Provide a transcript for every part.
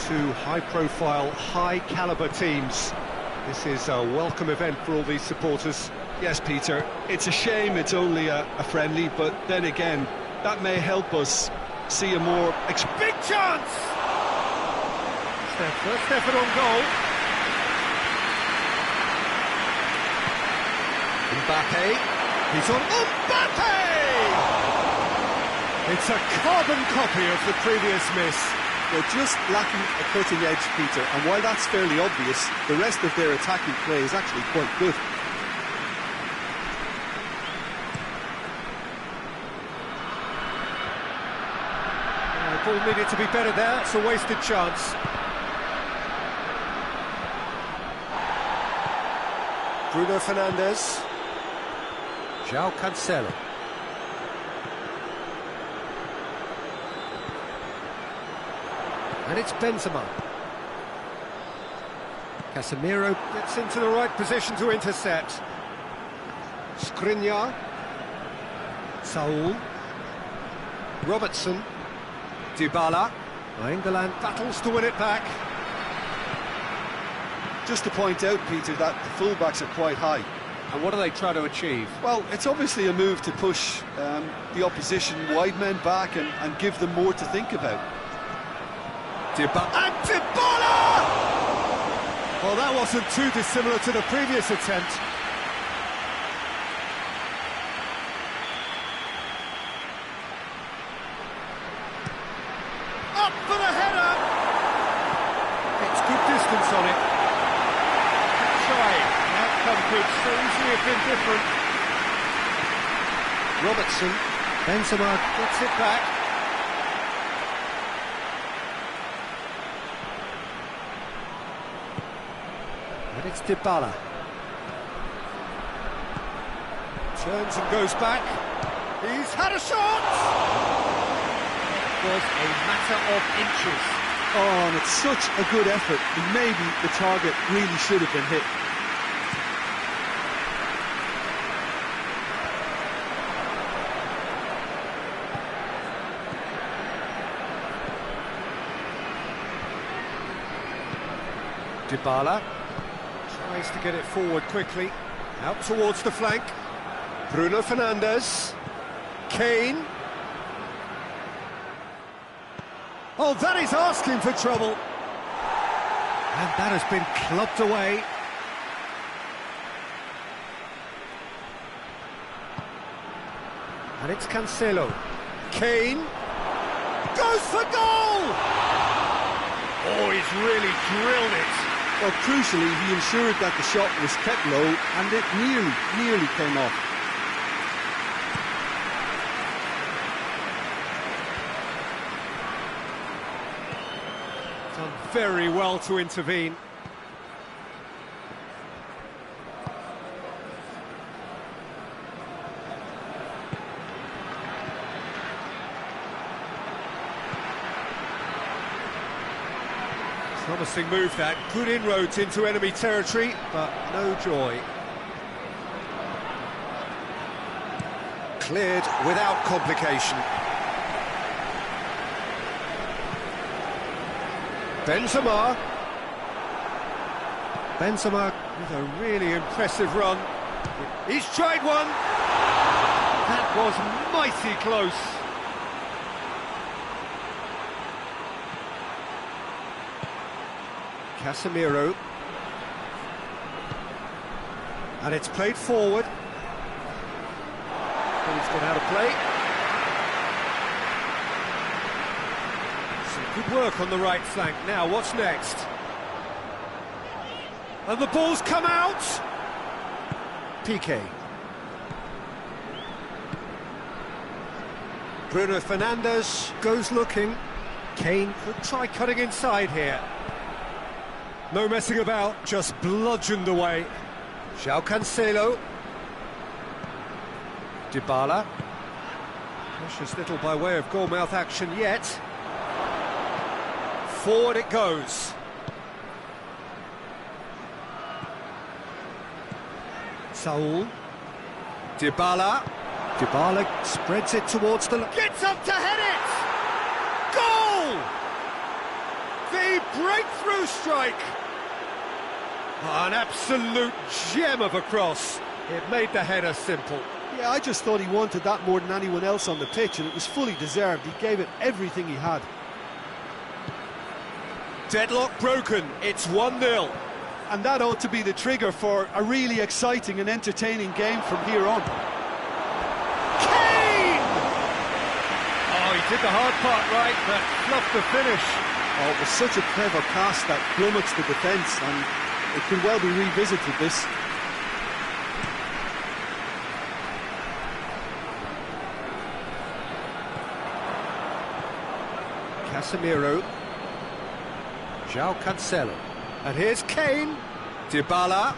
two high-profile, high-caliber teams. This is a welcome event for all these supporters. Yes, Peter, it's a shame it's only a friendly, but then again, that may help us see a more... Big chance! It's their first effort on goal. Mbappe. He's on Mbappe! It's a carbon copy of the previous miss. They're just lacking a cutting edge, Peter, and while that's fairly obvious, the rest of their attacking play is actually quite good. The ball needed to be better there, it's a wasted chance. Bruno Fernandes. João Cancelo. And it's Benzema. Casemiro gets into the right position to intercept. Skriniar. Saul. Robertson. Dybala. England battles to win it back. Just to point out, Peter, that the fullbacks are quite high. And what do they try to achieve? Well, it's obviously a move to push the opposition wide men back and give them more to think about. Dybala! And Dybala! Well, that wasn't too dissimilar to the previous attempt. Up for the header! It's good distance on it. Try. The outcome could so easily have been different. Robertson. Benzema gets it back. And it's Dybala. Turns and goes back. He's had a shot! It was a matter of inches. Oh, and it's such a good effort, and maybe the target really should have been hit. Dybala tries to get it forward quickly, out towards the flank. Bruno Fernandes. Kane. Oh, that is asking for trouble. And that has been clubbed away. And it's Cancelo. Kane. Goes for goal! Oh, he's really drilled it. Well, crucially, he ensured that the shot was kept low, and it nearly came off. Done very well to intervene. Promising move that, good inroads into enemy territory, but no joy. Cleared without complication. Benzema. Benzema with a really impressive run. He's tried one. That was mighty close. Casemiro. And it's played forward. He's gone out of play. Some good work on the right flank. Now, what's next? And the ball's come out! Piqué. Bruno Fernandes goes looking. Kane could try cutting inside here. No messing about, just bludgeoned away. João Cancelo. Dybala. Precious little by way of goalmouth action yet. Forward it goes. Saul. Dybala. Dybala spreads it towards the... Gets up to head it! Goal! The breakthrough strike! Oh, an absolute gem of a cross. It made the header simple. Yeah, I just thought he wanted that more than anyone else on the pitch, and it was fully deserved. He gave it everything he had. Deadlock broken, it's 1-0. And that ought to be the trigger for a really exciting and entertaining game from here on. Kane! Oh, he did the hard part right, but fluffed the finish. Oh, it was such a clever pass that plummets the defence, and it could well be revisited, this. Casemiro. João Cancelo. And here's Kane. Dybala.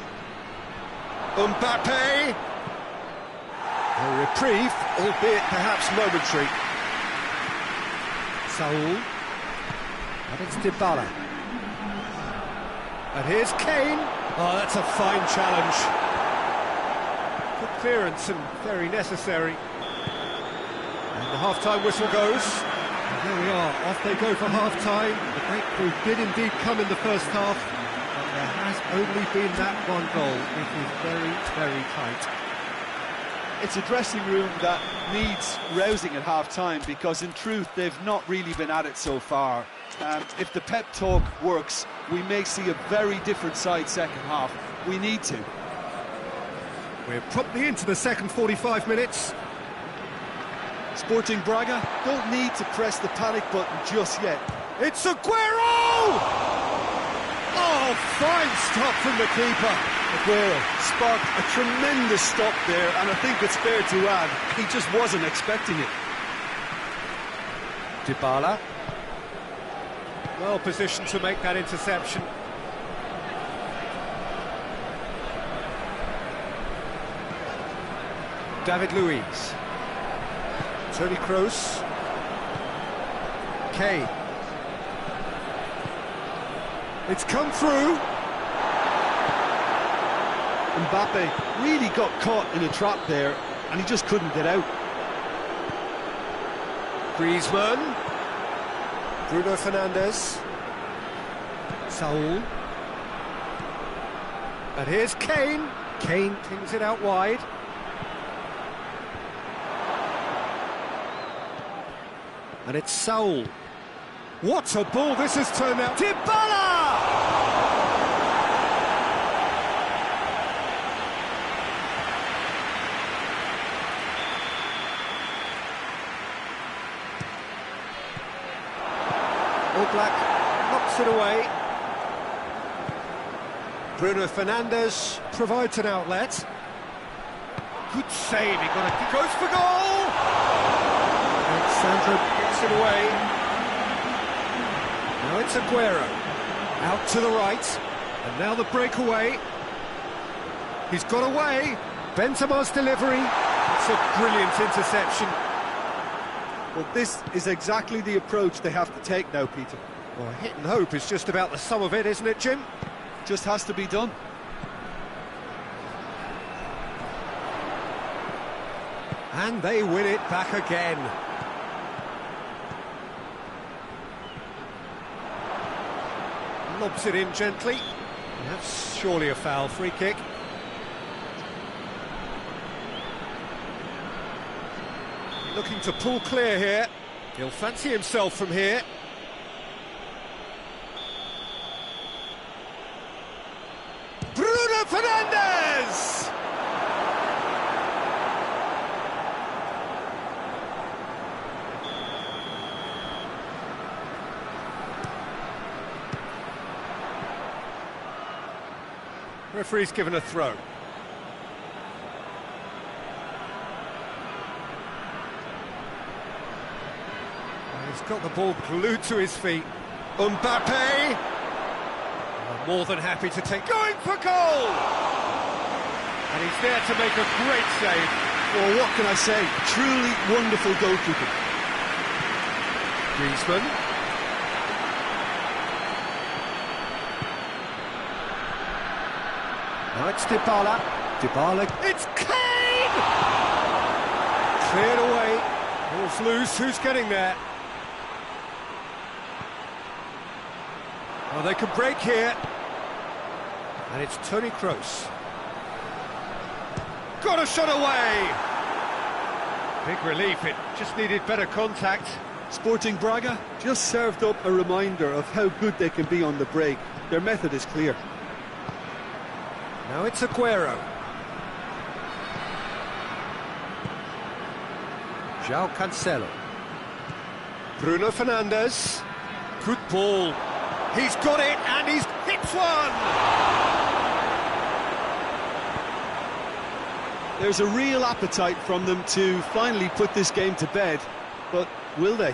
Mbappe. A reprieve, albeit perhaps momentary. Saul. And it's Dybala. And here's Kane. Oh, that's a fine challenge. Good clearance and very necessary. And the half-time whistle goes. And there we are, off they go for half-time. The breakthrough did indeed come in the first half, but there has only been that one goal. It is very, very tight. It's a dressing room that needs rousing at half-time, because in truth they've not really been at it so far. If the pep talk works, we may see a very different side second half. We need to. We're promptly into the second 45 minutes. Sporting Braga don't need to press the panic button just yet. It's Aguero! Oh, fine stop from the keeper. Aguero sparked a tremendous stop there, and I think it's fair to add, he just wasn't expecting it. Dybala. Well positioned to make that interception. David Luiz. Toni Kroos. Kane. It's come through. Mbappe really got caught in a trap there, and he just couldn't get out. Griezmann. Bruno Fernandes. Saul. And here's Kane. Kane pings it out wide. And it's Saul. What a ball this has turned out. Dybala! Oblak knocks it away. Bruno Fernandes provides an outlet. Good save, he goes for goal! And Sandro gets it away. Now it's Aguero. Out to the right. And now the breakaway. He's got away. Benzema's delivery. It's a brilliant interception. Well, this is exactly the approach they have to take now, Peter. Well, hit and hope is just about the sum of it, isn't it, Jim? Just has to be done. And they win it back again. Lobs it in gently. That's surely a foul. Free kick. Looking to pull clear here. He'll fancy himself from here. Bruno Fernandes! Referee's given a throw. He's got the ball glued to his feet. Mbappe! More than happy to take... Going for goal! And he's there to make a great save. Well, what can I say? Truly wonderful goalkeeping. Griezmann. Now it's Dybala. Dybala. It's Kane! Cleared away. Ball's loose. Who's getting there? Well, they can break here. And it's Toni Kroos. Got a shot away! Big relief, it just needed better contact. Sporting Braga just served up a reminder of how good they can be on the break. Their method is clear. Now it's Aguero. João Cancelo. Bruno Fernandes. Good ball. He's got it and he's hit one! There's a real appetite from them to finally put this game to bed, but will they?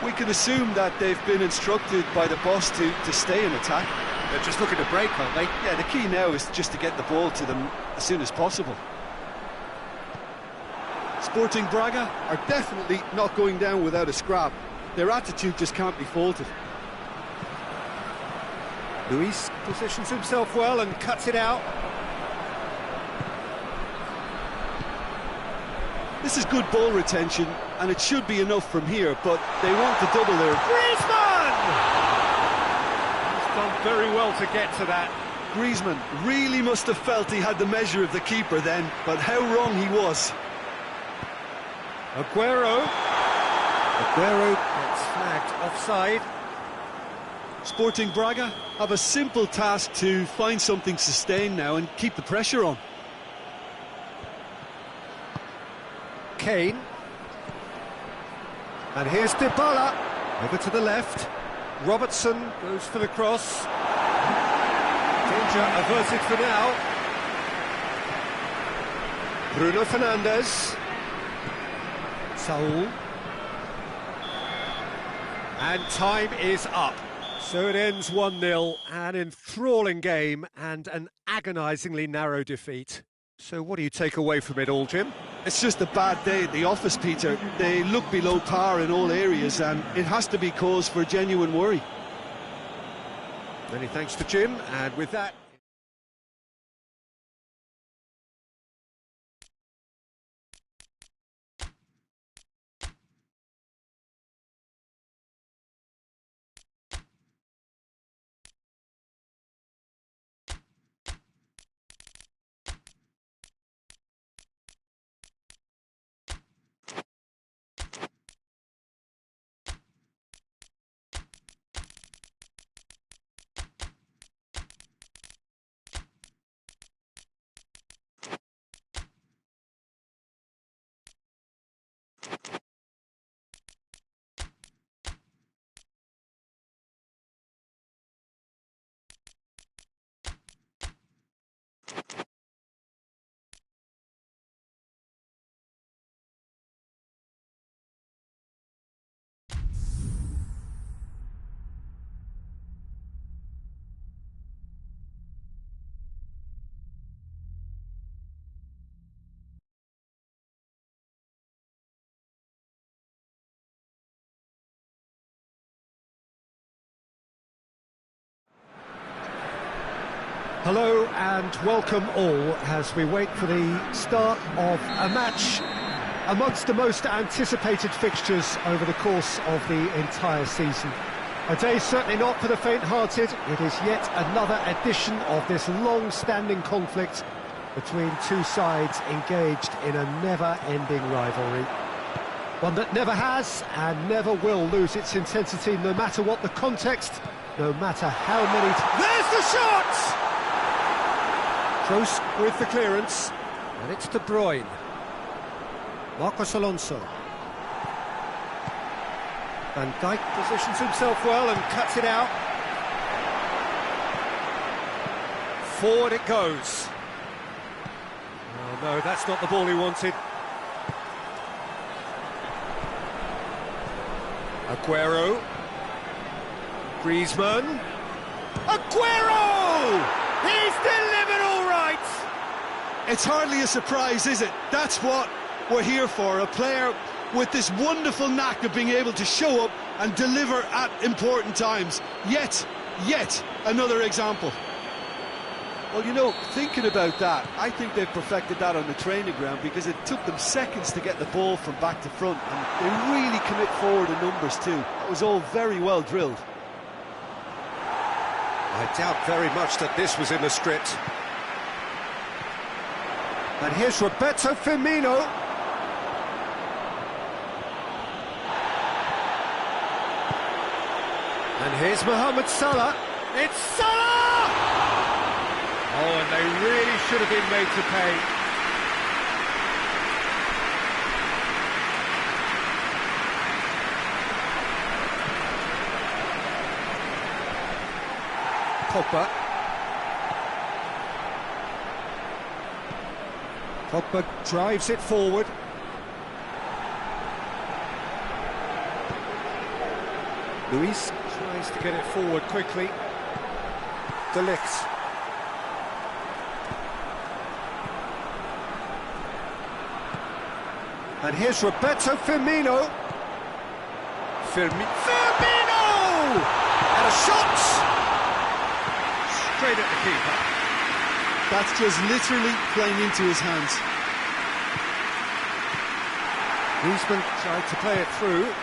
We can assume that they've been instructed by the boss to stay in attack. They're just looking to break, aren't they? Yeah, the key now is just to get the ball to them as soon as possible. Sporting Braga are definitely not going down without a scrap. Their attitude just can't be faulted. Luis positions himself well and cuts it out. This is good ball retention, and it should be enough from here, but they want to double their... Griezmann! He's done very well to get to that. Griezmann really must have felt he had the measure of the keeper then, but how wrong he was. Aguero gets flagged offside. Sporting Braga have a simple task to find something sustained now and keep the pressure on. Kane. And here's Dybala. Over to the left. Robertson goes for the cross. Danger averted for now. Bruno Fernandes. Saul. And time is up. So it ends 1-0, an enthralling game and an agonisingly narrow defeat. So what do you take away from it all, Jim? It's just a bad day at the office, Peter. They look below par in all areas, and it has to be cause for genuine worry. Many thanks to Jim, and with that... Hello and welcome all as we wait for the start of a match amongst the most anticipated fixtures over the course of the entire season. A day certainly not for the faint-hearted. It is yet another edition of this long-standing conflict between two sides engaged in a never-ending rivalry. One that never has and never will lose its intensity, no matter what the context, no matter how many... There's the shot! Kroos with the clearance, and it's De Bruyne. Marcos Alonso. Van Dijk positions himself well and cuts it out. Forward it goes. Oh no, that's not the ball he wanted. Aguero. Griezmann. Aguero! He's delivered all right! It's hardly a surprise, is it? That's what we're here for, a player with this wonderful knack of being able to show up and deliver at important times. Yet another example. Well, you know, thinking about that, I think they've perfected that on the training ground because it took them seconds to get the ball from back to front, and they really commit forward in numbers too. It was all very well drilled. I doubt very much that this was in the script. And here's Roberto Firmino. And here's Mohamed Salah. It's Salah! Oh, and they really should have been made to pay. Pogba. Pogba drives it forward. Luis tries to get it forward quickly. De Ligt. And here's Roberto Firmino. Firmino! And a shot! Straight at the keeper. That's just literally playing into his hands. Griezmann tried to play it through.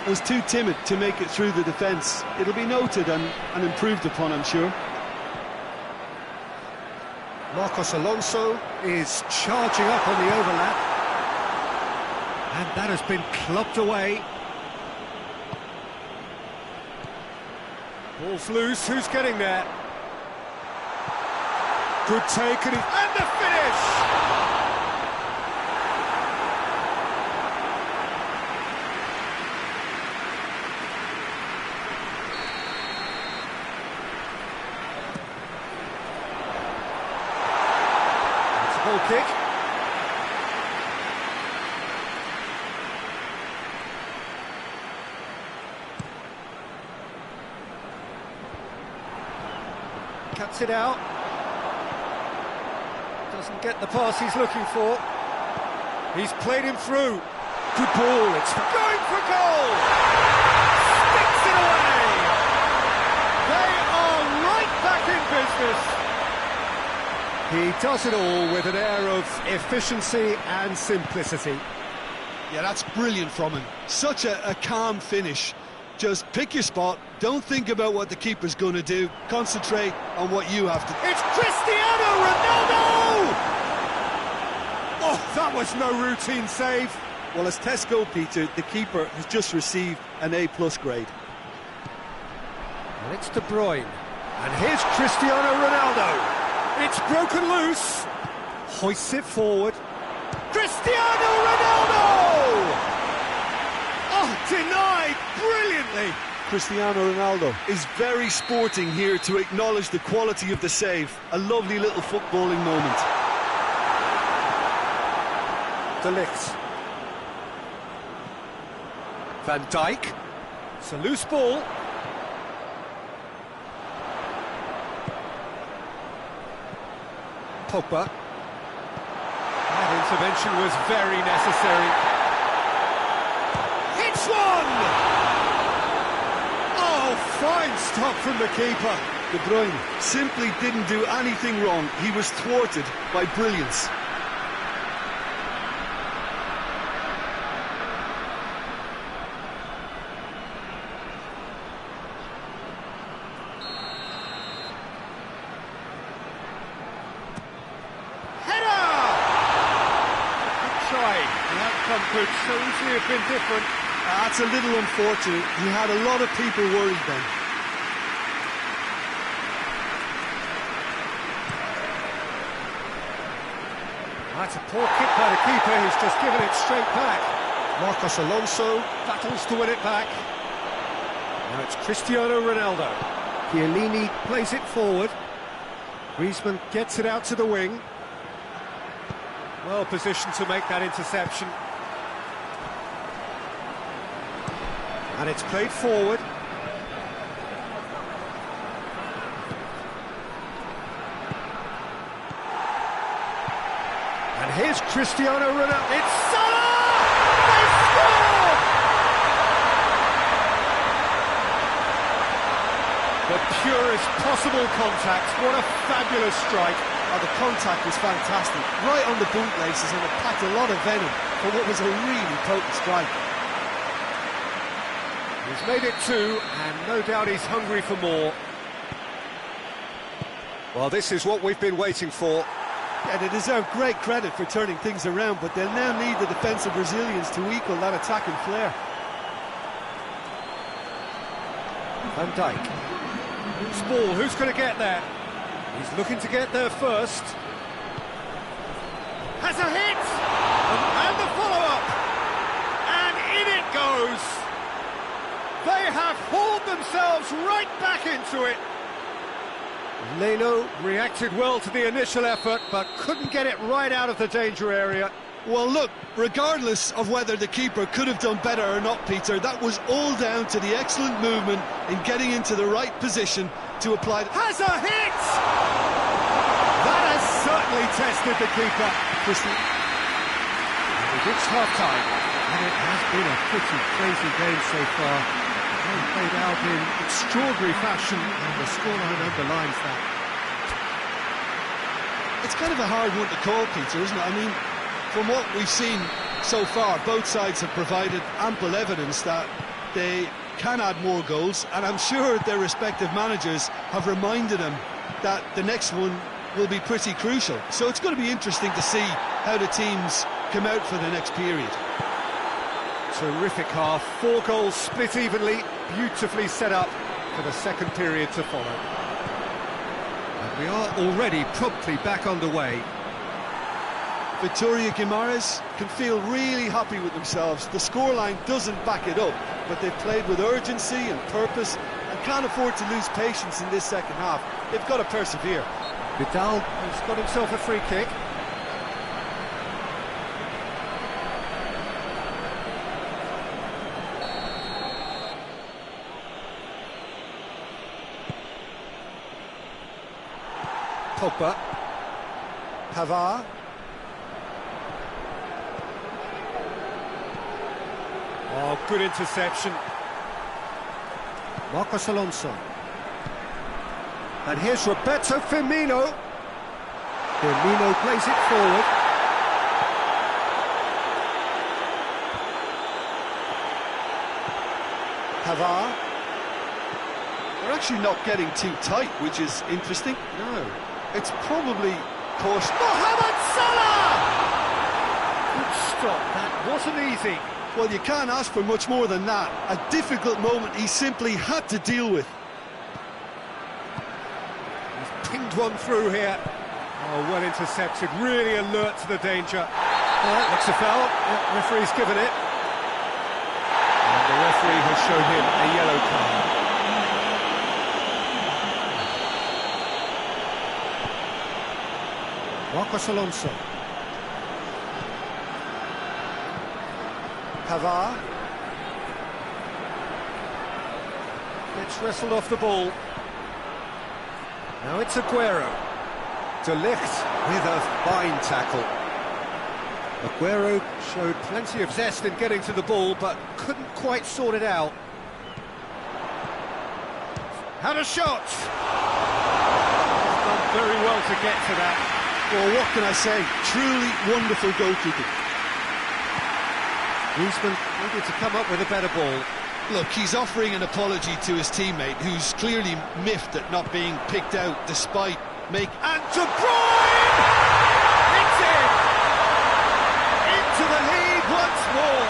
Was too timid to make it through the defence. It'll be noted and improved upon, I'm sure. Marcos Alonso is charging up on the overlap. And that has been clubbed away. Ball's loose, who's getting there? Good take, and the finish! It's a goal kick. Cuts it out. Doesn't get the pass he's looking for. He's played him through. Good ball, it's going for goal! Sticks it away! They are right back in business. He does it all with an air of efficiency and simplicity. Yeah, that's brilliant from him. Such a calm finish. Just pick your spot, don't think about what the keeper's going to do, concentrate on what you have to do. It's Cristiano Ronaldo! Oh, that was no routine save. Well, as Tesco, Peter, the keeper has just received an A+ grade. And it's De Bruyne. And here's Cristiano Ronaldo. It's broken loose. Hoists it forward. Cristiano Ronaldo! Oh, denied brilliantly. Cristiano Ronaldo is very sporting here to acknowledge the quality of the save. A lovely little footballing moment. De Ligt. Van Dijk. It's a loose ball. Pogba. That intervention was very necessary. It's one! Oh, fine stop from the keeper. De Bruyne simply didn't do anything wrong. He was thwarted by brilliance. Could so easily have been different. That's a little unfortunate. He had a lot of people worried then. That's a poor kick by the keeper, who's just given it straight back. Marcos Alonso battles to win it back. Now it's Cristiano Ronaldo. Chiellini plays it forward. Griezmann gets it out to the wing. Well positioned to make that interception. And it's played forward. And here's Cristiano Ronaldo. It's Salah! They score! The purest possible contact. What a fabulous strike. Oh, the contact was fantastic. Right on the bootlaces, and it packed a lot of venom for what was a really potent strike. He's made it 2, and no doubt he's hungry for more. Well, this is what we've been waiting for. Yeah, they deserve great credit for turning things around, but they'll now need the defensive Brazilians to equal that attacking flair. Van Dijk. Loose ball, who's going to get there? He's looking to get there first. Has a hit! And the follow-up! And in it goes! They have hauled themselves right back into it! Leno reacted well to the initial effort, but couldn't get it right out of the danger area. Well, look, regardless of whether the keeper could have done better or not, Peter, that was all down to the excellent movement in getting into the right position to apply... Has a hit! That has certainly tested the keeper. We've reached half-time, and it has been a pretty crazy game so far. Game played out in extraordinary fashion, and the scoreline underlines that. It's kind of a hard one to call, Peter, isn't it? I mean, from what we've seen so far, both sides have provided ample evidence that they can add more goals, and I'm sure their respective managers have reminded them that the next one will be pretty crucial. So it's going to be interesting to see how the teams come out for the next period. Terrific half, 4 goals split evenly, beautifully set up for the second period to follow. And we are already promptly back underway. Vitória Guimarães can feel really happy with themselves. The scoreline doesn't back it up, but they've played with urgency and purpose and can't afford to lose patience in this second half. They've got to persevere. Vidal has got himself a free kick. Pogba. Pavard. Oh, good interception. Marcos Alonso. And here's Roberto Firmino. Firmino plays it forward. Pavard. They're actually not getting too tight, which is interesting. No. It's probably caused... Mohamed Salah! Good stop, that wasn't easy. Well, you can't ask for much more than that. A difficult moment he simply had to deal with. He's pinged one through here. Oh, well intercepted, really alert to the danger. Looks a foul. Yeah, referee's given it. And the referee has shown him a yellow card. Marcos Alonso. Pavard. Gets wrestled off the ball. Now it's Aguero. De Ligt with a fine tackle. Aguero showed plenty of zest in getting to the ball, but couldn't quite sort it out. Had a shot! Done very well to get to that. Well, what can I say? Truly wonderful goalkeeping. Griezmann needed to come up with a better ball. Look, he's offering an apology to his teammate, who's clearly miffed at not being picked out despite making... And De Bruyne! It's in! Into the lead once more!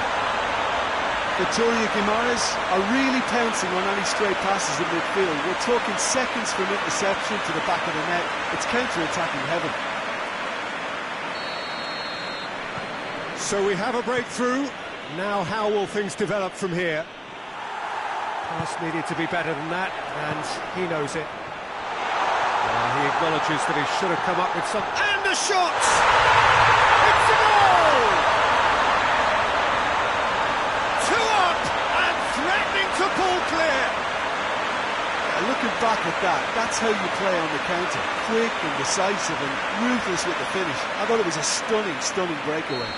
Vitória Guimarães are really pouncing on any stray passes in midfield. We're talking seconds from interception to the back of the net. It's counter-attacking heaven. So we have a breakthrough. Now how will things develop from here? Pass needed to be better than that, and he knows it. He acknowledges that he should have come up with some... And the shot! It's a goal! 2 up and threatening to pull clear. Looking back at that, that's how you play on the counter. Quick and decisive and ruthless with the finish. I thought it was a stunning, stunning breakaway.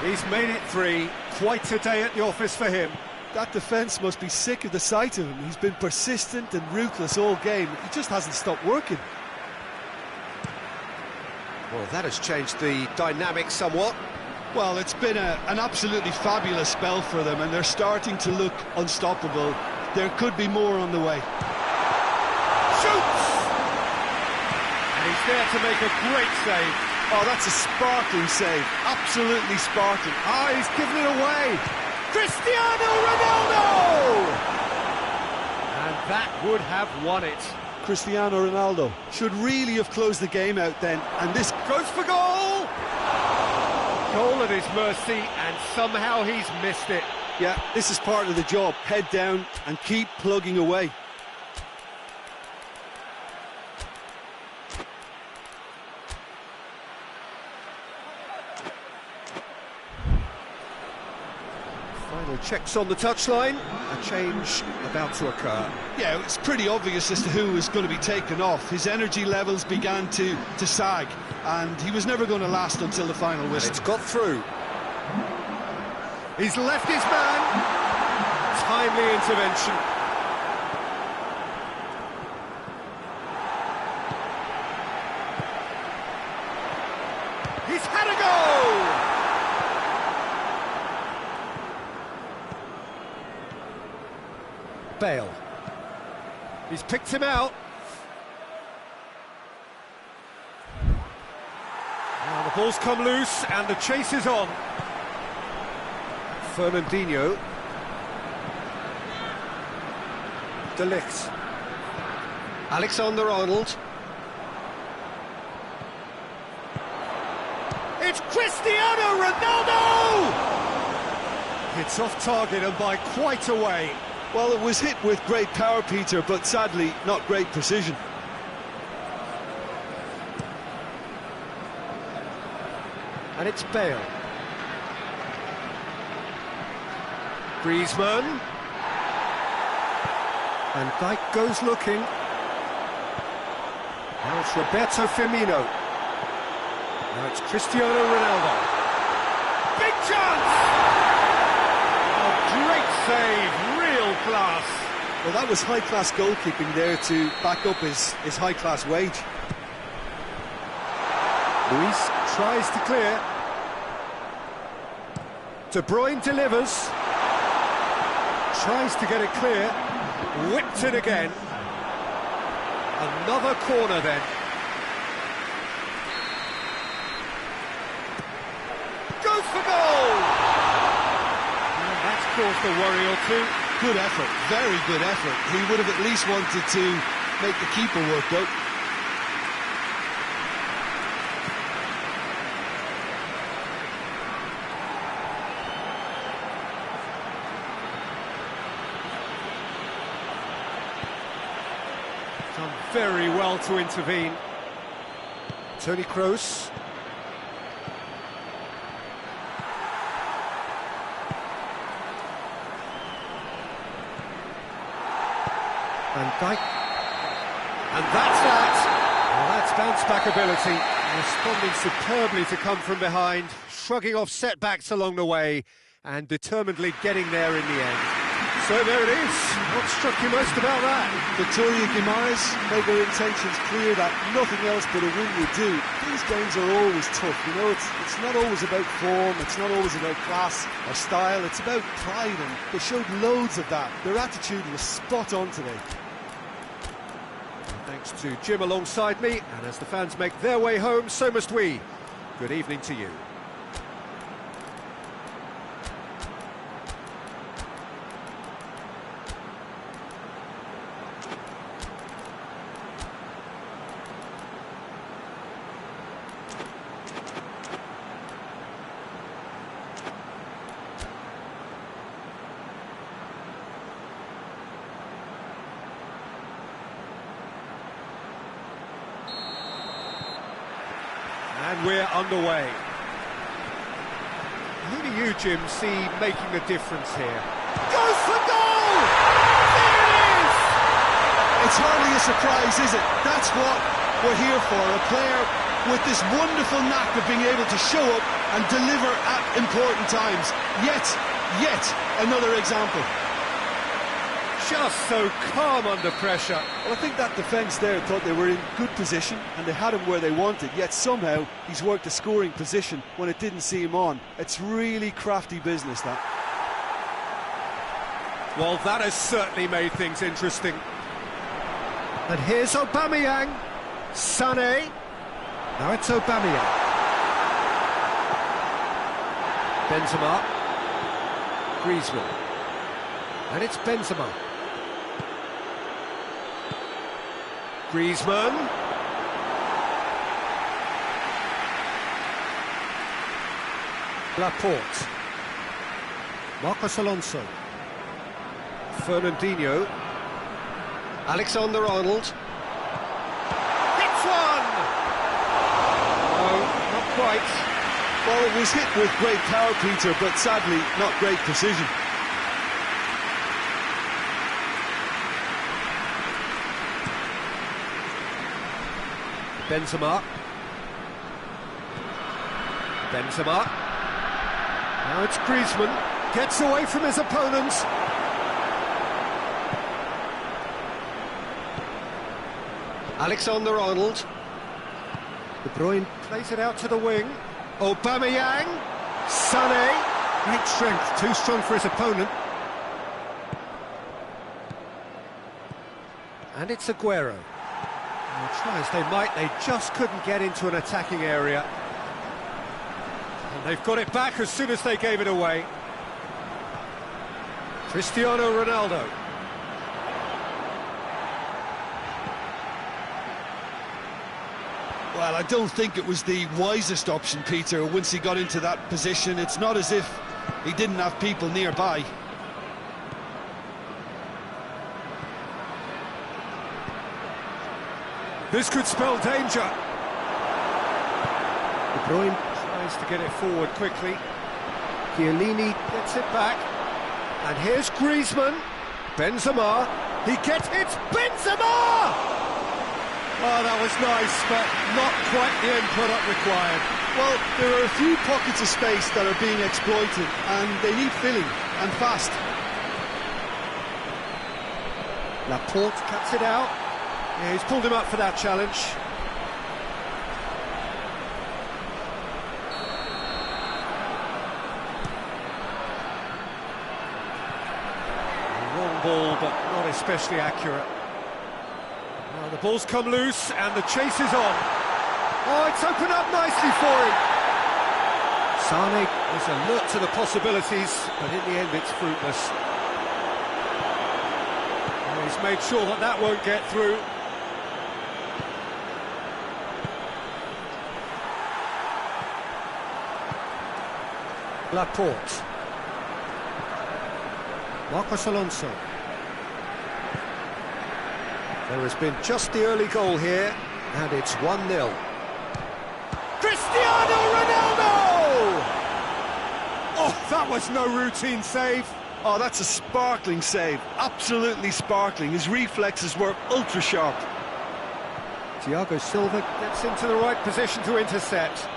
He's made it 3. Quite a day at the office for him. That defence must be sick of the sight of him. He's been persistent and ruthless all game. He just hasn't stopped working. Well, that has changed the dynamic somewhat. Well, it's been an absolutely fabulous spell for them, and they're starting to look unstoppable. There could be more on the way. Shoots! And he's there to make a great save. Oh, that's a sparkling save. Absolutely sparkling. Ah, he's given it away. Cristiano Ronaldo! And that would have won it. Cristiano Ronaldo should really have closed the game out then, and this Goes for goal! Goal at his mercy, and somehow he's missed it. yeah, this is part of the job. Head down and keep plugging away. Final checks on the touchline. A change about to occur. Yeah, it's pretty obvious as to who was going to be taken off. His energy levels began to sag, and he was never going to last until the final whistle. It's got through. He's left his man. Timely intervention. He's had a go! Bale. He's picked him out. Now the ball's come loose and the chase is on. Fernandinho. De Ligt. Alexander-Arnold. It's Cristiano Ronaldo! It's off target and by quite a way. Well, it was hit with great power, Peter, but sadly not great precision. And it's Bale. Griezmann. And Dijk goes looking. Now it's Roberto Firmino. Now it's Cristiano Ronaldo. Big chance! A great save, real class. Well, that was high-class goalkeeping there to back up his high-class wage. Luis tries to clear. De Bruyne delivers. Tries to get it clear. Whipped it again. Another corner then. Goes for goal! And that's caused a worry or two. Good effort, very good effort. He would have at least wanted to make the keeper work, though. Done very well to intervene. Toni Kroos. Van Dijk. And that's that. Well, that's bounce-back ability. Responding superbly to come from behind, shrugging off setbacks along the way, and determinedly getting there in the end. So there it is. What struck you most about that? Victoria Guimaraes made their intentions clear that nothing else but a win would do. These games are always tough, you know, it's not always about form, it's not always about class or style, it's about pride, and they showed loads of that. Their attitude was spot on today. Thanks to Jim alongside me, and as the fans make their way home, so must we. Good evening to you. And we're underway. Who do you, Jim, see making the difference here? Goes for goal! There it is! It's hardly a surprise, is it? That's what we're here for, a player with this wonderful knack of being able to show up and deliver at important times. Yet another example. just so calm under pressure. Well, I think that defence there thought they were in good position and they had him where they wanted, yet somehow he's worked a scoring position when it didn't see him on. It's really crafty business, that. Well, that has certainly made things interesting. And here's Aubameyang. Sané. Now it's Aubameyang. Benzema. Griezmann. And it's Benzema. Griezmann. Laporte. Marcos Alonso. Fernandinho. Alexander-Arnold. Hits one! No, not quite. Well, it was hit with great power, Peter, but sadly not great precision. Benzema. Benzema. Now it's Griezmann. Gets away from his opponents. Alexander-Arnold. De Bruyne plays it out to the wing. Aubameyang. Sané. Great strength, too strong for his opponent. And it's Aguero. Well, try as they might, they just couldn't get into an attacking area. And they've got it back as soon as they gave it away. Cristiano Ronaldo. Well, I don't think it was the wisest option, Peter, once he got into that position. It's not as if he didn't have people nearby. This could spell danger. De Bruyne Tries to get it forward quickly. Chiellini gets it back. And here's Griezmann. Benzema. He gets it. Benzema! Oh, that was nice, but not quite the end product required. Well, there are a few pockets of space that are being exploited, and they need filling, and fast. Laporte cuts it out. Yeah, he's pulled him up for that challenge. Wrong ball, but not especially accurate. Well, the ball's come loose, and the chase is on. Oh, it's opened up nicely for him. Sané. Is alert to the possibilities, but in the end it's fruitless. And he's made sure that that won't get through. Laporte. Marcos Alonso. There has been just the early goal here, and it's 1-0. Cristiano Ronaldo! Oh, that was no routine save. Oh, that's a sparkling save. Absolutely sparkling. His reflexes were ultra sharp. Thiago Silva Gets into the right position to intercept.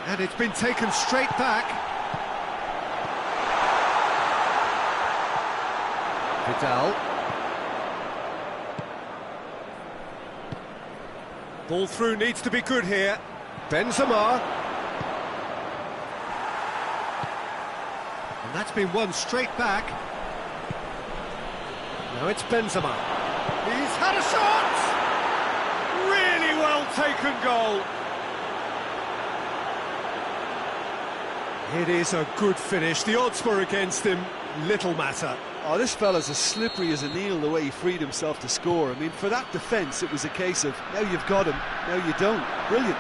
and it's been taken straight back. Vidal. Ball through needs to be good here. Benzema. And that's been won straight back. Now it's Benzema. He's had a shot! Really well taken goal. It is a good finish. The odds were against him. Little matter. Oh, this fella's as slippery as an eel the way he freed himself to score. I mean, for that defence, it was a case of, now you've got him, now you don't. Brilliant.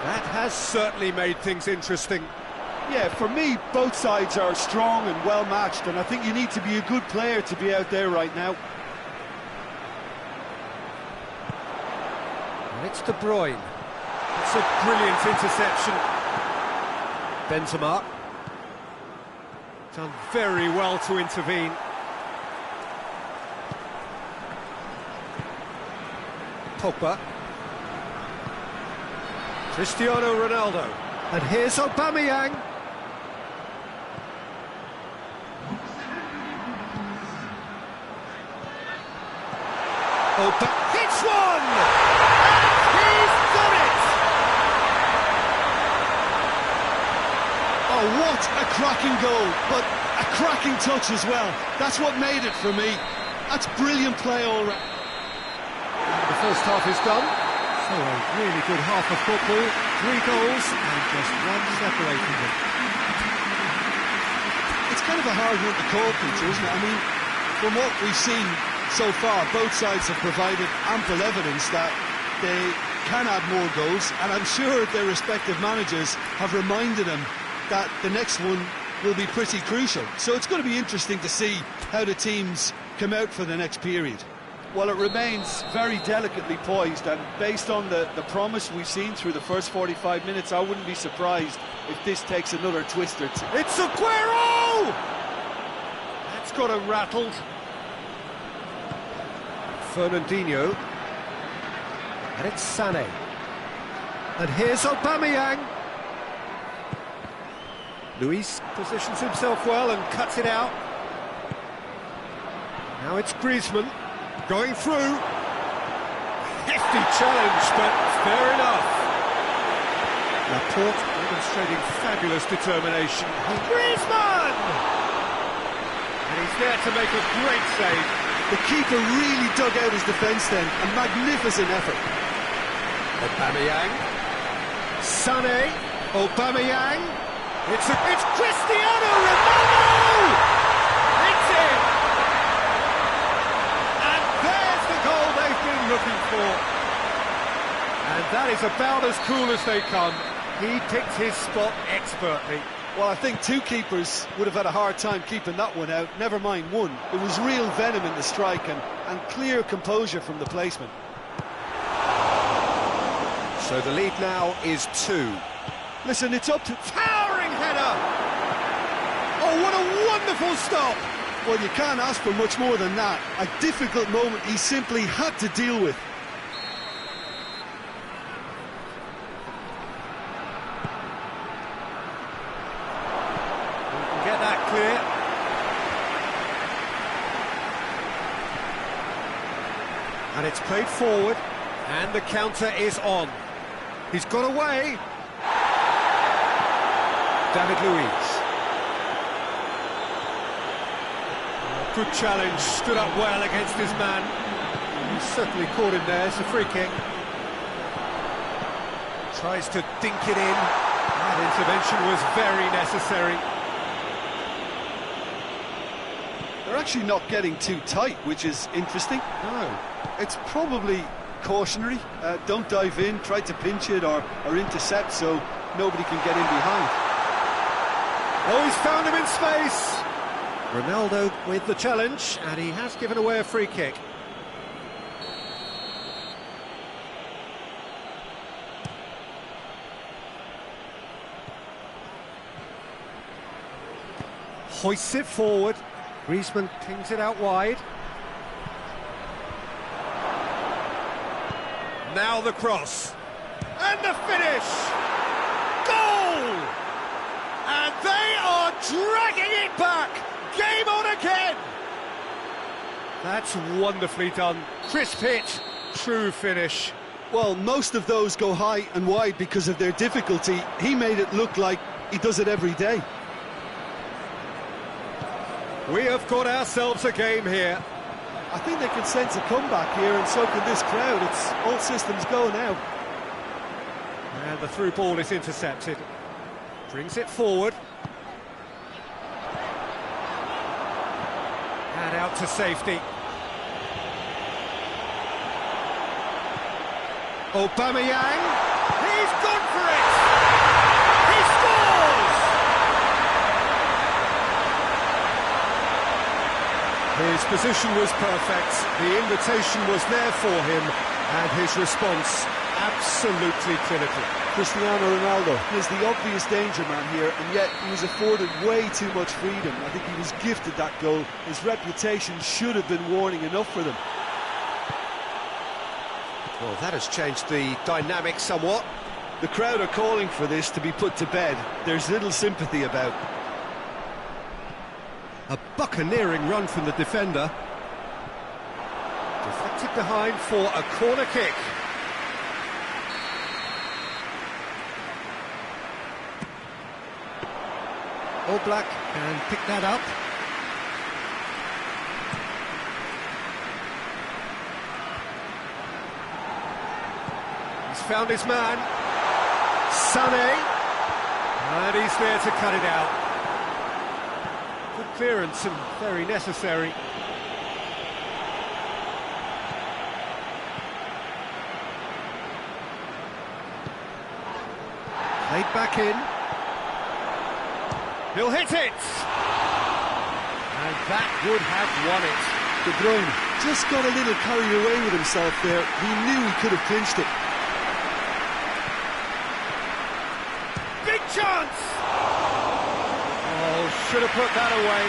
That has certainly made things interesting. Yeah, for me, both sides are strong and well matched, and I think you need to be a good player to be out there right now. And it's De Bruyne. It's a brilliant interception. Benzema. Done very well to intervene. Pogba. Cristiano Ronaldo. And here's Aubameyang. Hits one! And he's got it! Oh, what a cracking goal, but a cracking touch as well. That's what made it for me. That's brilliant play all round. The first half is done. So a really good half of football, 3 goals and just one separating them. It's kind of a hard one to call, Peter, isn't it? I mean, from what we've seen so far, both sides have provided ample evidence that they can add more goals, and I'm sure their respective managers have reminded them that the next one will be pretty crucial. So it's going to be interesting to see how the teams come out for the next period. Well, it remains very delicately poised, and based on the promise we've seen through the first 45 minutes, I wouldn't be surprised if this takes another twist or two. It's Aguero! That's got it rattled. Fernandinho. And it's Sané. And here's Aubameyang. Luis positions himself well and cuts it out. Now it's Griezmann going through. Hefty challenge, but fair enough. Laporte demonstrating fabulous determination. Griezmann! And he's there to make a great save. The keeper really dug out his defence then, a magnificent effort. Aubameyang. Sané. Aubameyang. It's Cristiano Ronaldo! It's in! And there's the goal they've been looking for. And that is about as cool as they come. He picked his spot expertly. Well, I think 2 keepers would have had a hard time keeping that one out, never mind 1. It was real venom in the strike and clear composure from the placement. So the lead now is 2. Listen, it's up to... Towering header! Oh, what a wonderful stop! Well, you can't ask for much more than that. A difficult moment he simply had to deal with. Get that clear. And it's played forward, and the counter is on. He's got away. David Luiz. Good challenge, stood up well against his man. He certainly caught him there. It's a free kick. Tries to dink it in. That intervention was very necessary. They're actually not getting too tight, which is interesting. No. It's probably cautionary. Don't dive in, try to pinch it or intercept so nobody can get in behind. Oh, he's found him in space. Ronaldo with the challenge, and he has given away a free kick. Hoists it forward. Griezmann pings it out wide. Now the cross. And the finish! Goal! And they are dragging it back! Game on again! That's wonderfully done. Crisp hit, true finish. Well, most of those go high and wide because of their difficulty. He made it look like he does it every day. We have got ourselves a game here. I think they can sense a comeback here, and so can this crowd. It's all systems go now. And the through ball is intercepted. Brings it forward. And out to safety. Aubameyang. He's gone for it! He scores! His position was perfect, the invitation was there for him, and his response absolutely clinical. Cristiano Ronaldo is the obvious danger man here, and yet he was afforded way too much freedom. I think he was gifted that goal. His reputation should have been warning enough for them. Well, that has changed the dynamic somewhat. The crowd are calling for this to be put to bed. There's little sympathy about. A buccaneering run from the defender. Deflected behind for a corner kick. All Black can pick that up. He's found his man. Sané. And he's there to cut it out. Good clearance and very necessary. Played back in. He'll hit it! And that would have won it. De Bruyne just got a little carried away with himself there. He knew he could have clinched it. Big chance! Oh, should have put that away.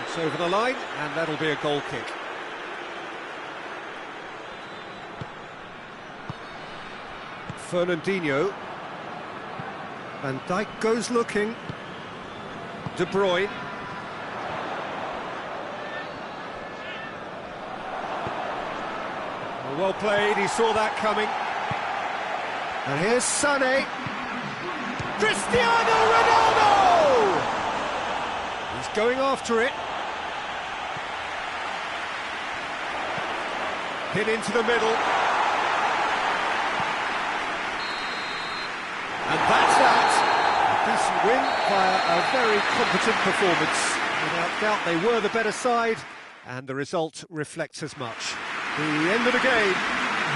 It's over the line, and that'll be a goal kick. Fernandinho. Van Dijk goes looking. De Bruyne. Well played, he saw that coming. And here's Sané. Cristiano Ronaldo! He's going after it. Hit into the middle. And that's that. A decent win via a very competent performance. Without doubt, they were the better side, and the result reflects as much. The end of the game.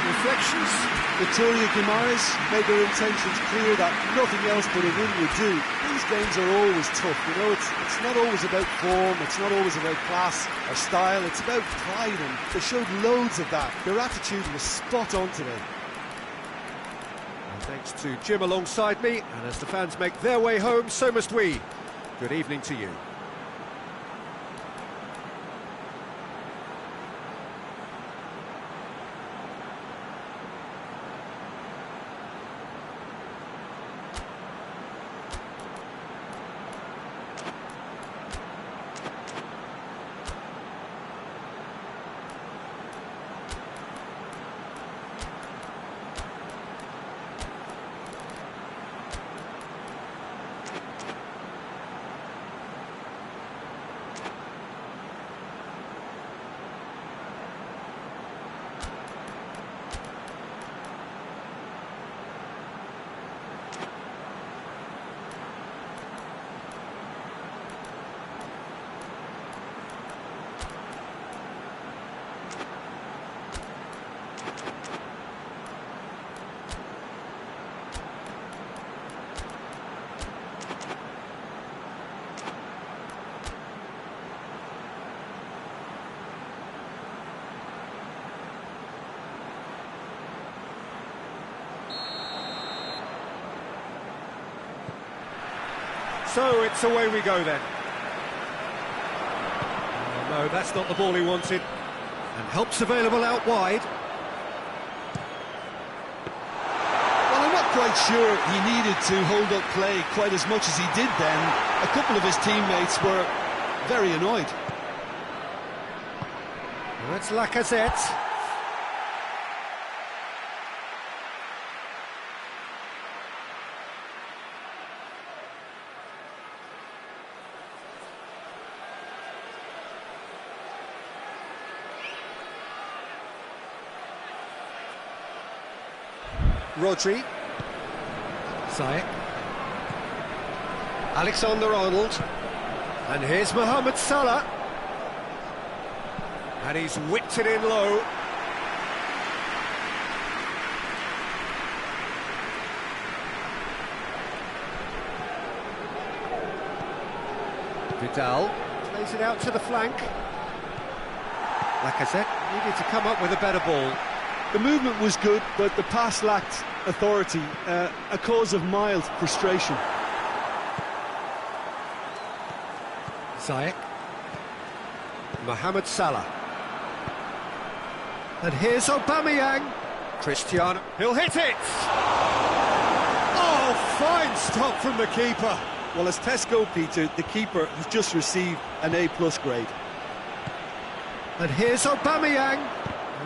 Reflections. Victoria Guimaraes made their intentions clear that nothing else but a win would do. These games are always tough, you know, it's not always about form, it's not always about class or style, it's about pride, and they showed loads of that. Their attitude was spot on today. And thanks to Jim alongside me, and as the fans make their way home, so must we. Good evening to you. So it's away we go then. Oh, no, that's not the ball he wanted. And help's available out wide. Well, I'm not quite sure he needed to hold up play quite as much as he did then. A couple of his teammates were very annoyed. Well, that's Lacazette. Rodri. Ziyech. Alexander-Arnold. And here's Mohamed Salah. And he's whipped it in low. Vidal plays it out to the flank. Lacazette needed to come up with a better ball. The movement was good, but the pass lacked authority, a cause of mild frustration. Ziyech. Mohamed Salah. And here's Aubameyang. Cristiano. He'll hit it! Oh, fine stop from the keeper. Well, as Tesco, Peter, the keeper has just received an A+ grade. And here's Aubameyang.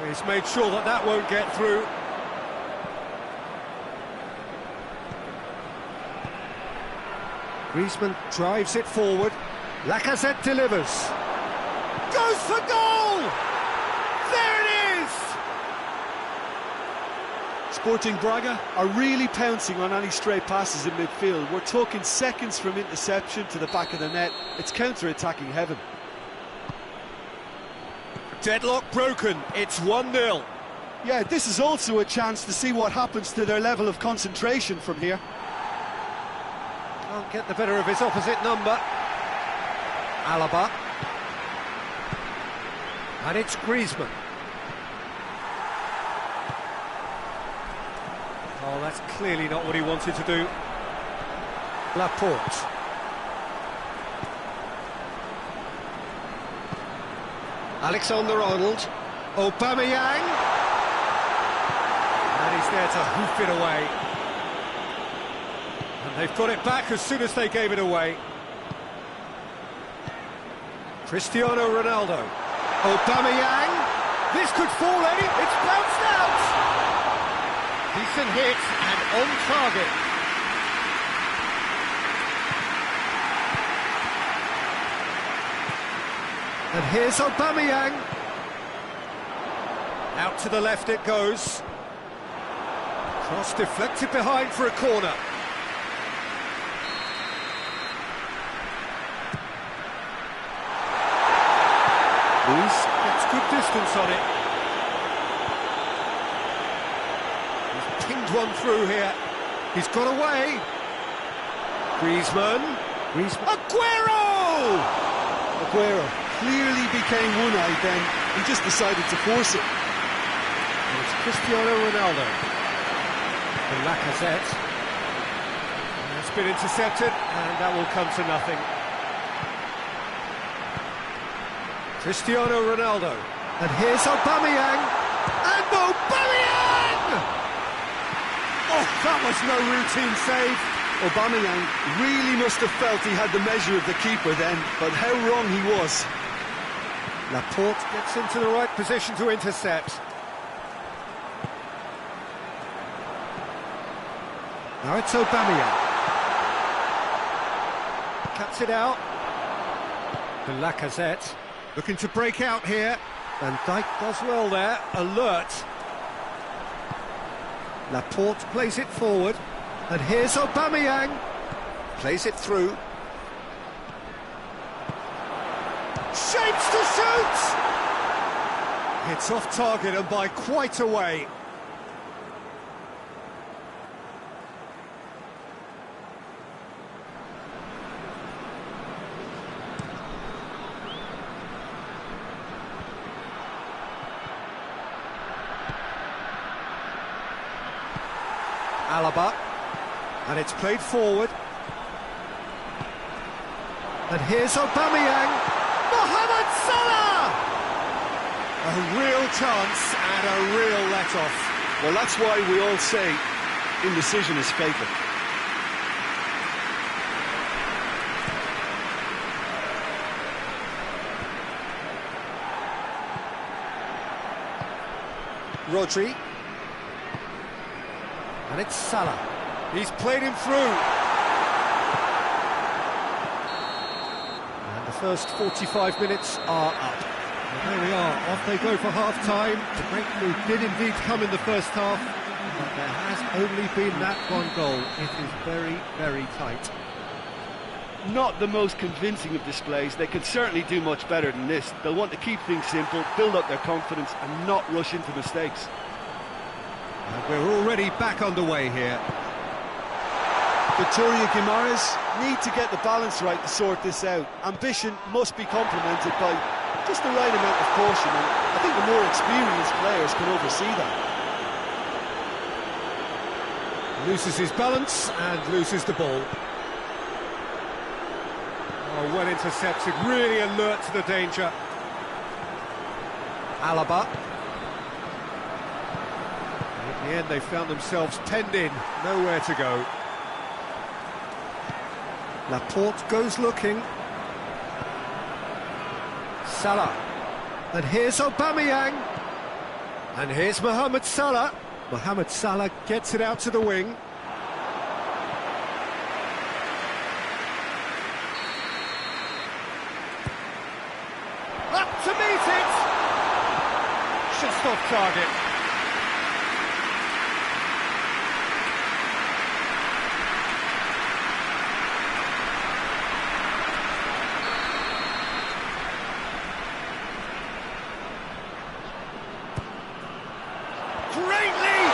He's made sure that that won't get through. Griezmann drives it forward. Lacazette delivers. Goes for goal! There it is! Sporting Braga are really pouncing on any stray passes in midfield. We're talking seconds from interception to the back of the net. It's counter-attacking heaven. Deadlock broken, it's 1-0. Yeah, this is also a chance to see what happens to their level of concentration from here. Can't get the better of his opposite number. Alaba. And it's Griezmann. Oh, that's clearly not what he wanted to do. Laporte. Alexander-Arnold. Aubameyang. And he's there to hoof it away. And they've got it back as soon as they gave it away. Cristiano Ronaldo. Aubameyang. This could fall any. It's bounced out. Decent hit and on target. And here's Aubameyang. Out to the left it goes. Cross deflected behind for a corner. Luis gets good distance on it. He's pinged one through here. He's got away. Griezmann. Aguero! Aguero clearly became one-eyed then. He just decided to force it. And it's Cristiano Ronaldo. And Lacazette. And it's been intercepted, and that will come to nothing. Cristiano Ronaldo. And here's Aubameyang. And Aubameyang! Oh, that was no routine save. Aubameyang really must have felt he had the measure of the keeper then, but how wrong he was. Laporte gets into the right position to intercept. Now it's Aubameyang. Cuts it out. To Lacazette. Looking to break out here. Van Dijk does well there. Alert. Laporte plays it forward. And here's Aubameyang. Plays it through. Shapes to shoot! It's off target and by quite a way. Alaba. And it's played forward. And here's Aubameyang. Mohamed Salah! A real chance and a real let-off. Well, that's why we all say indecision is fatal. Rodri. And it's Salah. He's played him through. And the first 45 minutes are up. Well, there we are, off they go for half-time. The breakthrough did indeed come in the first half, but there has only been that one goal. It is very, very tight. Not the most convincing of displays. They could certainly do much better than this. They'll want to keep things simple, build up their confidence and not rush into mistakes. And we're already back underway here. Victoria Guimaraes need to get the balance right to sort this out. Ambition must be complemented by just the right amount of caution, and I think the more experienced players can oversee that. Loses his balance and loses the ball. Oh, well intercepted, really alert to the danger. Alaba. In the end, they found themselves penned in, nowhere to go. Laporte goes looking. Salah. And here's Aubameyang. And here's Mohamed Salah. Mohamed Salah Gets it out to the wing. Up to meet it! Just off target. Great lead!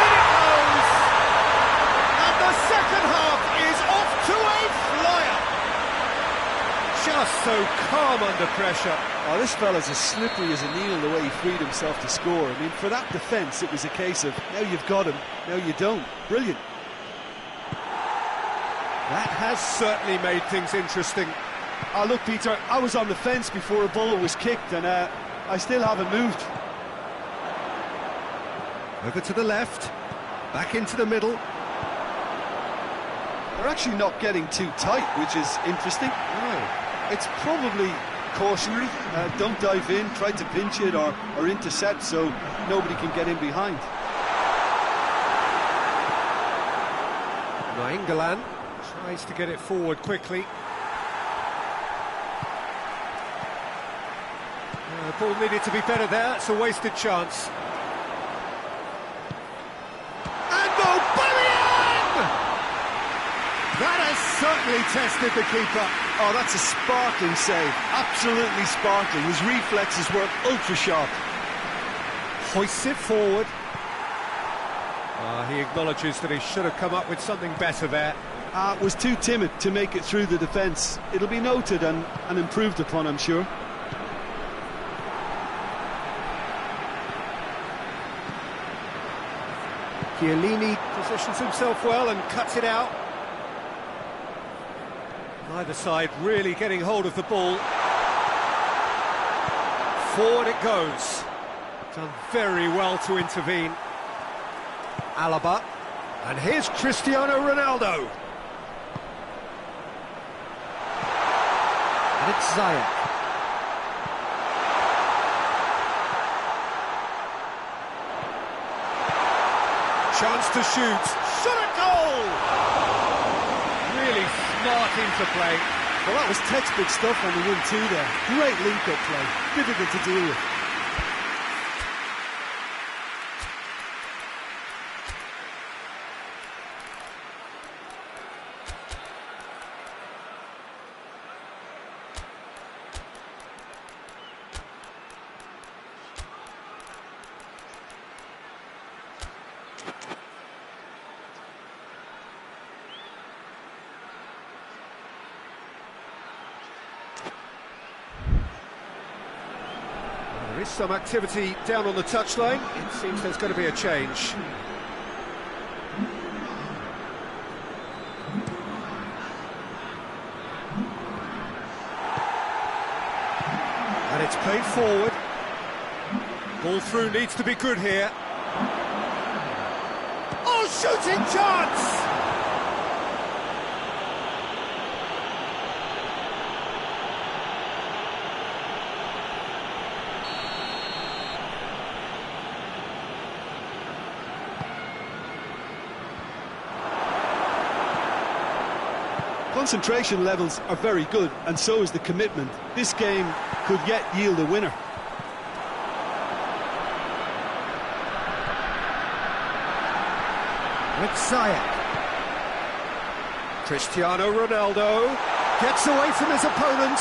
In it goes! And the second half is off to a flyer! Just so calm under pressure. Oh, this fella's as slippery as a needle the way he freed himself to score. I mean, for that defence, it was a case of, now you've got him, now you don't. Brilliant. That has certainly made things interesting. Oh, look, Peter, I was on the fence before a ball was kicked, and I still haven't moved. over to the left. Back into the middle. They're actually not getting too tight, which is interesting. No. It's probably cautionary. Don't dive in, try to pinch it or intercept so nobody can get in behind. Nainggolan tries to get it forward quickly. The ball needed to be better there. It's a wasted chance. And Aubameyang! That has certainly tested the keeper. Oh, that's a sparkling save. Absolutely sparkling. His reflexes work ultra sharp. Hoists it forward. He acknowledges that he should have come up with something better there. Was too timid to make it through the defence. It'll be noted and improved upon, I'm sure. Chiellini Positions himself well and cuts it out. Neither side really getting hold of the ball. Forward it goes. Done very well to intervene. Alaba. And here's Cristiano Ronaldo. and it's Ziyech. Chance to shoot. Shot at goal! Really smart interplay. Well, that was textbook stuff on the 1-2 there. Great link-up play. Difficult to deal with. There is some activity down on the touchline. It seems there's going to be a change. And it's played forward. Ball through needs to be good here. Oh, shooting chance! Concentration levels are very good, and so is the commitment. This game could yet yield a winner. With Ziyech. Cristiano Ronaldo gets away from his opponent.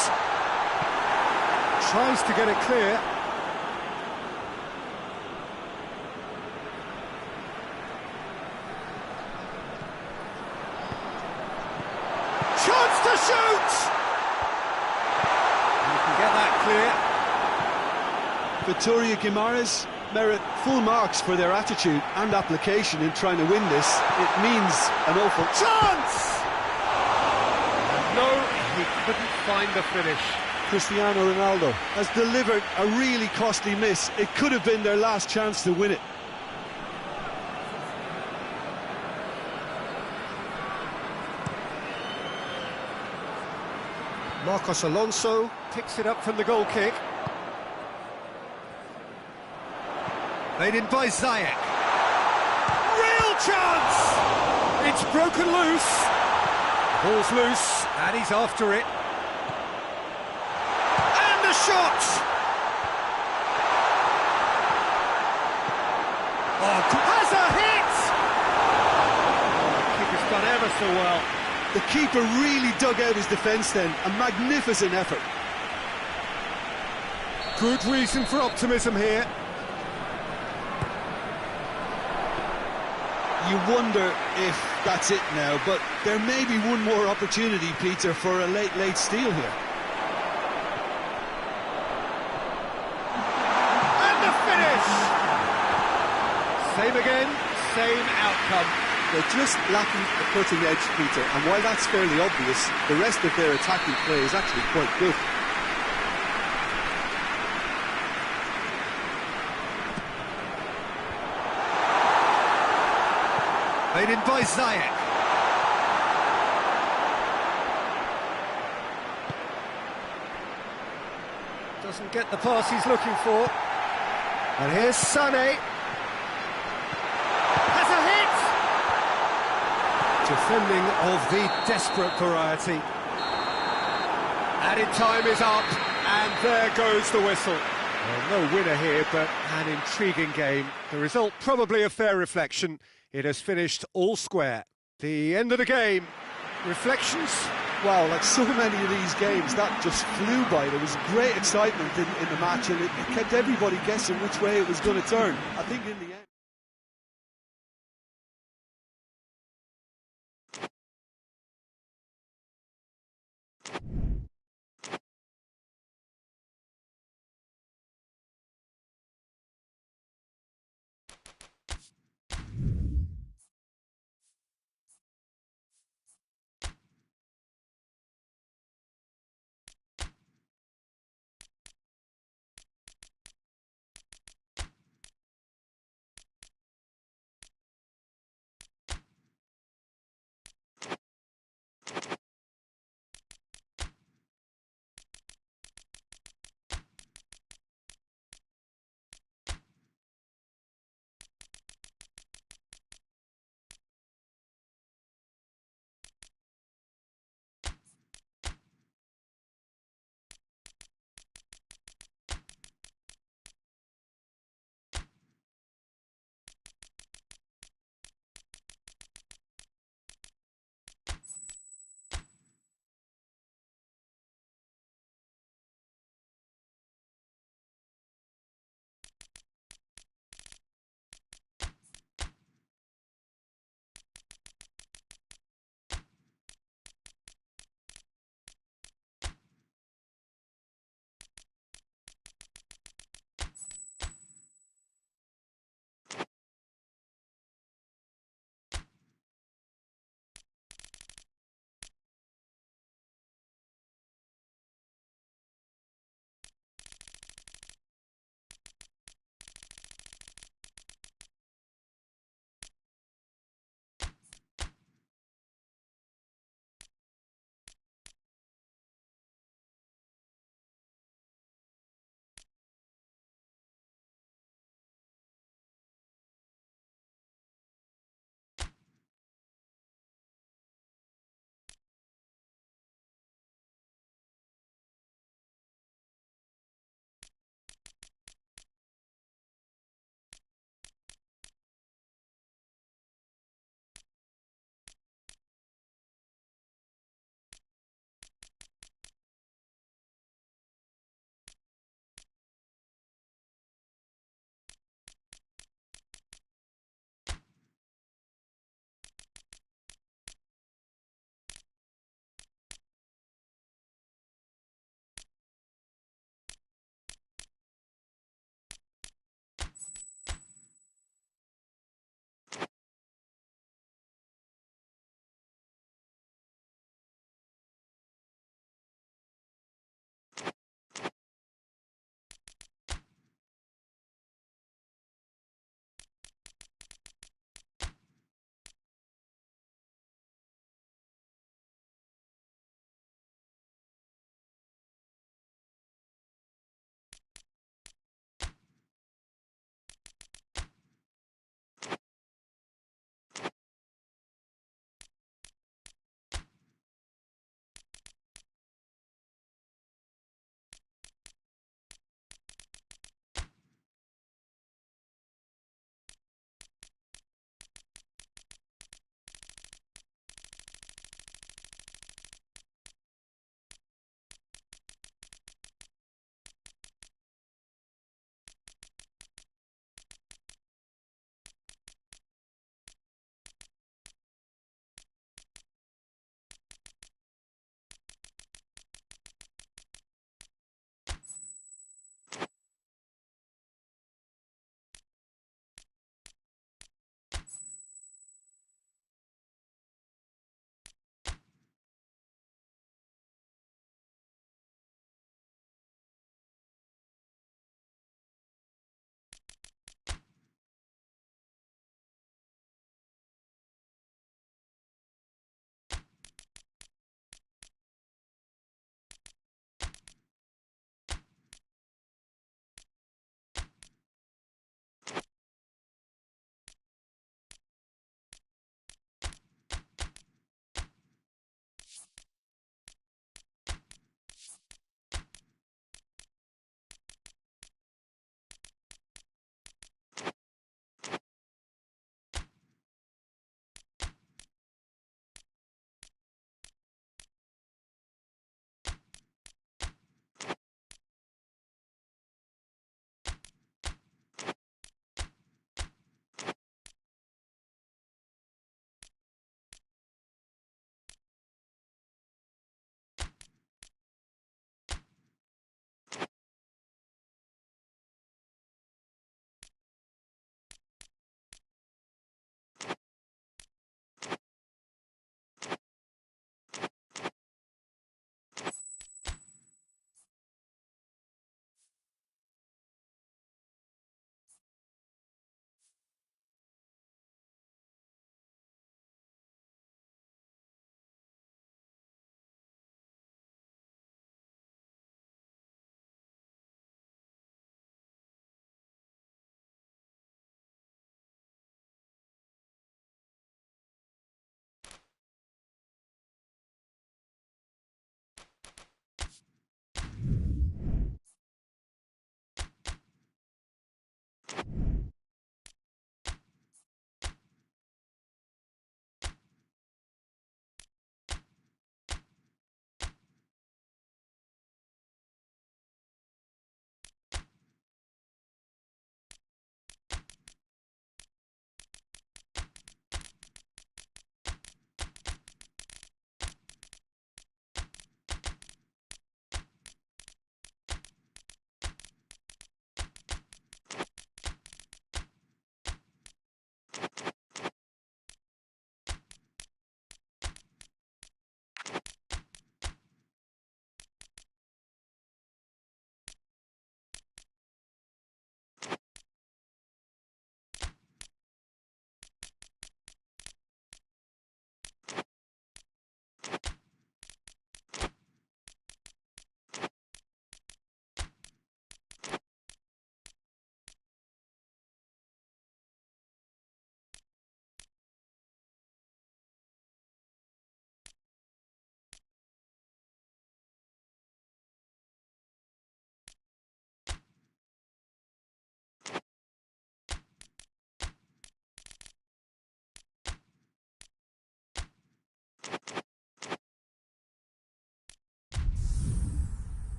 Tries to get it clear. Chance to shoot! You can get that clear. Victoria Guimaraes merit full marks for their attitude and application in trying to win this. It means an awful Chance! No, he couldn't find the finish. Cristiano Ronaldo has delivered a really costly miss. It could have been their last chance to win it. Marcos Alonso Picks it up from the goal kick. played in by Ziyech. Real chance! It's broken loose. Ball's loose, and he's after it. And the shot! Oh, has a hit! Oh, keeper's done ever so well. The keeper really dug out his defence then. A magnificent effort. Good reason for optimism here. You wonder if that's it now, but there may be one more opportunity, Peter, for a late steal here. And the finish! Same again, same outcome. They're just lacking the cutting edge, Peter, and while that's fairly obvious, the rest of their attacking play is actually quite good. Played in by Ziyech. Doesn't get the pass he's looking for. And here's Sané. Has a hit! Defending of the desperate variety. Added time is up, and there goes the whistle. Well, no winner here, but an intriguing game. The result probably a fair reflection. It has finished all square. The end of the game. Reflections? Wow, like so many of these games, that just flew by. There was great excitement in the match, and it kept everybody guessing which way it was going to turn. I think in the end...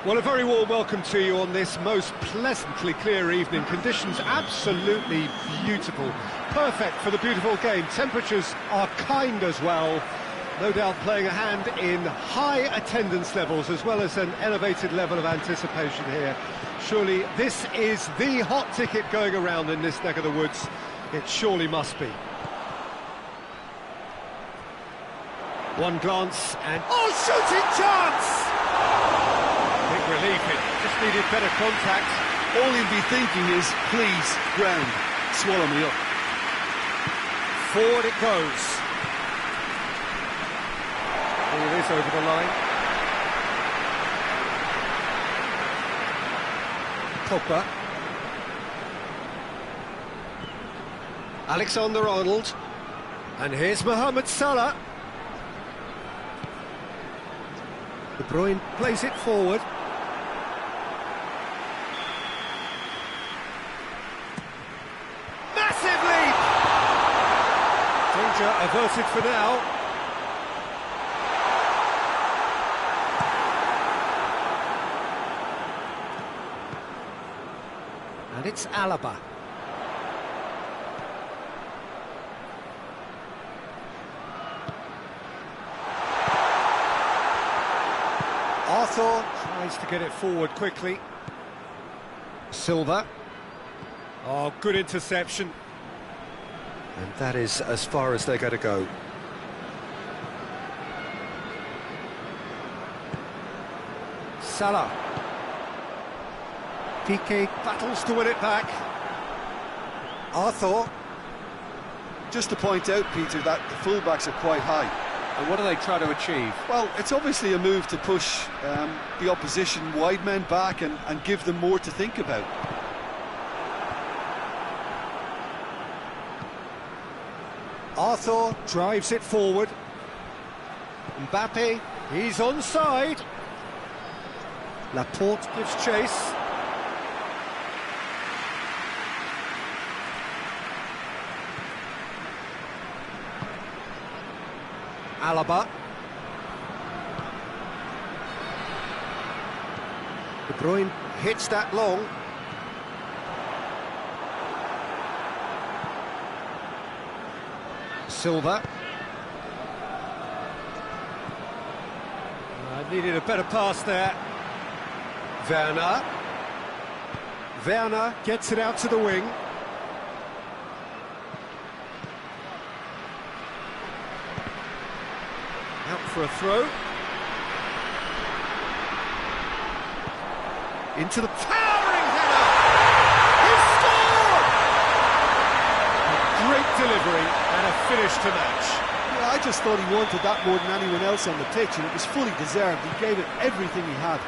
Well, a very warm welcome to you on this most pleasantly clear evening. Conditions absolutely beautiful. Perfect for the beautiful game. Temperatures are kind as well. No doubt playing a hand in high attendance levels as well as an elevated level of anticipation here. Surely this is the hot ticket going around in this neck of the woods. It surely must be. One glance and... oh, shooting chance! Big relief, it just needed better contact. All he'll be thinking is, please, ground, swallow me up. Forward it goes. Ball is over the line. Pogba. Alexander-Arnold. And here's Mohamed Salah. De Bruyne plays it forward. Massive leap! Danger averted for now. And it's Alaba. Arthur tries to get it forward quickly. Silva. Oh, good interception. And that is as far as they're going to go. Salah. Piqué battles to win it back. Arthur. Just to point out, Peter, that the fullbacks are quite high. And what do they try to achieve? Well, it's obviously a move to push the opposition wide men back and give them more to think about. Arthur drives it forward. Mbappe, he's onside. Laporte gives chase. Alaba. De Bruyne hits that long. Silva. Needed a better pass there. Werner. Werner gets it out to the wing. Out for a throw. Into the towering header! He scored! A great delivery and a finish to match. Yeah, I just thought he wanted that more than anyone else on the pitch, and it was fully deserved. He gave it everything he had.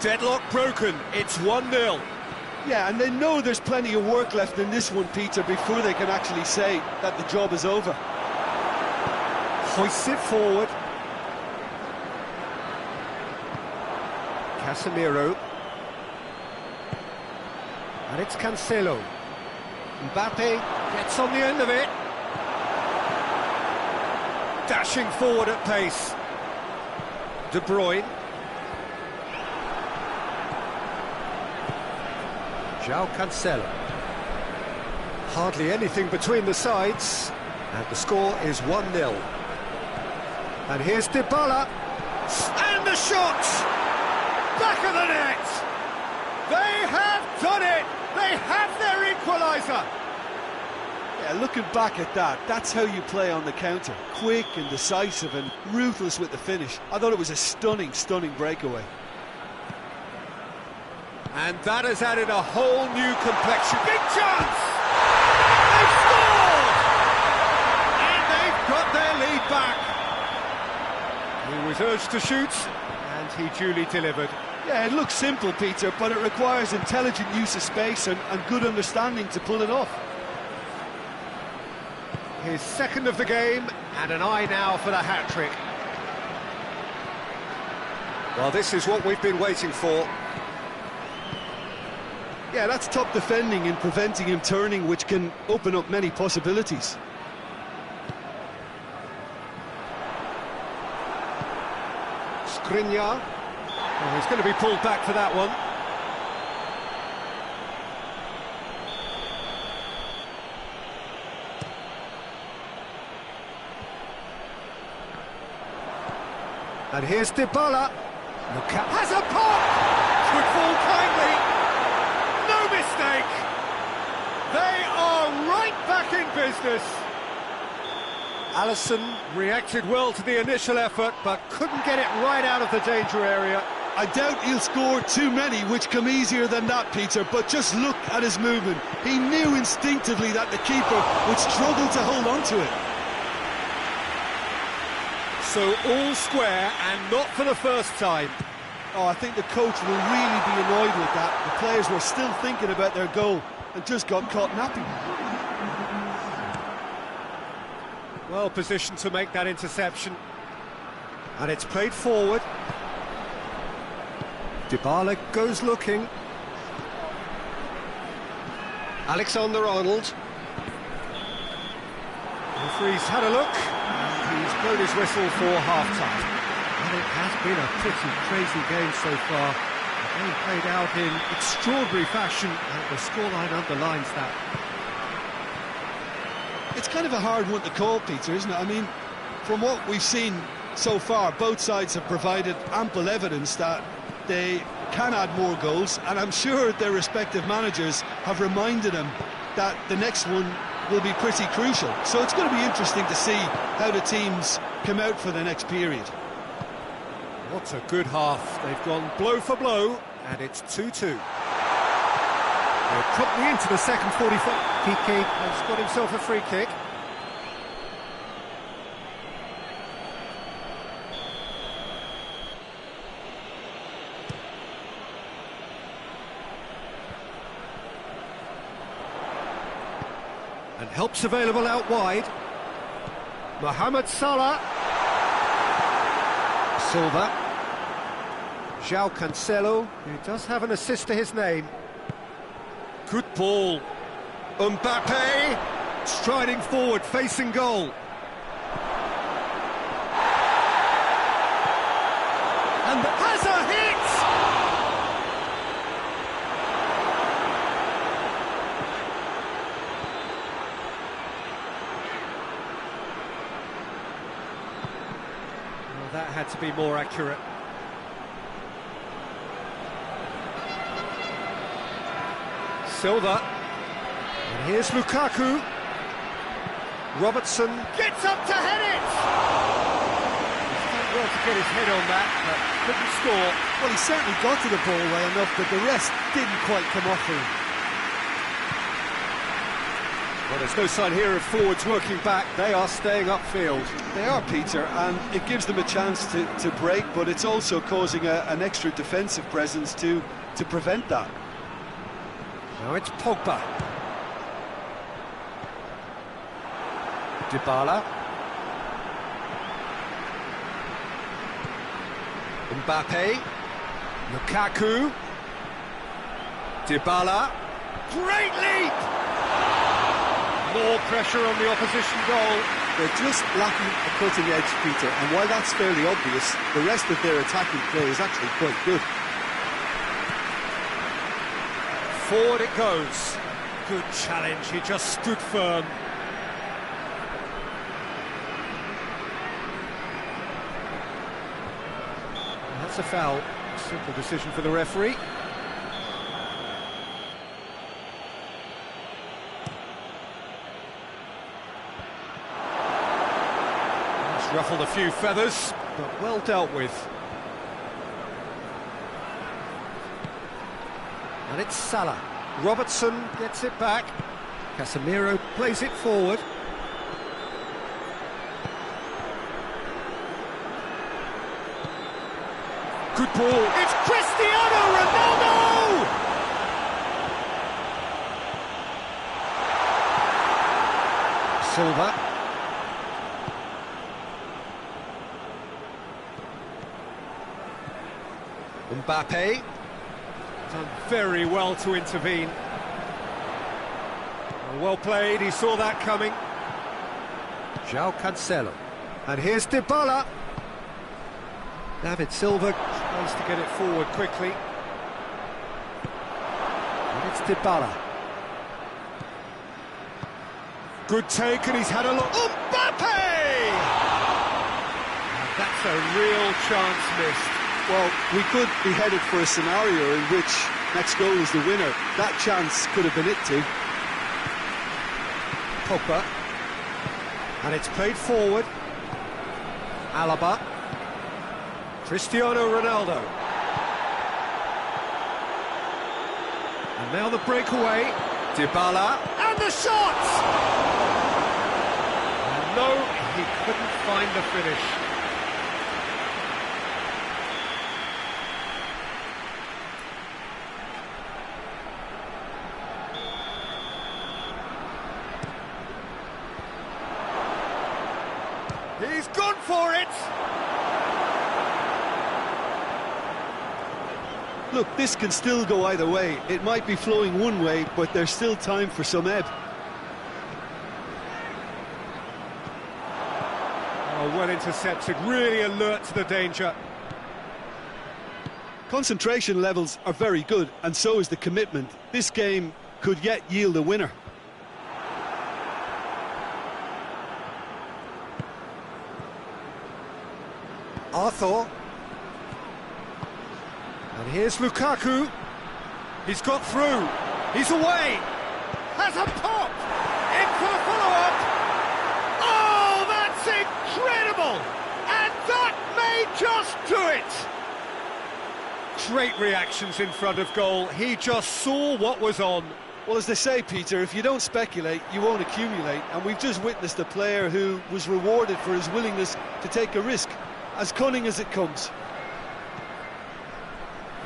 Deadlock broken, it's 1-0. Yeah, and they know there's plenty of work left in this one, Peter, before they can actually say that the job is over. Hoists it forward. Casemiro. And it's Cancelo. Mbappe gets on the end of it. Dashing forward at pace. De Bruyne. João Cancelo. Hardly anything between the sides. And the score is 1-0. And here's Dybala, and the shot! Back of the net! They have done it! They have their equaliser! Yeah, looking back at that, that's how you play on the counter. Quick and decisive and ruthless with the finish. I thought it was a stunning, stunning breakaway. And that has added a whole new complexion. Big chance! They've scored! And they've got their lead back. He was urged to shoot, and he duly delivered. Yeah, it looks simple, Peter, but it requires intelligent use of space and good understanding to pull it off. His second of the game, and an eye now for the hat-trick. Well, this is what we've been waiting for. Yeah, that's top defending and preventing him turning, which can open up many possibilities. Skriniar. Oh, he's going to be pulled back for that one. And here's Dybala. Has a pop! Could fall kindly. No mistake. They are right back in business. Alisson reacted well to the initial effort, but couldn't get it right out of the danger area. I doubt he'll score too many which come easier than that, Peter, but just look at his movement. He knew instinctively that the keeper would struggle to hold on to it. So all square, and not for the first time. Oh, I think the coach will really be annoyed with that. The players were still thinking about their goal and just got caught napping. Well positioned to make that interception. And it's played forward. Dybala goes looking. Alexander-Arnold. Referee's had a look. He's blown his whistle for half-time. And it has been a pretty crazy game so far. The game played out in extraordinary fashion, and the scoreline underlines that. It's kind of a hard one to call, Peter, isn't it? I mean, from what we've seen so far, both sides have provided ample evidence that they can add more goals, and I'm sure their respective managers have reminded them that the next one will be pretty crucial. So it's going to be interesting to see how the teams come out for the next period. What a good half. They've gone blow for blow, and it's 2-2. They're probably into the second 45. Kiki Has got himself a free kick. And help's available out wide. Mohamed Salah. Silva. João Cancelo, who does have an assist to his name. Good ball. Mbappe. Striding forward, facing goal. And has a hit! Well, that had to be more accurate. Silva. And here's Lukaku. Robertson gets up to head it! He's done well to get his head on that, but couldn't score. Well, he certainly got to the ball well enough, but the rest didn't quite come off for him. Well, there's no sign here of forwards working back. They are staying upfield. They are, Peter, and it gives them a chance to break, but it's also causing an extra defensive presence to prevent that. Now it's Pogba. Dybala. Mbappe. Lukaku. Dybala. Great leap! More pressure on the opposition goal. They're just lacking a cutting edge, Peter, and while that's fairly obvious, the rest of their attacking play is actually quite good. Forward it goes. Good challenge, he just stood firm. And that's a foul. Simple decision for the referee. It's ruffled a few feathers, but well dealt with. And it's Salah. Robertson gets it back. Casemiro plays it forward. Good ball. It's Cristiano Ronaldo! Silva. Mbappe. Done very well to intervene. Well played, he saw that coming. João Cancelo. And here's Dybala. David Silva Tries to get it forward quickly. And it's Dybala. Good take, and he's had a look. Mbappe! And that's a real chance missed. Well, we could be headed for a scenario in which next goal is the winner. That chance could have been it too. Pogba. And it's played forward. Alaba. Cristiano Ronaldo. And now the breakaway. Dybala. And the shot! And no, he couldn't find the finish. He's gone for it! Look, this can still go either way. It might be flowing one way, but there's still time for some ebb. Oh, well intercepted, really alert to the danger. Concentration levels are very good, and so is the commitment. This game could yet yield a winner. Arthur. And here's Lukaku. He's got through. He's away. Has a pop. In for the follow-up. Oh, that's incredible. And that may just do it. Great reactions in front of goal. He just saw what was on. Well, as they say, Peter, if you don't speculate, you won't accumulate. And we've just witnessed a player who was rewarded for his willingness to take a risk, as cunning as it comes.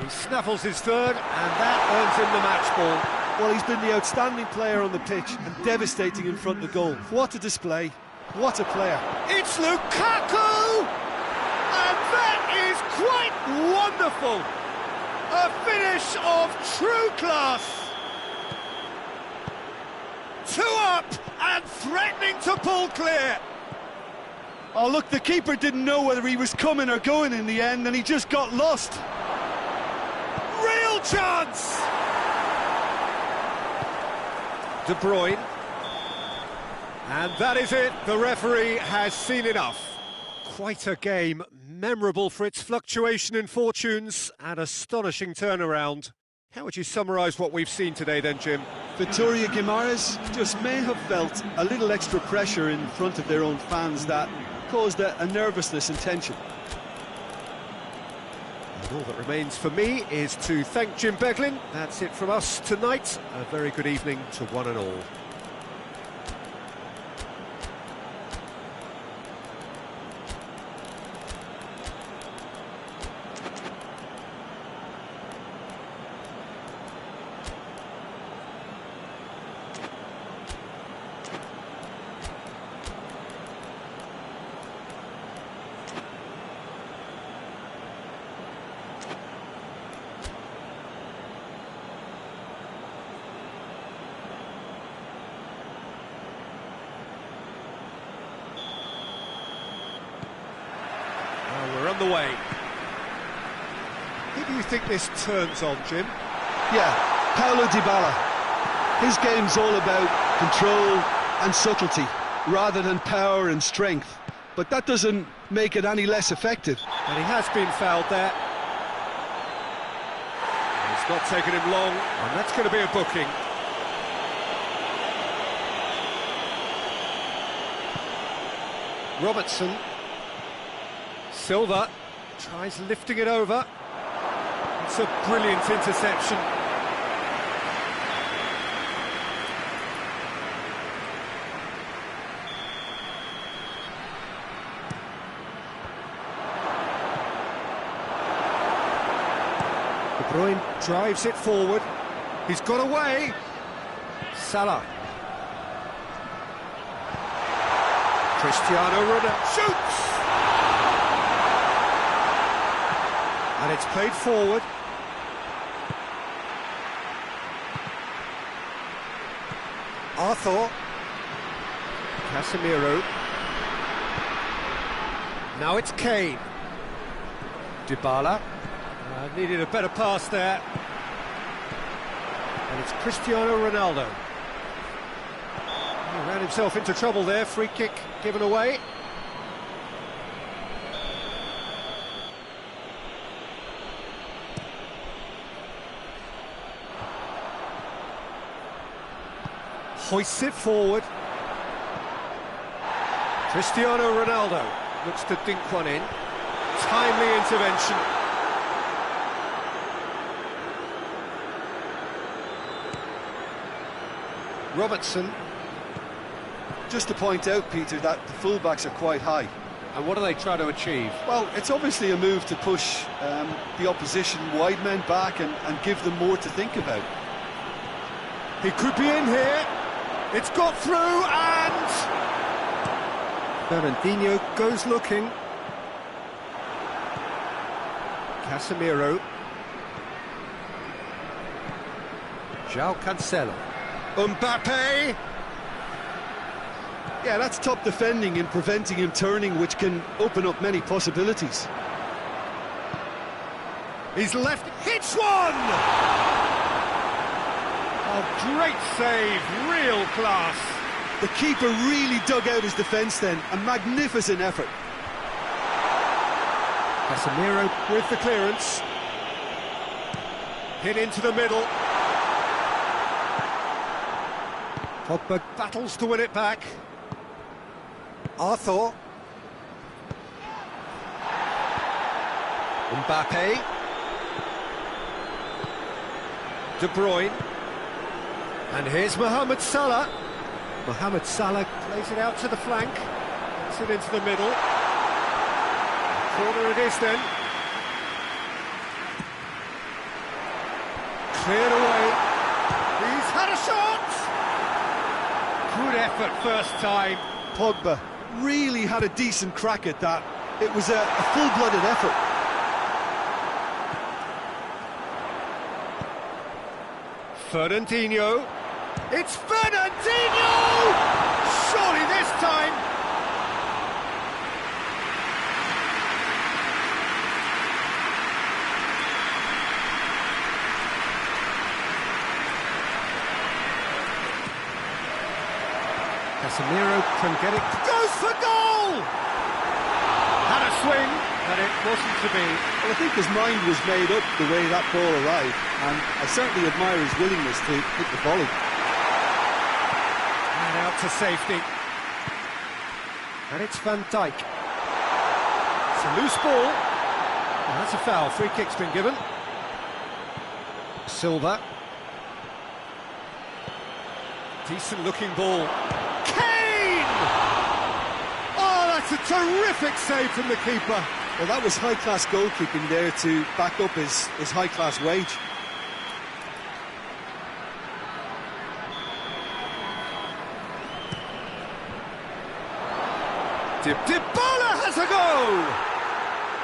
He snaffles his third, and that earns him the match ball. Well, he's been the outstanding player on the pitch and devastating in front of goal. What a display, what a player. It's Lukaku! And that is quite wonderful! A finish of true class! 2 up and threatening to pull clear. Oh, look, the keeper didn't know whether he was coming or going in the end, and he just got lost. Real chance! De Bruyne. And that is it. The referee has seen enough. Quite a game, memorable for its fluctuation in fortunes and astonishing turnaround. How would you summarise what we've seen today then, Jim? Vitoria Guimaraes just may have felt a little extra pressure in front of their own fans that caused a nervousness and tension. And all that remains for me is to thank Jim Beglin. That's it from us tonight. A very good evening to one and all. We're on the way. Who do you think this turns on, Jim? Yeah, Paulo Dybala. His game's all about control and subtlety, rather than power and strength. But that doesn't make it any less effective. And he has been fouled there. It's not taken him long, and that's going to be a booking. Robertson. Silva tries lifting it over. It's a brilliant interception. De Bruyne drives it forward. He's got away. Salah. Cristiano Ronaldo shoots! And it's played forward. Arthur. Casemiro. Now it's Kane. Dybala. Needed a better pass there. And it's Cristiano Ronaldo. He ran himself into trouble there, free kick given away. Hoists it forward. Cristiano Ronaldo looks to dink one in. Timely intervention. Robertson. Just to point out, Peter, that the fullbacks are quite high. And what do they try to achieve? Well, it's obviously a move to push the opposition wide men back and give them more to think about. He could be in here. It's got through and... Fernandinho goes looking. Casemiro. João Cancelo. Mbappe. Yeah, that's top defending and preventing him turning, which can open up many possibilities. He's left, hits one! Oh, great save, real class. The keeper really dug out his defence then, a magnificent effort. Casemiro with the clearance. Hit into the middle. Pogba battles to win it back. Arthur. Mbappe. De Bruyne. And here's Mohamed Salah. Mohamed Salah plays it out to the flank. Gets it into the middle. Corner it is then. Cleared away. He's had a shot! Good effort first time. Pogba really had a decent crack at that. It was a full-blooded effort. Fernandinho. It's Fernandinho! Surely this time. Casemiro can get it. Goes for goal! Had a swing, but it wasn't to be. Well, I think his mind was made up the way that ball arrived, and I certainly admire his willingness to hit the volley. And out to safety. And it's Van Dijk. It's a loose ball. And that's a foul. Free kick's been given. Silva. Decent looking ball. Kane! Oh, that's a terrific save from the keeper. Well, that was high-class goalkeeping there to back up his high-class wage. Dybala has a goal!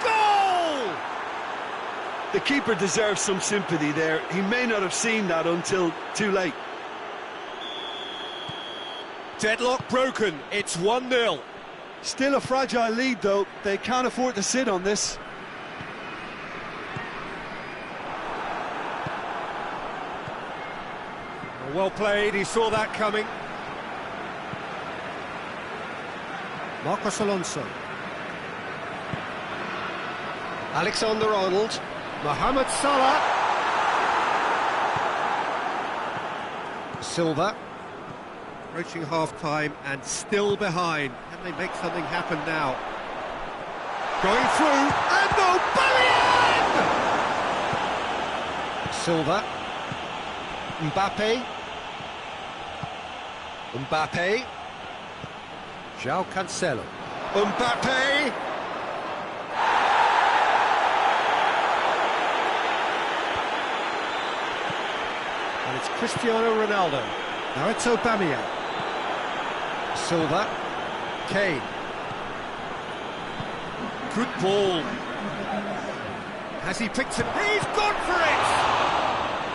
Goal! The keeper deserves some sympathy there. He may not have seen that until too late. Deadlock broken. It's 1-0. Still a fragile lead, though. They can't afford to sit on this. Well played. He saw that coming. Marcos Alonso. Alexander-Arnold. Mohamed Salah. Silva. Approaching half-time and still behind. Can they make something happen now? Going through, and Aubameyang! Silva. Mbappe. Mbappe. João Cancelo. Mbappe! And it's Cristiano Ronaldo. Now it's Aubameyang. Silva. Kane. Good ball. Has he picked it? He's gone for it!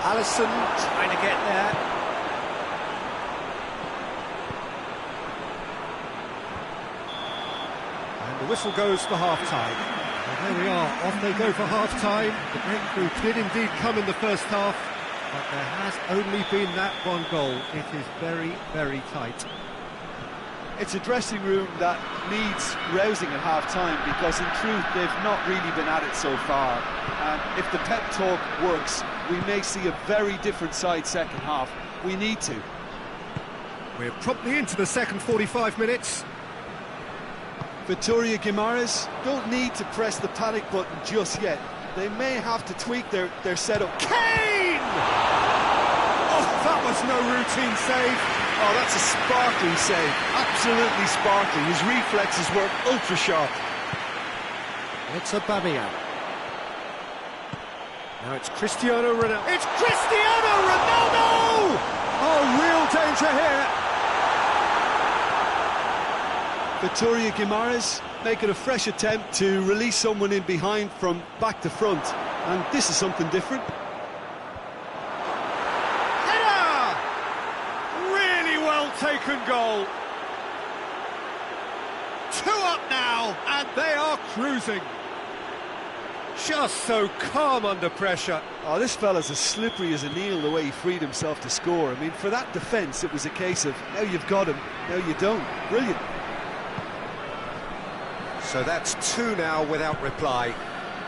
Alisson trying to get there. And the whistle goes for half-time. Well, there we are, off they go for half-time. The breakthrough did indeed come in the first half, but there has only been that one goal. It is very, very tight. It's a dressing room that needs rousing at half-time because in truth they've not really been at it so far. If the pep talk works, we may see a very different side second half. We need to. We're promptly into the second 45 minutes. Vitória Guimarães don't need to press the panic button just yet. They may have to tweak their setup. Kane! Oh, that was no routine save. Oh, that's a sparkling save. Absolutely sparkling. His reflexes were ultra sharp. It's Aubameyang. Now it's Cristiano Ronaldo. It's Cristiano Ronaldo! Oh, real danger here. Vitória Guimarães making a fresh attempt to release someone in behind from back to front. And this is something different. Header! Really well taken goal. 2 up now, and they are cruising. Just so calm under pressure. Oh, this fella's as slippery as an eel the way he freed himself to score. I mean, for that defence, it was a case of, now you've got him, now you don't. Brilliant. So that's 2 now without reply.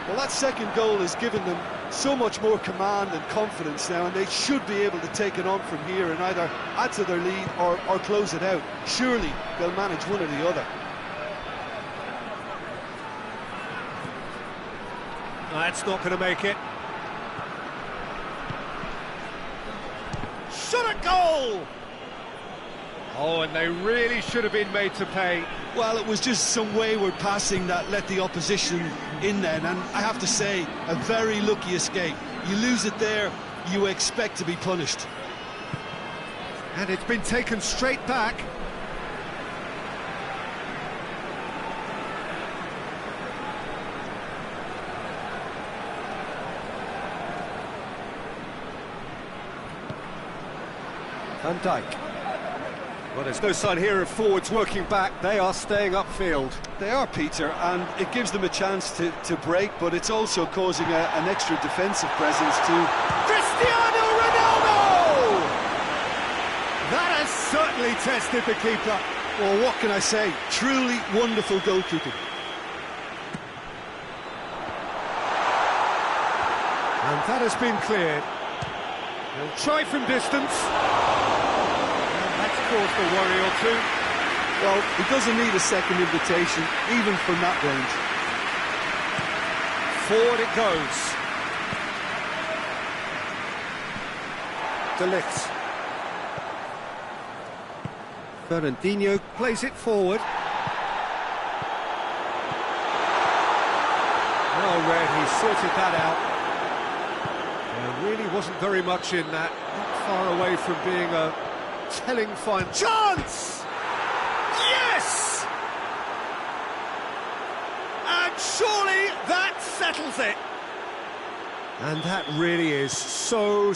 Well, that second goal has given them so much more command and confidence now, and they should be able to take it on from here and either add to their lead or close it out. Surely they'll manage one or the other. That's not going to make it. Shot at goal! Oh, and they really should have been made to pay. Well, it was just some wayward passing that let the opposition in then, and I have to say, a very lucky escape. You lose it there, you expect to be punished. And it's been taken straight back. Van Dijk. Well, there's no sign here of forwards working back. They are staying upfield. They are, Peter, and it gives them a chance to break, but it's also causing an extra defensive presence too. Cristiano Ronaldo! That has certainly tested the keeper. Well, what can I say? Truly wonderful goalkeeping. And that has been cleared. He'll try from distance. And that's caused a worry or two. Well, he doesn't need a second invitation, even from that range. Forward it goes. De Ligt. Fernandinho plays it forward. Well read, he sorted that out. There really wasn't very much in that. Not far away from being a telling fine chance! Yes! And surely that settles it. And that really is so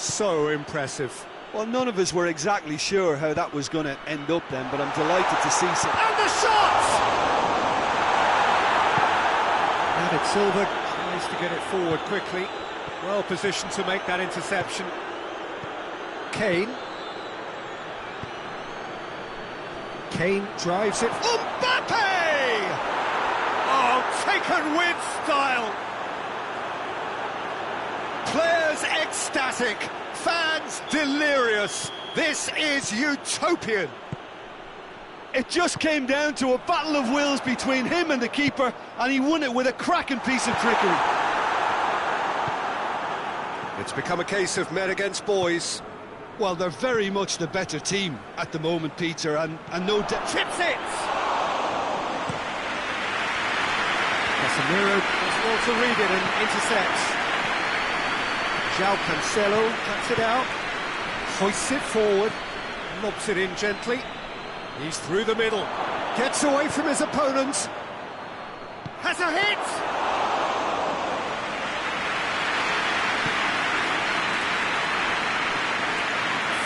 impressive. Well, none of us were exactly sure how that was going to end up then, but I'm delighted to see some. And the shot! David Silva Tries to get it forward quickly. Well positioned to make that interception. Kane. Kane drives it. Mbappe! Oh, taken with style. Players ecstatic, fans delirious. This is utopian. It just came down to a battle of wills between him and the keeper, and he won it with a cracking piece of trickery. It's become a case of men against boys. Well, they're very much the better team at the moment, Peter, and no doubt. Chips it! Casemiro Does well to read it and intercepts. João Cancelo cuts it out. Hoists it forward. Lobs it in gently. He's through the middle. Gets away from his opponents. Has a hit!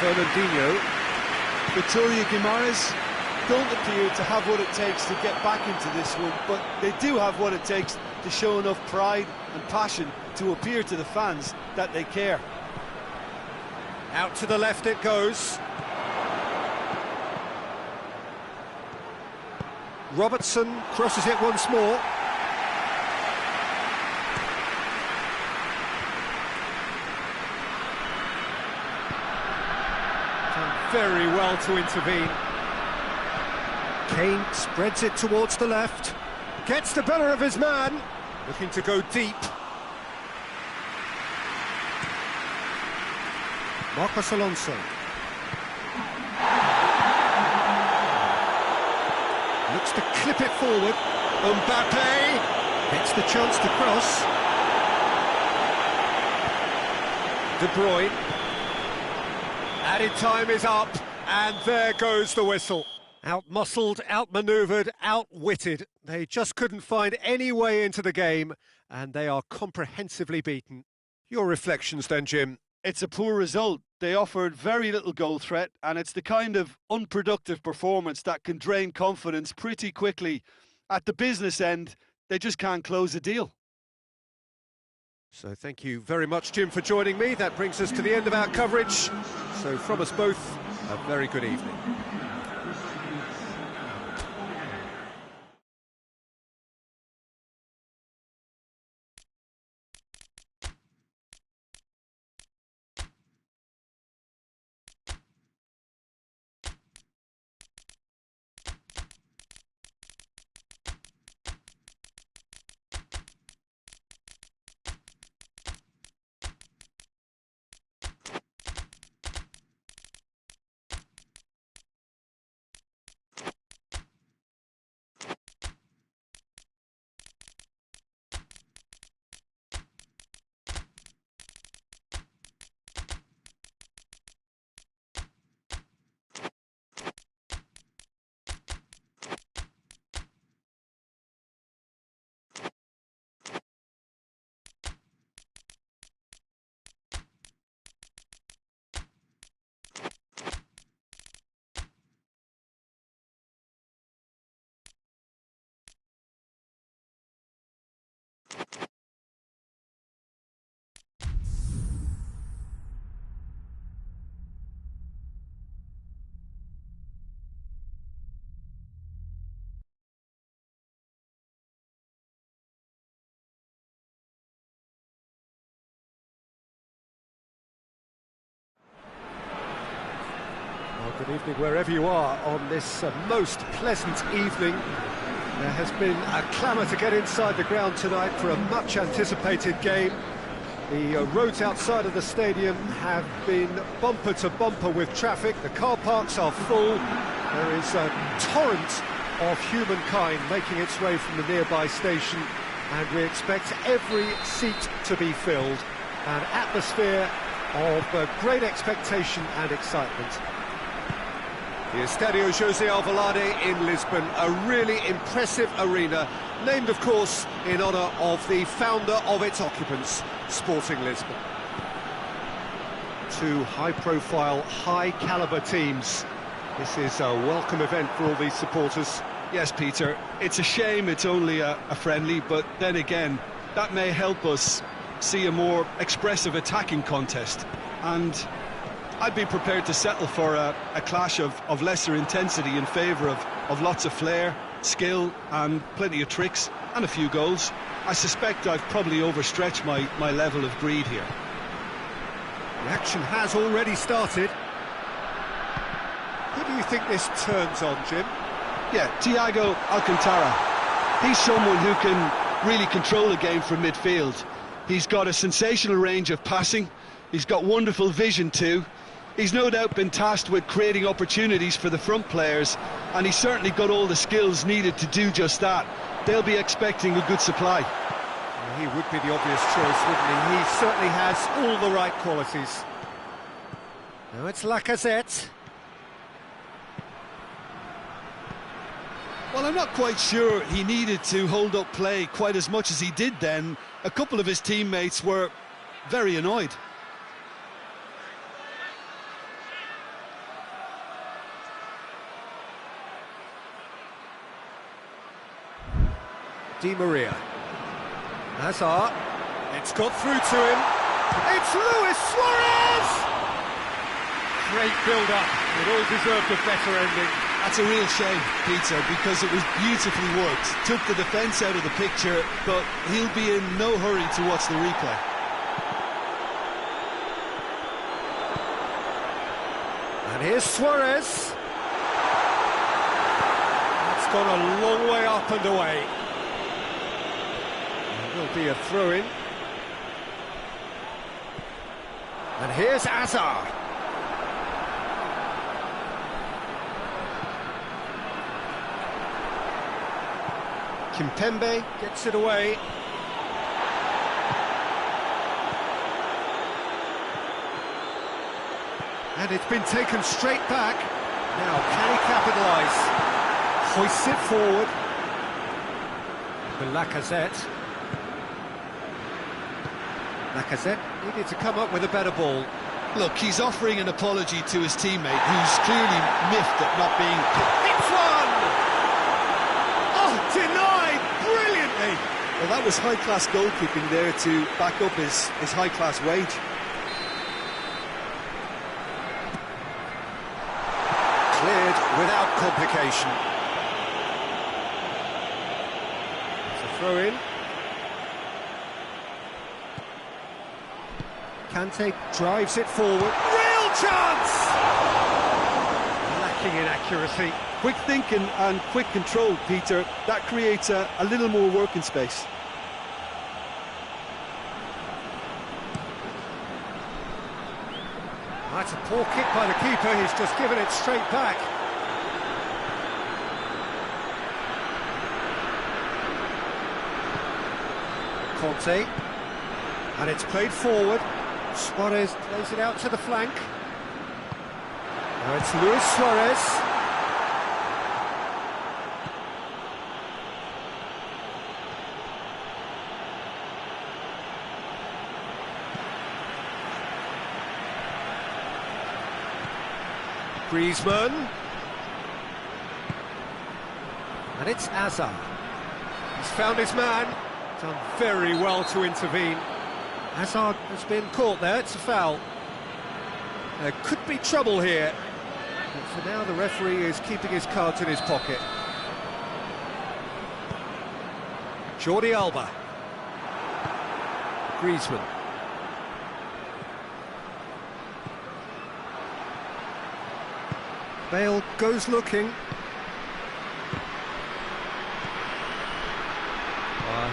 Fernandinho. Vitória Guimarães don't appear to have what it takes to get back into this one, but they do have what it takes to show enough pride and passion to appear to the fans that they care. Out to the left it goes. Robertson crosses it once more. Done very well to intervene. Kane spreads it towards the left. Gets the better of his man. Looking to go deep. Marcos Alonso. Looks to clip it forward. Mbappe gets the chance to cross. De Bruyne. Added time is up, and there goes the whistle. Out-muscled, out-manoeuvred, outwitted. They just couldn't find any way into the game, and they are comprehensively beaten. Your reflections then, Jim? It's a poor result. They offered very little goal threat, and it's the kind of unproductive performance that can drain confidence pretty quickly. At the business end, they just can't close a deal. So thank you very much, Jim, for joining me. That brings us to the end of our coverage. So from us both, a very good evening. Well, good evening wherever you are on this most pleasant evening. There has been a clamour to get inside the ground tonight for a much anticipated game. The roads outside of the stadium have been bumper to bumper with traffic. The car parks are full. There is a torrent of humankind making its way from the nearby station, and we expect every seat to be filled. An atmosphere of great expectation and excitement. The Estadio José Alvalade in Lisbon, a really impressive arena, named of course in honour of the founder of its occupants, Sporting Lisbon. Two high-profile, high-calibre teams. This is a welcome event for all these supporters. Yes, Peter, it's a shame it's only a friendly, but then again, that may help us see a more expressive attacking contest. And I'd be prepared to settle for a clash of lesser intensity in favour of lots of flair, skill and plenty of tricks and a few goals. I suspect I've probably overstretched my level of greed here. The action has already started. Who do you think this turns on, Jim? Yeah, Thiago Alcantara. He's someone who can really control a game from midfield. He's got a sensational range of passing. He's got wonderful vision too. He's no doubt been tasked with creating opportunities for the front players, and he's certainly got all the skills needed to do just that. They'll be expecting a good supply. He would be the obvious choice, wouldn't he? He certainly has all the right qualities. Now it's Lacazette. Well, I'm not quite sure he needed to hold up play quite as much as he did then. A couple of his teammates were very annoyed. Di Maria. Hazard. It's got through to him. It's Luis Suarez! Great build-up. It all deserved a better ending. That's a real shame, Peter, because it was beautifully worked. Took the defence out of the picture, but he'll be in no hurry to watch the replay. And here's Suarez. That's gone a long way up and away. There will be a throw-in. And here's Hazard. Kimpembe gets it away. And it's been taken straight back. Now, can he capitalise? Hoists it forward. The Lacazette. Lacazette needed to come up with a better ball. Look, he's offering an apology to his teammate, who's clearly miffed at not being... It's one! Oh, denied brilliantly! Well, that was high-class goalkeeping there to back up his high-class wage. Cleared without complication. It's a throw-in. Kante drives it forward. Real chance! Lacking in accuracy. Quick thinking and quick control, Peter. That creates a little more working space. That's a poor kick by the keeper. He's just given it straight back. Conte. And it's played forward. Suarez plays it out to the flank. Now it's Luis Suarez. Griezmann. And it's Hazard. He's found his man. Done very well to intervene. Hazard has been caught there, it's a foul. There could be trouble here. But for now the referee is keeping his cards in his pocket. Jordi Alba. Griezmann. Bale goes looking.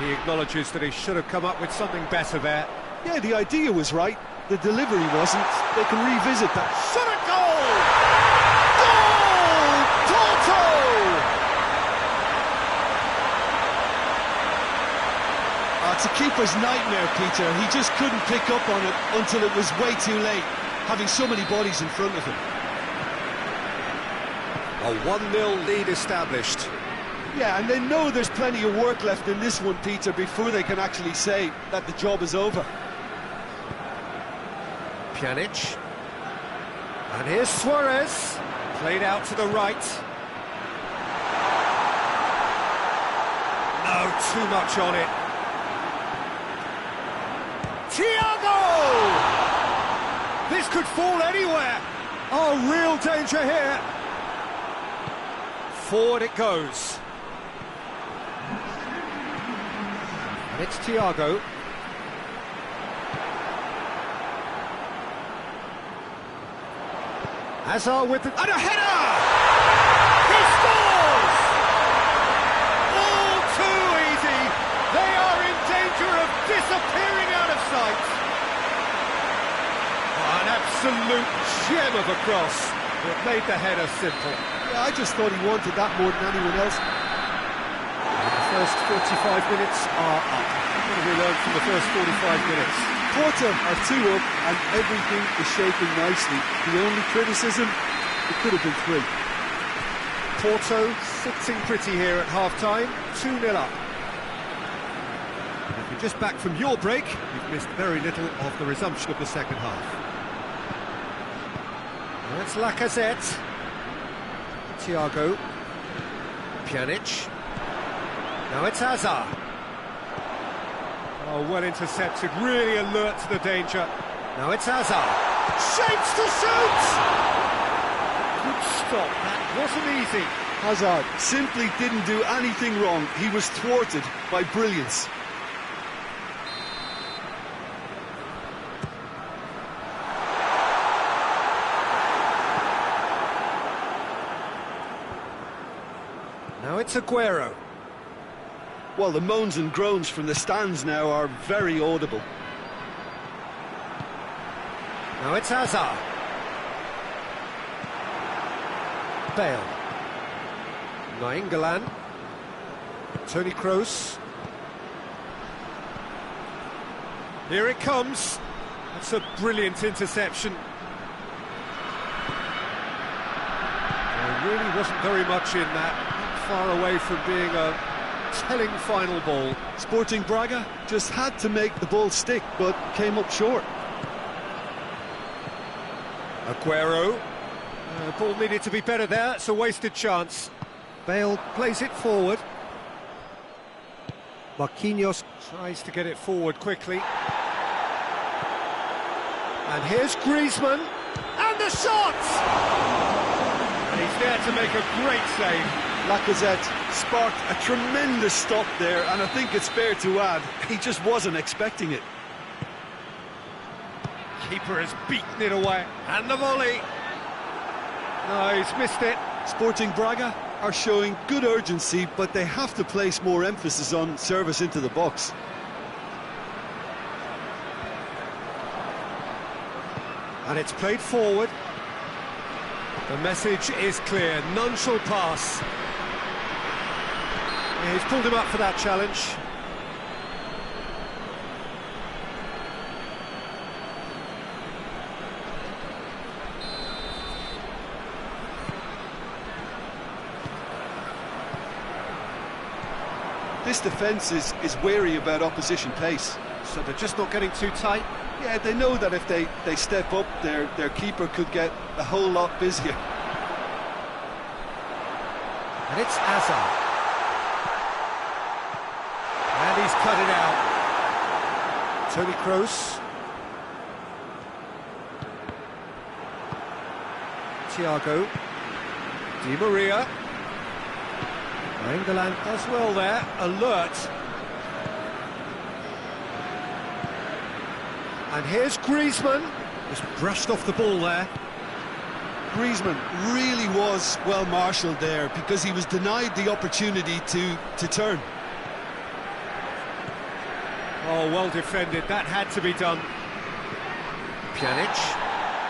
He acknowledges that he should have come up with something better there. Yeah, the idea was right. The delivery wasn't. They can revisit that. Shot at goal! Goal! Porto! It's a keeper's nightmare, Peter. He just couldn't pick up on it until it was way too late, having so many bodies in front of him. A 1-0 lead established. Yeah, and they know there's plenty of work left in this one, Peter, before they can actually say that the job is over. Pjanic. And here's Suarez. Played out to the right. No, too much on it. Thiago! This could fall anywhere. Oh, real danger here. Forward it goes. And it's Thiago. Hazard with the... And a header! He scores! All too easy. They are in danger of disappearing out of sight. Oh, an absolute gem of a cross that made the header simple. Yeah, I just thought he wanted that more than anyone else. The first 45 minutes are up. What have we learned from the first 45 minutes? Porto are 2 up and everything is shaping nicely. The only criticism, it could have been 3. Porto sitting pretty here at half-time, 2-0 up. And if you're just back from your break, you've missed very little of the resumption of the second half. That's Lacazette. Thiago. Pjanic. Now it's Hazard. Oh, well intercepted, really alert to the danger. Now it's Hazard. Shapes to shoot! Good stop, that wasn't easy. Hazard simply didn't do anything wrong. He was thwarted by brilliance. Now it's Aguero. Well, the moans and groans from the stands now are very audible. Now it's Hazard. Bale. Nainggolan. Toni Kroos. Here it comes. That's a brilliant interception. There really wasn't very much in that. Not far away from being a telling final ball. Sporting Braga just had to make the ball stick, but came up short. Aguero. Ball needed to be better there. It's a wasted chance. Bale plays it forward. Marquinhos tries to get it forward quickly. And here's Griezmann. And the shot! And he's there to make a great save. Lacazette sparked a tremendous stop there, and I think it's fair to add, he just wasn't expecting it. Keeper has beaten it away. And the volley. No, he's missed it. Sporting Braga are showing good urgency, but they have to place more emphasis on service into the box. And it's played forward. The message is clear. None shall pass. Yeah, he's pulled him up for that challenge. This defence is wary about opposition pace. So they're just not getting too tight. Yeah, they know that if they step up, their keeper could get a whole lot busier. And it's Hazard. And he's cut it out. Toni Kroos. Thiago. Di Maria. Nainggolan does well there, alert. And here's Griezmann. Just brushed off the ball there. Griezmann really was well marshalled there because he was denied the opportunity to turn. Oh, well defended. That had to be done. Pjanic.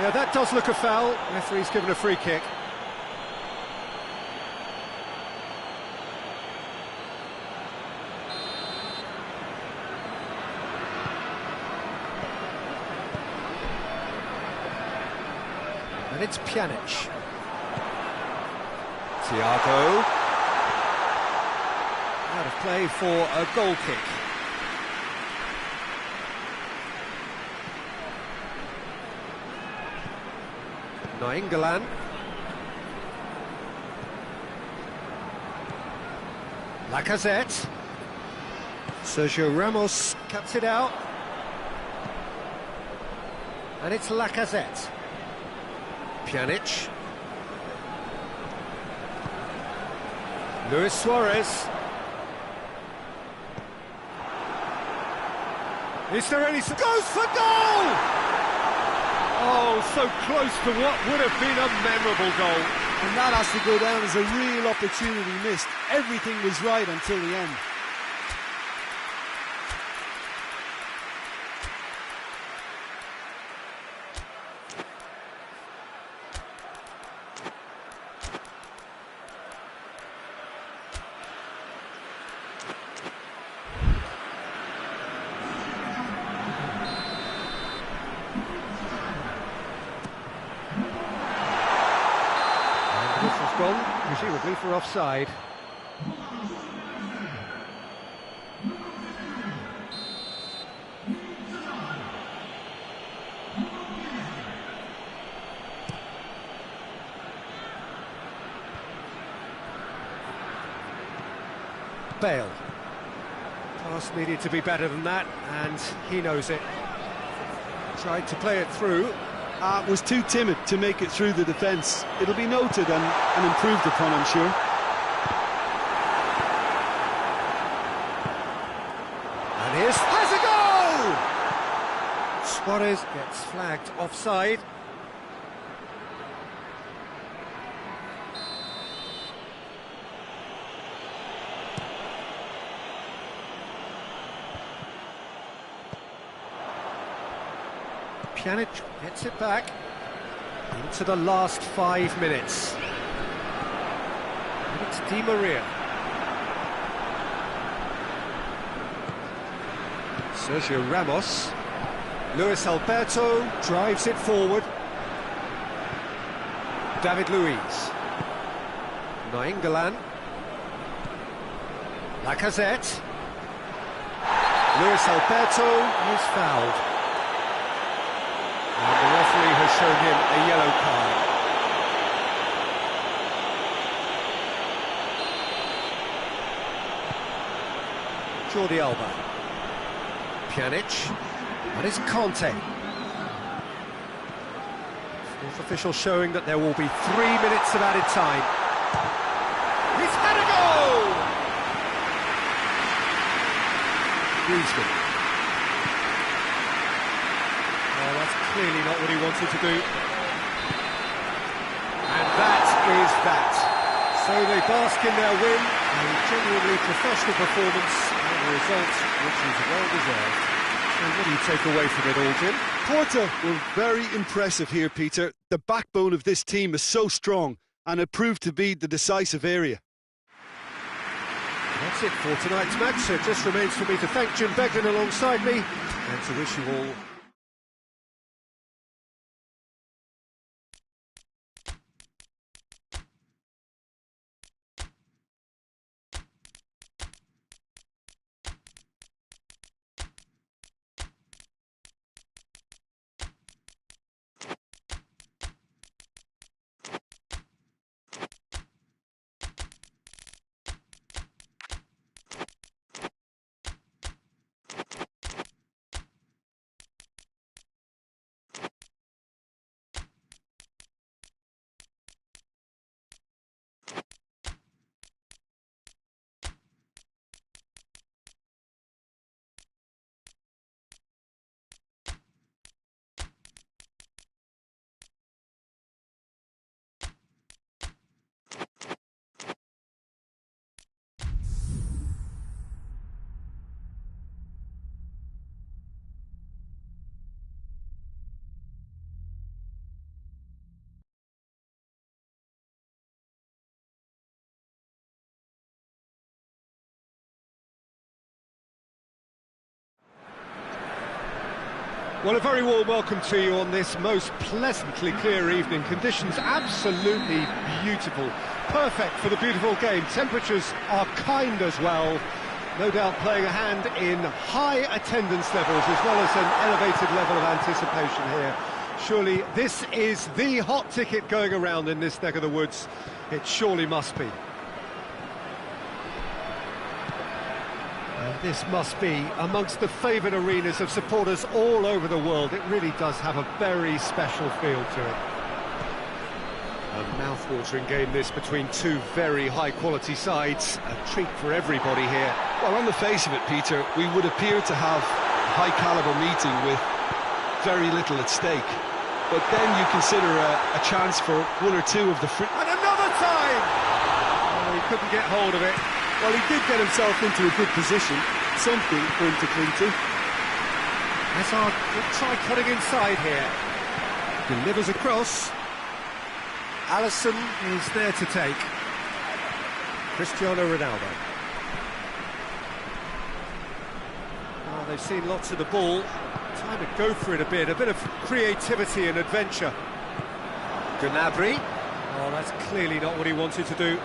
Yeah, that does look a foul. Referee's given a free kick. And it's Pjanic. Thiago. Out of play for a goal kick. Nainggolan. Lacazette. Sergio Ramos cuts it out. And it's Lacazette. Pjanic. Luis Suarez. Is there any... Goes for goal! Oh, so close to what would have been a memorable goal. And that has to go down as a real opportunity missed. Everything was right until the end. Gone, presumably for offside. Bale. Pass needed to be better than that, and he knows it. Tried to play it through. Was too timid to make it through the defence. It'll be noted and improved upon, I'm sure. And has a goal! Suarez gets flagged offside. Pjanic gets it back into the last 5 minutes. And it's Di Maria. Sergio Ramos. Luis Alberto drives it forward. David Luiz. Nainggolan. Lacazette. Luis Alberto is fouled. And the referee has shown him a yellow card. Jordi Alba. Pjanic. That is Conte. Fourth official showing that there will be 3 minutes of added time. He's had a goal! Griezmann. Oh, that's clearly not what he wanted to do. And that is that. So they bask in their win, a genuinely professional performance, and a result which is well-deserved. So what do you take away from it all, Jim? Porto were very impressive here, Peter. The backbone of this team is so strong, and it proved to be the decisive area. That's it for tonight's match. So it just remains for me to thank Jim Beglin alongside me, and to wish you all Well, a very warm welcome to you on this most pleasantly clear evening. Conditions absolutely beautiful. Perfect for the beautiful game. Temperatures are kind as well. No doubt playing a hand in high attendance levels as well as an elevated level of anticipation here. Surely this is the hot ticket going around in this neck of the woods. It surely must be. This must be amongst the favoured arenas of supporters all over the world. It really does have a very special feel to it. A mouth-watering game this between two very high-quality sides. A treat for everybody here. Well, on the face of it, Peter, we would appear to have a high-caliber meeting with very little at stake. But then you consider a chance for one or two of the... And another time! Oh, he couldn't get hold of it. Well, he did get himself into a good position, something for him to cling to. Hazard will try cutting inside here. Delivers across. Alisson is there to take. Cristiano Ronaldo. Oh, they've seen lots of the ball. Time to go for it a bit of creativity and adventure. Gnabry. Oh, that's clearly not what he wanted to do.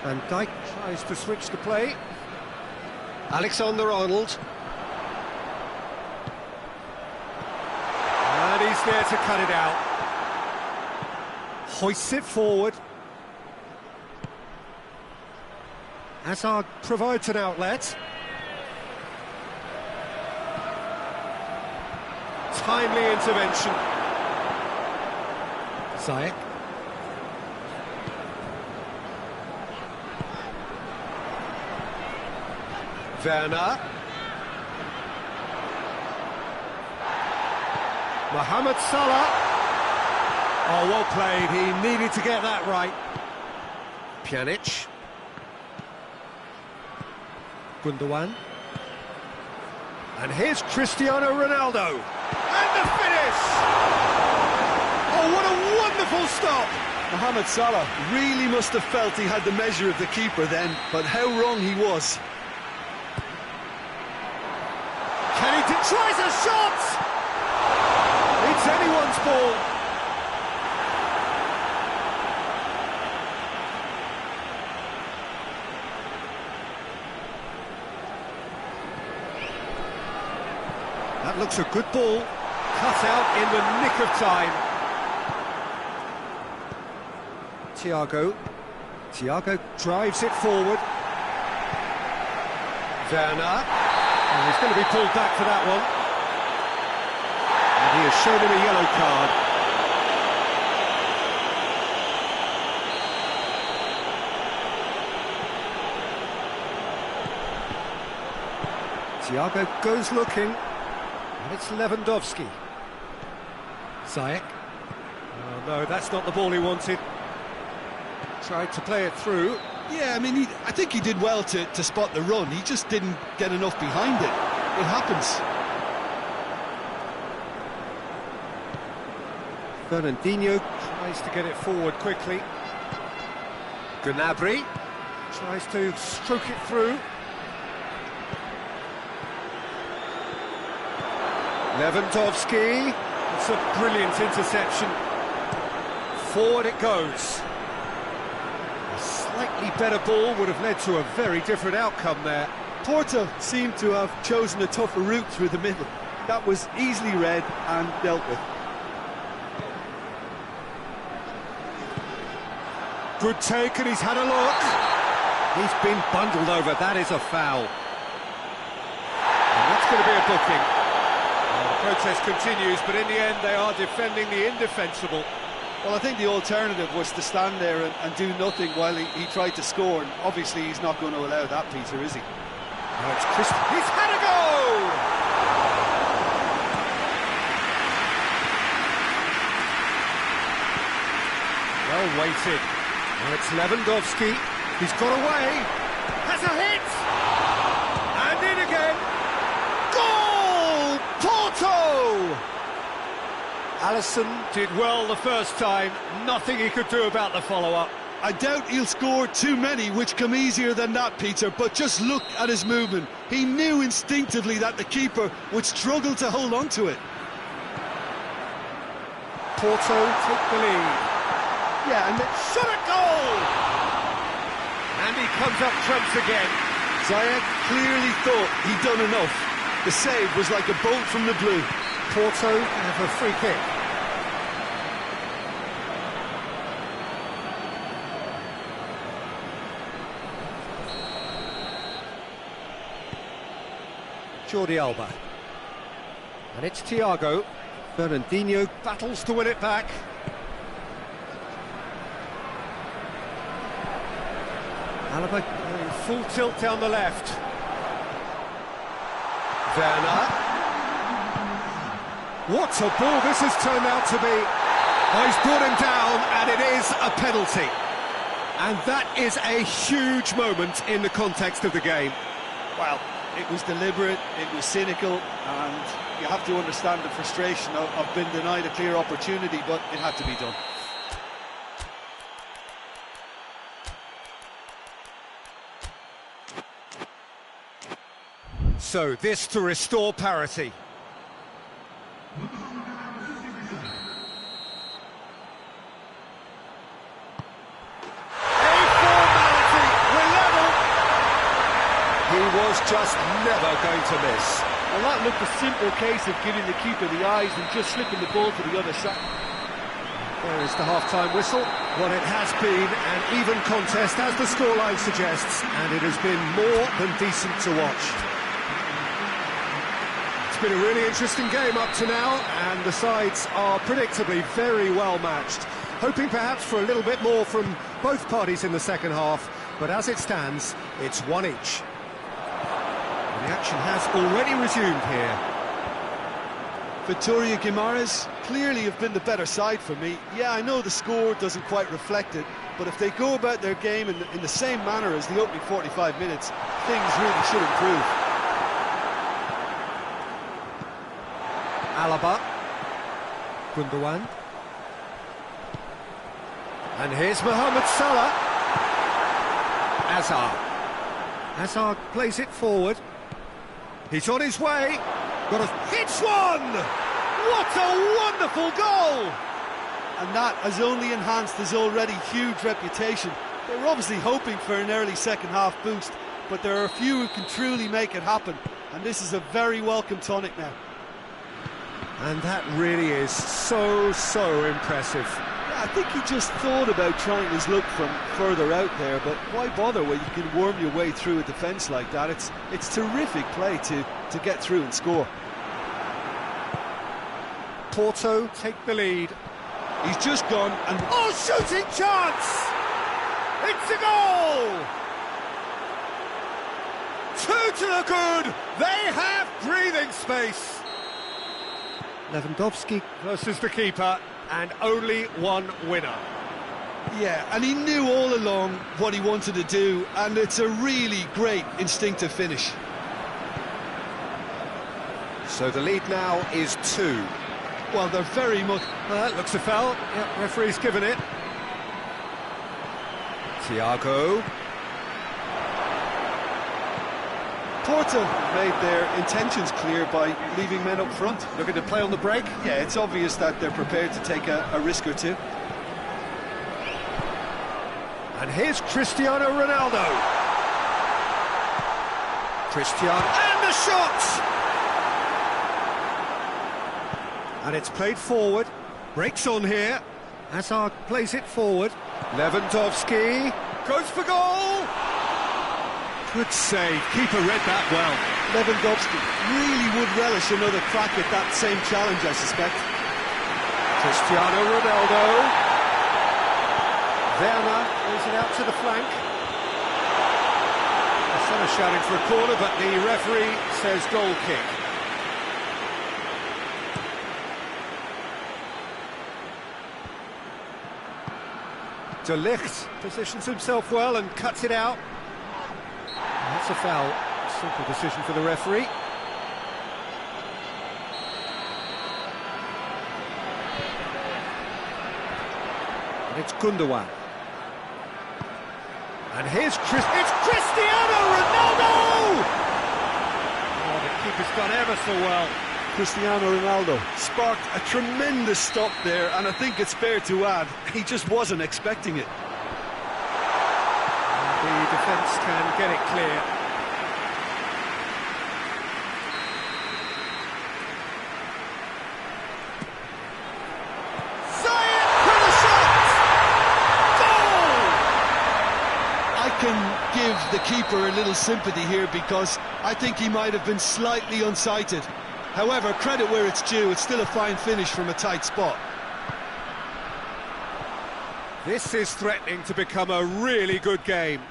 Van Dijk tries to switch the play. Alexander-Arnold. And he's there to cut it out. Hoists it forward. Hazard provides an outlet. Timely intervention. Ziyech. Werner. Mohamed Salah. Oh, well played. He needed to get that right. Pjanic. Gundogan. And here's Cristiano Ronaldo. And the finish! Oh, what a wonderful stop! Mohamed Salah really must have felt he had the measure of the keeper then, but how wrong he was. Kennedy tries a shot! It's anyone's ball. That looks a good ball, cut out in the nick of time. Thiago drives it forward. Werner, and he's going to be pulled back for that one. And he has shown him a yellow card. Thiago goes looking, and it's Lewandowski. Ziyech. Oh no, that's not the ball he wanted. Tried to play it through. Yeah, I mean, I think he did well to spot the run. He just didn't get enough behind it. It happens. Fernandinho tries to get it forward quickly. Gnabry tries to stroke it through. Lewandowski. It's a brilliant interception. Forward it goes. A slightly better ball would have led to a very different outcome there. Porto seemed to have chosen a tougher route through the middle. That was easily read and dealt with. Good take, and he's had a look. He's been bundled over. That is a foul. And that's going to be a booking. Well, the protest continues, but in the end they are defending the indefensible. Well, I think the alternative was to stand there and do nothing while he tried to score, and obviously he's not going to allow that, Peter, is he? Now it's Chris. He's had a go! Well weighted. Now it's Lewandowski. He's got away. Has a hit! And in again. Goal! Porto! Alisson did well the first time. Nothing he could do about the follow-up. I doubt he'll score too many which come easier than that, Peter, but just look at his movement. He knew instinctively that the keeper would struggle to hold on to it. Porto take the lead. Yeah, and it's shot at goal! And he comes up trumps again. Ziyech clearly thought he'd done enough. The save was like a bolt from the blue. Porto have a free kick. Jordi Alba. And it's Thiago. Fernandinho battles to win it back. Alaba going full tilt down the left. Werner. What a ball this has turned out to be. Oh, he's brought him down, and it is a penalty. And that is a huge moment in the context of the game. Well, it was deliberate, it was cynical, and you have to understand the frustration of being denied a clear opportunity, but it had to be done. So this to restore parity. He was just never going to miss. Well, that looked a simple case of giving the keeper the eyes and just slipping the ball to the other side. There is the half-time whistle. Well, it has been an even contest, as the scoreline suggests, and it has been more than decent to watch. It's been a really interesting game up to now, and the sides are predictably very well matched. Hoping perhaps for a little bit more from both parties in the second half, but as it stands, it's one each. And the action has already resumed here. Vitória Guimarães clearly have been the better side for me. Yeah, I know the score doesn't quite reflect it, but if they go about their game in the same manner as the opening 45 minutes, things really should improve. Alaba. Gundogan. And here's Mohamed Salah. Hazard plays it forward. He's on his way. Hits one! What a wonderful goal! And that has only enhanced his already huge reputation. They were obviously hoping for an early second half boost, but there are a few who can truly make it happen, and this is a very welcome tonic now. And that really is so impressive. I think he just thought about trying his luck from further out there, but why bother when you can worm your way through a defence like that? It's terrific play to get through and score. Porto take the lead. He's just gone and... Oh, shooting chance! It's a goal! 2 to the good! They have breathing space! Lewandowski versus the keeper, and only one winner. Yeah, and he knew all along what he wanted to do, and it's a really great instinctive finish. So the lead now is 2. Well, they're very much... Well, that looks a foul. Yep, referee's given it. Thiago. Porto made their intentions clear by leaving men up front. Looking to play on the break. Yeah, it's obvious that they're prepared to take a risk or two. And here's Cristiano Ronaldo. Cristiano, and the shot! And it's played forward. Breaks on here. Hazard plays it forward. Lewandowski goes for goal! Good save. Keeper read that well. Lewandowski really would relish another crack at that same challenge, I suspect. Cristiano Ronaldo. Werner plays it out to the flank. Some are shouting for a corner, but the referee says goal kick. De Ligt positions himself well and cuts it out. That's a foul. Simple decision for the referee. And it's Gundogan. And here's it's Cristiano Ronaldo! Oh, the keeper's done ever so well. Cristiano Ronaldo sparked a tremendous stop there, and I think it's fair to add, he just wasn't expecting it. The defence can get it clear. Zayed with a shot! Goal! I can give the keeper a little sympathy here because I think he might have been slightly unsighted. However, credit where it's due, it's still a fine finish from a tight spot. This is threatening to become a really good game.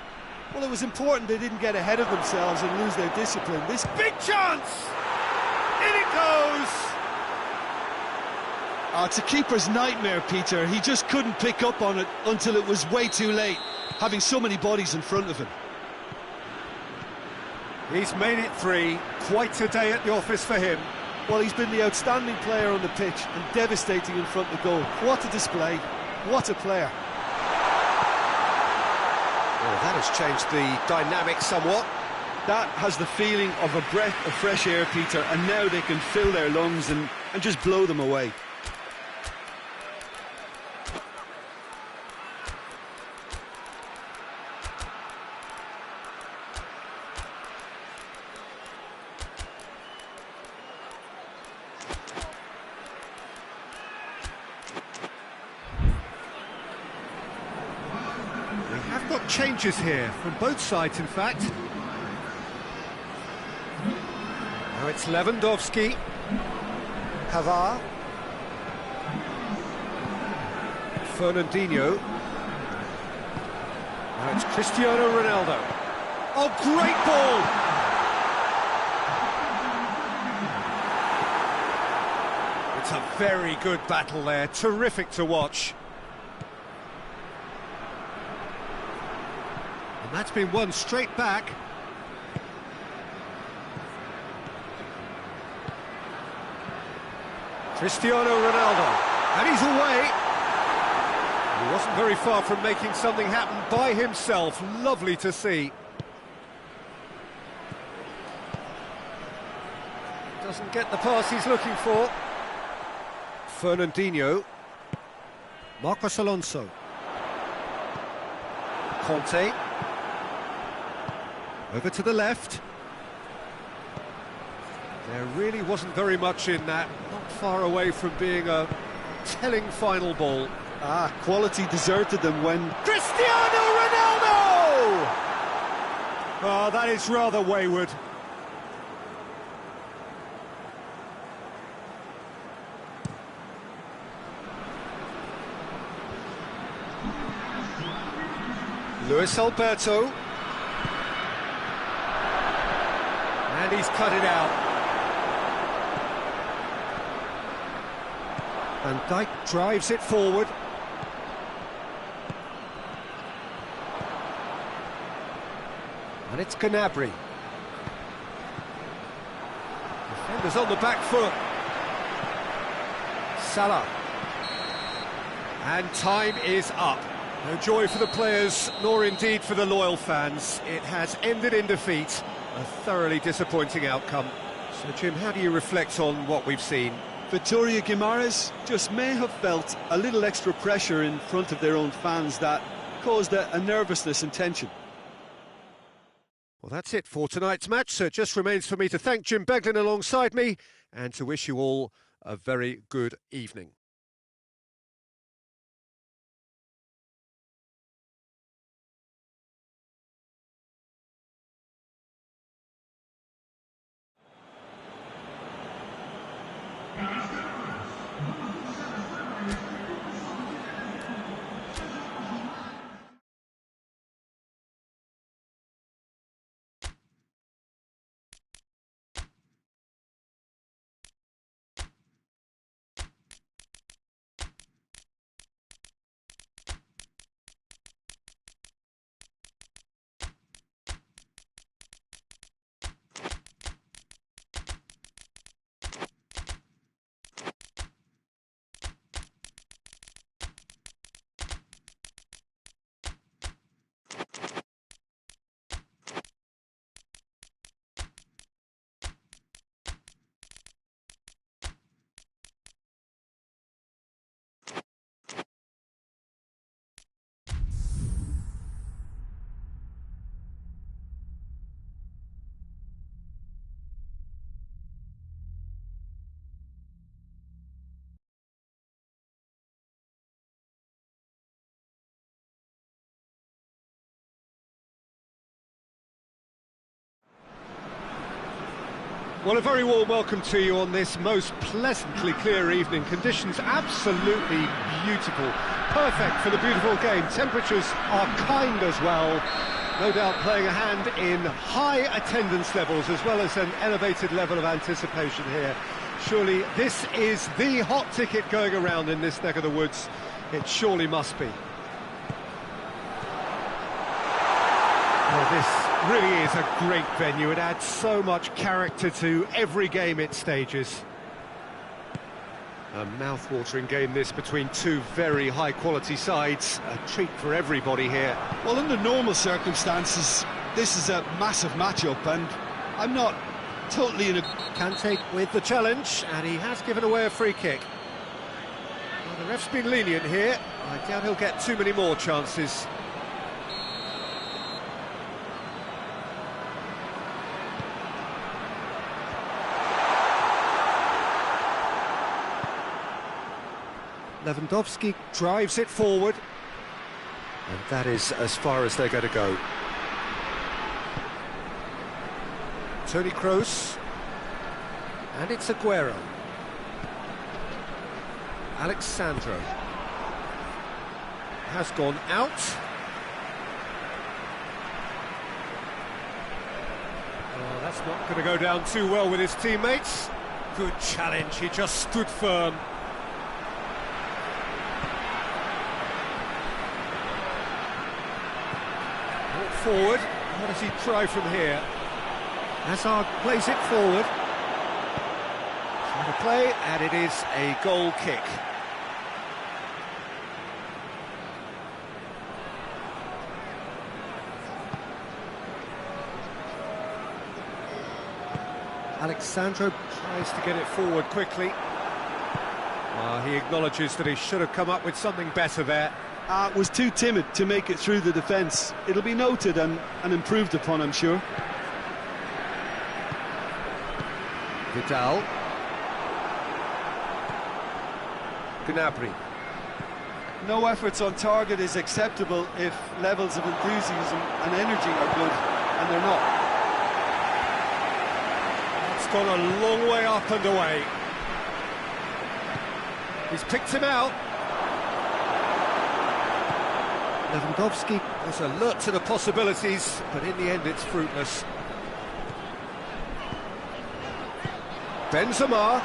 Well, it was important they didn't get ahead of themselves and lose their discipline. This big chance! In it goes! It's a keeper's nightmare, Peter. He just couldn't pick up on it until it was way too late, having so many bodies in front of him. He's made it 3, quite a day at the office for him. Well, he's been the outstanding player on the pitch and devastating in front of goal. What a display, what a player. Oh, that has changed the dynamic somewhat. That has the feeling of a breath of fresh air, Peter, and now they can fill their lungs and just blow them away. got changes here, from both sides in fact. Now it's Lewandowski. Pavard. Fernandinho. Now it's Cristiano Ronaldo. Oh, great ball! It's a very good battle there, terrific to watch. And that's been won straight back. Cristiano Ronaldo, and he's away. He wasn't very far from making something happen by himself. Lovely to see. Doesn't get the pass he's looking for. Fernandinho. Marcos Alonso. Conte. Over to the left. There really wasn't very much in that. Not far away from being a telling final ball. Quality deserted them when... Cristiano Ronaldo! Oh, that is rather wayward. Luis Alberto. And he's cut it out. Van Dijk drives it forward. And it's Gnabry. Defenders on the back foot. Salah. And time is up. No joy for the players, nor indeed for the loyal fans. It has ended in defeat. A thoroughly disappointing outcome. So, Jim, how do you reflect on what we've seen? Victoria Guimaraes just may have felt a little extra pressure in front of their own fans that caused a nervousness and tension. Well, that's it for tonight's match, so it just remains for me to thank Jim Beglin alongside me and to wish you all a very good evening. Well, a very warm welcome to you on this most pleasantly clear evening. Conditions absolutely beautiful. Perfect for the beautiful game. Temperatures are kind as well. No doubt playing a hand in high attendance levels as well as an elevated level of anticipation here. Surely this is the hot ticket going around in this neck of the woods. It surely must be. Well, this really is a great venue. It adds so much character to every game it stages. A mouth-watering game this between two very high-quality sides. A treat for everybody here. Well, under normal circumstances, this is a massive matchup, and I'm not totally in a... Kante with the challenge, and he has given away a free kick. Well, the ref's been lenient here. I doubt he'll get too many more chances. Lewandowski drives it forward. And that is as far as they're going to go. Toni Kroos. And it's Aguero. Alex Sandro. Has gone out. Oh, that's not going to go down too well with his teammates. Good challenge, he just stood firm. Walk forward, what does he try from here? Hazard plays it forward. Trying to play, and it is a goal kick. Alex Sandro tries to get it forward quickly. He acknowledges that he should have come up with something better there. Was too timid to make it through the defence. It'll be noted and improved upon, I'm sure. Vidal. Gnabry. No efforts on target is acceptable if levels of enthusiasm and energy are good, and they're not. Gone a long way up and away. He's picked him out. Lewandowski was alert to the possibilities, but in the end it's fruitless. Benzema.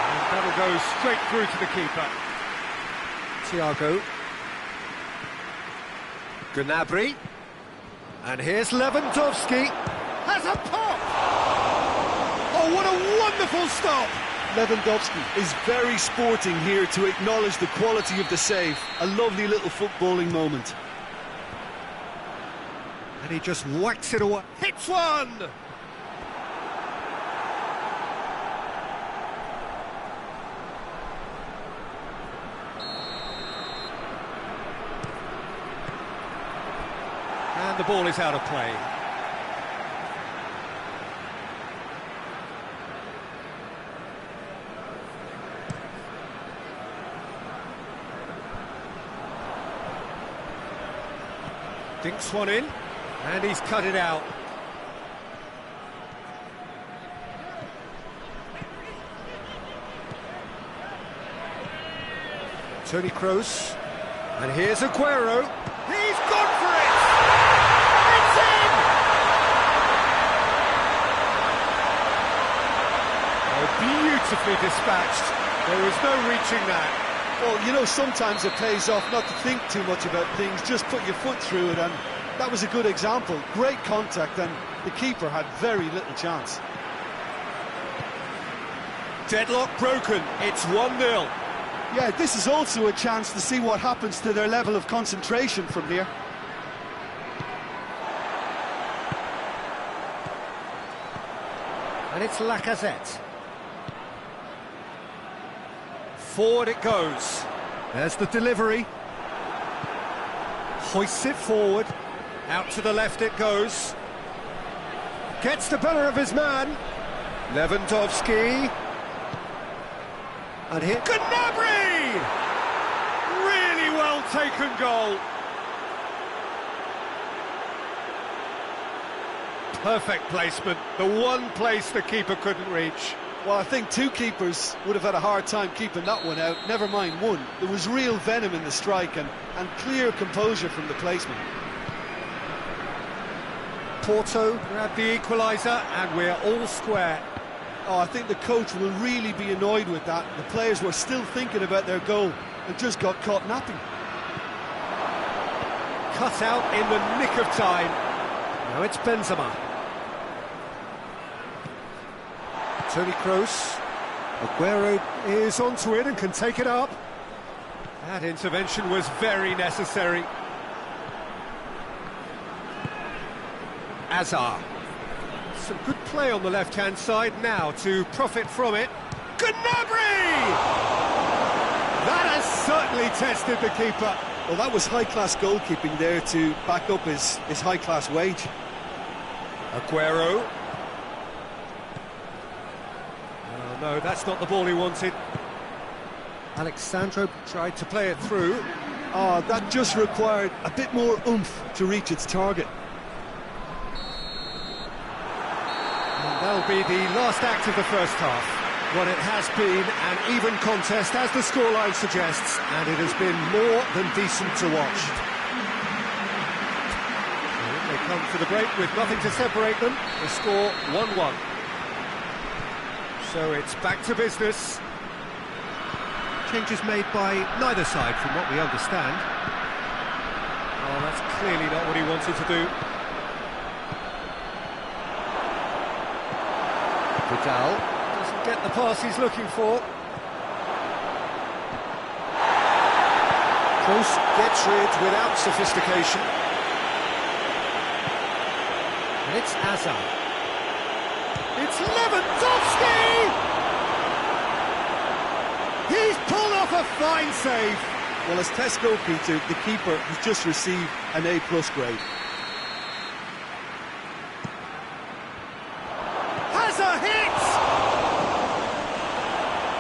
And that'll go straight through to the keeper. Thiago. Gnabry. And here's Lewandowski. Has a pop! Oh, what a wonderful stop! Lewandowski is very sporting here to acknowledge the quality of the save. A lovely little footballing moment. And he just whacks it away. Hits one! And the ball is out of play. Dinks one in, and he's cut it out. Toni Kroos, and here's Aguero. He's gone for it! It's in! Oh, beautifully dispatched. There was no reaching that. Well, you know, sometimes it pays off not to think too much about things, just put your foot through it, and that was a good example. Great contact, and the keeper had very little chance. Deadlock broken, it's 1-0. Yeah, this is also a chance to see what happens to their level of concentration from here. And it's Lacazette. Forward it goes. There's the delivery. Hoists it forward. Out to the left it goes. Gets the better of his man. Lewandowski. And here... Gnabry! Really well taken goal. Perfect placement. The one place the keeper couldn't reach. Well, I think two keepers would have had a hard time keeping that one out, never mind one. There was real venom in the strike and clear composure from the placement. Porto grabbed the equaliser and we're all square. Oh, I think the coach will really be annoyed with that. The players were still thinking about their goal and just got caught napping. Cut out in the nick of time. Now it's Benzema. Toni Kroos. Aguero is onto it and can take it up. That intervention was very necessary. Hazard. Some good play on the left-hand side now to profit from it. Gnabry! That has certainly tested the keeper. Well, that was high-class goalkeeping there to back up his high-class wage. Aguero. Oh, no, that's not the ball he wanted. Alex Sandro tried to play it through. Oh, that just required a bit more oomph to reach its target. And that'll be the last act of the first half. Well, it has been an even contest, as the scoreline suggests, and it has been more than decent to watch. And they come for the break with nothing to separate them. The score 1-1. So it's back to business. Changes made by neither side, from what we understand. Oh, that's clearly not what he wanted to do. Vidal Doesn't get the pass he's looking for. Kroos gets rid without sophistication. And it's Hazard. It's Lewandowski! He's pulled off a fine save. Well, as Tesco, Peter, the keeper has just received an A+ grade. Has a hit!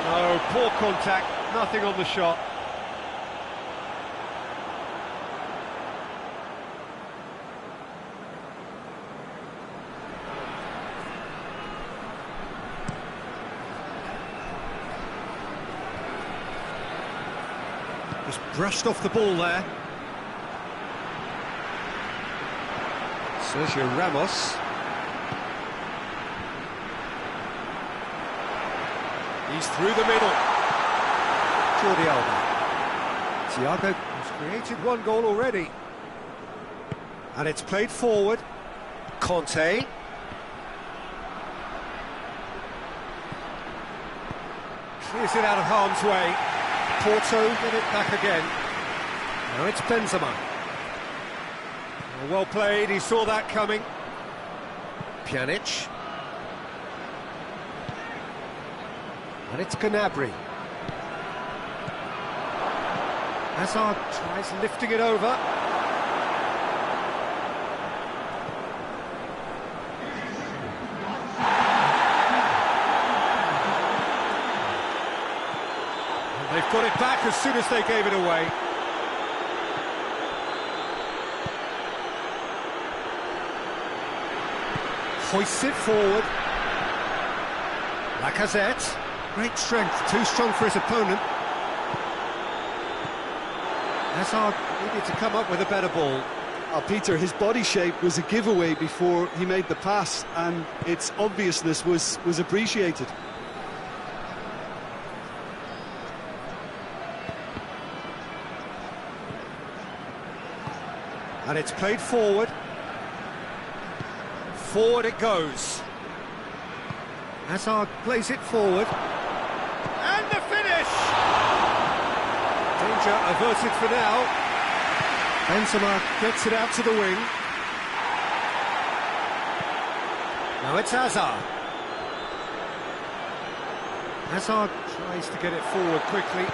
No, poor contact, nothing on the shot. just brushed off the ball there. Sergio Ramos. He's through the middle. Jordi Alba. Thiago has created one goal already. And it's played forward. Conte. Clears it out of harm's way. Porto get it back again. Now it's Benzema. Well played, he saw that coming. Pjanic. And it's Gnabry. Hazard tries lifting it over. And they've got it back as soon as they gave it away. Hoists it forward. Lacazette. Great strength, too strong for his opponent. Hazard needed to come up with a better ball. Peter, his body shape was a giveaway before he made the pass, and its obviousness was appreciated. And it's played forward. Forward it goes. Hazard plays it forward. And the finish! Danger averted for now. Benzema Gets it out to the wing. Now it's Hazard. Hazard tries to get it forward quickly.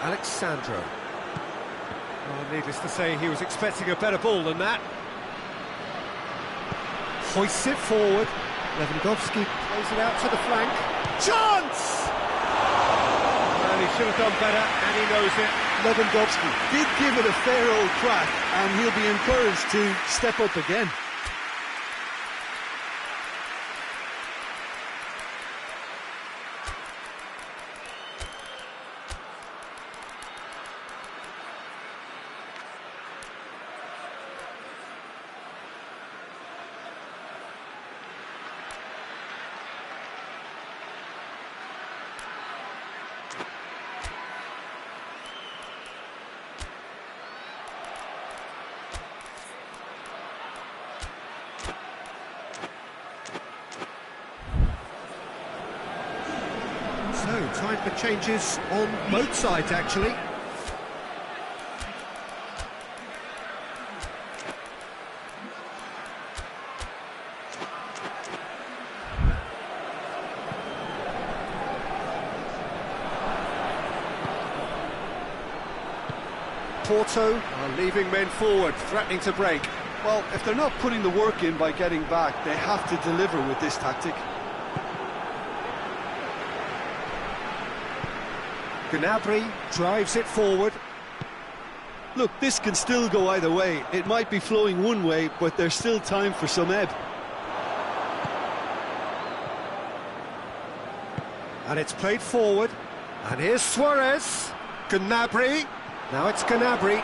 Alex Sandro. Well, needless to say, he was expecting a better ball than that. Hoists it forward. Lewandowski Plays it out to the flank. Chance! And he should have done better, and he knows it. Lewandowski did give it a fair old crack, and he'll be encouraged to step up again. So, time for changes on both sides, actually. Porto are leaving men forward, threatening to break. Well, if they're not putting the work in by getting back, they have to deliver with this tactic. Gnabry drives it forward. Look, this can still go either way. It might be flowing one way, but there's still time for some ebb. And it's played forward. And here's Suarez. Gnabry. Now it's Gnabry.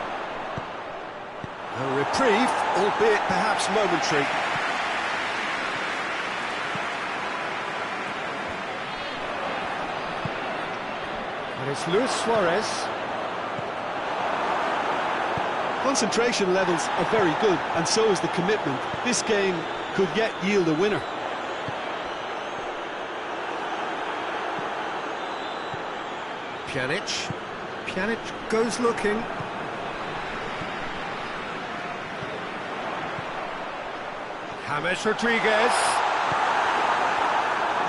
A reprieve, albeit perhaps momentary. And it's Luis Suarez. Concentration levels are very good, and so is the commitment. This game could yet yield a winner. Pjanic. Pjanic goes looking. James Rodriguez.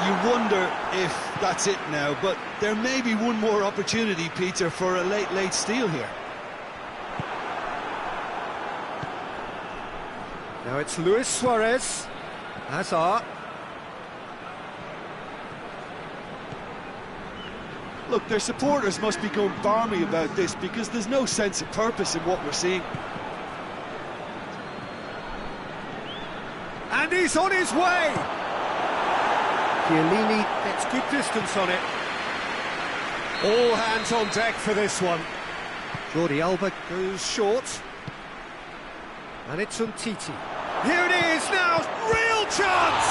You wonder if that's it now, but there may be one more opportunity, Peter, for a late steal here. Now it's Luis Suarez. Hazard. Look, their supporters must be going balmy about this because there's no sense of purpose in what we're seeing. And he's on his way! Chiellini gets good distance on it. All hands on deck for this one. Jordi Alba goes short. And it's Umtiti. Here it is now, real chance!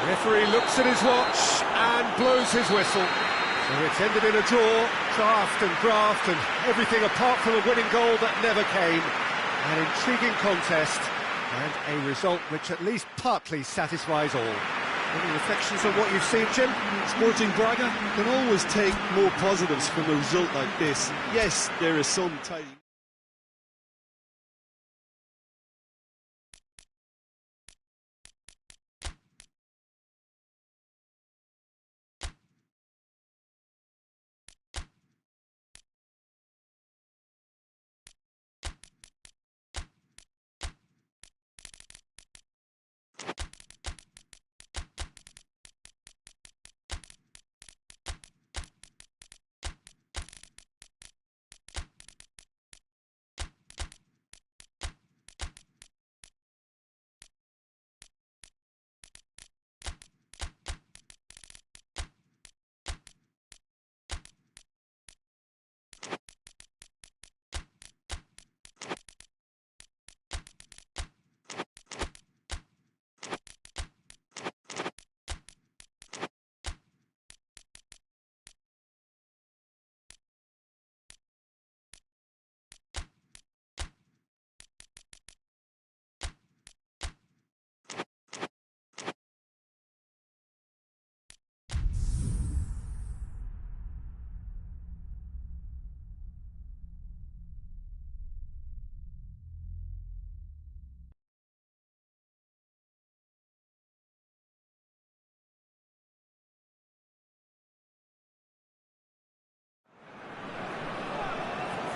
Referee looks at his watch and blows his whistle. So it's ended in a draw, draft and graft and everything apart from a winning goal that never came. An intriguing contest and a result which at least partly satisfies all. Any reflections on what you've seen, Jim? Sporting Braga can always take more positives from a result like this. Yes, there is some tidy.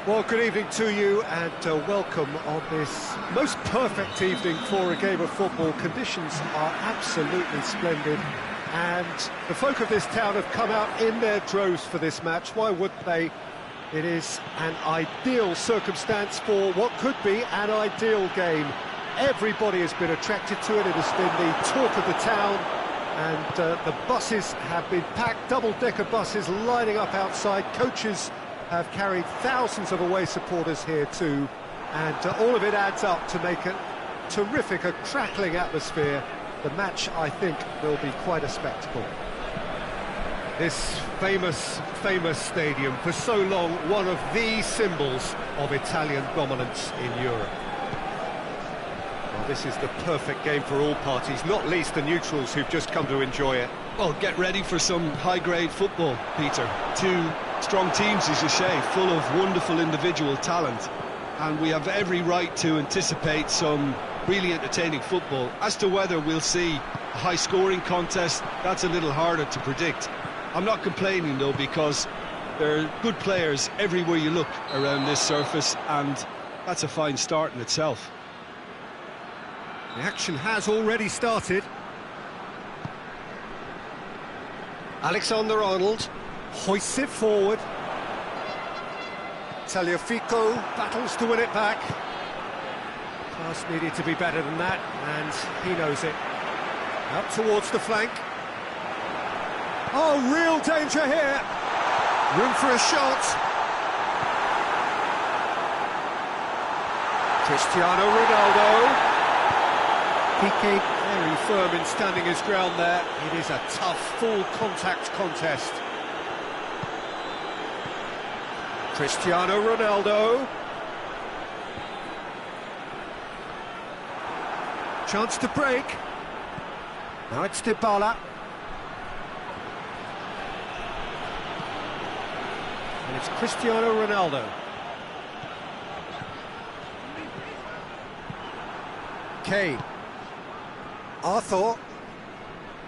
Well, good evening to you and welcome on this most perfect evening for a game of football. Conditions are absolutely splendid and the folk of this town have come out in their droves for this match. Why wouldn't they? It is an ideal circumstance for what could be an ideal game. Everybody has been attracted to it. It has been the talk of the town and the buses have been packed, double-decker buses lining up outside. Coaches have carried thousands of away supporters here too, and all of it adds up to make a terrific, a crackling atmosphere. The match, I think, will be quite a spectacle. This famous stadium, for so long one of the symbols of Italian dominance in Europe. Well, this is the perfect game for all parties, not least the neutrals who've just come to enjoy it. Well, get ready for some high-grade football, Peter. Two strong teams, as you say, full of wonderful individual talent. And we have every right to anticipate some really entertaining football. As to whether we'll see a high-scoring contest, that's a little harder to predict. I'm not complaining, though, because there are good players everywhere you look around this surface, and that's a fine start in itself. The action has already started. Alexander-Arnold hoists it forward. Tagliafico battles to win it back. Pass needed to be better than that, and he knows it. Up towards the flank. Oh, real danger here. Room for a shot. Cristiano Ronaldo. Piqué very firm in standing his ground there. It is a tough, full-contact contest. Cristiano Ronaldo. Chance to break. Now it's Dybala. And it's Cristiano Ronaldo. Kane. Arthur.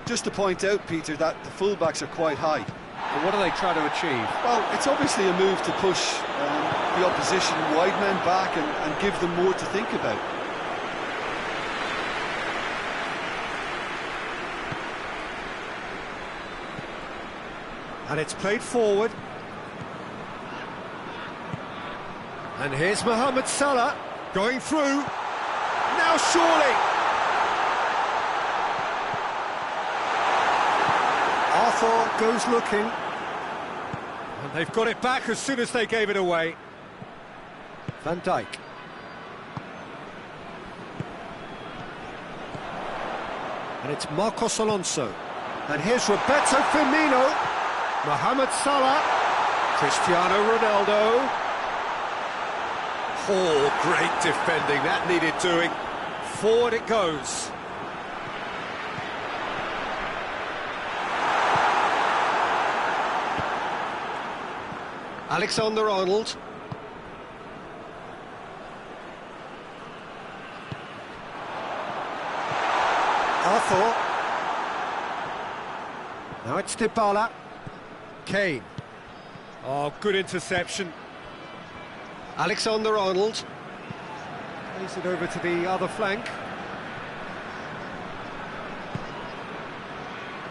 Just to point out, Peter, that the fullbacks are quite high. But what are they trying to achieve? Well, it's obviously a move to push the opposition wide men back and give them more to think about. And it's played forward. And here's Mohamed Salah going through. Now surely. Arthur goes looking. And they've got it back as soon as they gave it away. Van Dijk. And it's Marcos Alonso. And here's Roberto Firmino. Mohamed Salah. Cristiano Ronaldo. Oh, great defending, that needed doing. Forward it goes. Alexander-Arnold. Arthur. Now it's Dybala. Kane. Oh, good interception. Alexander-Arnold. Plays it over to the other flank.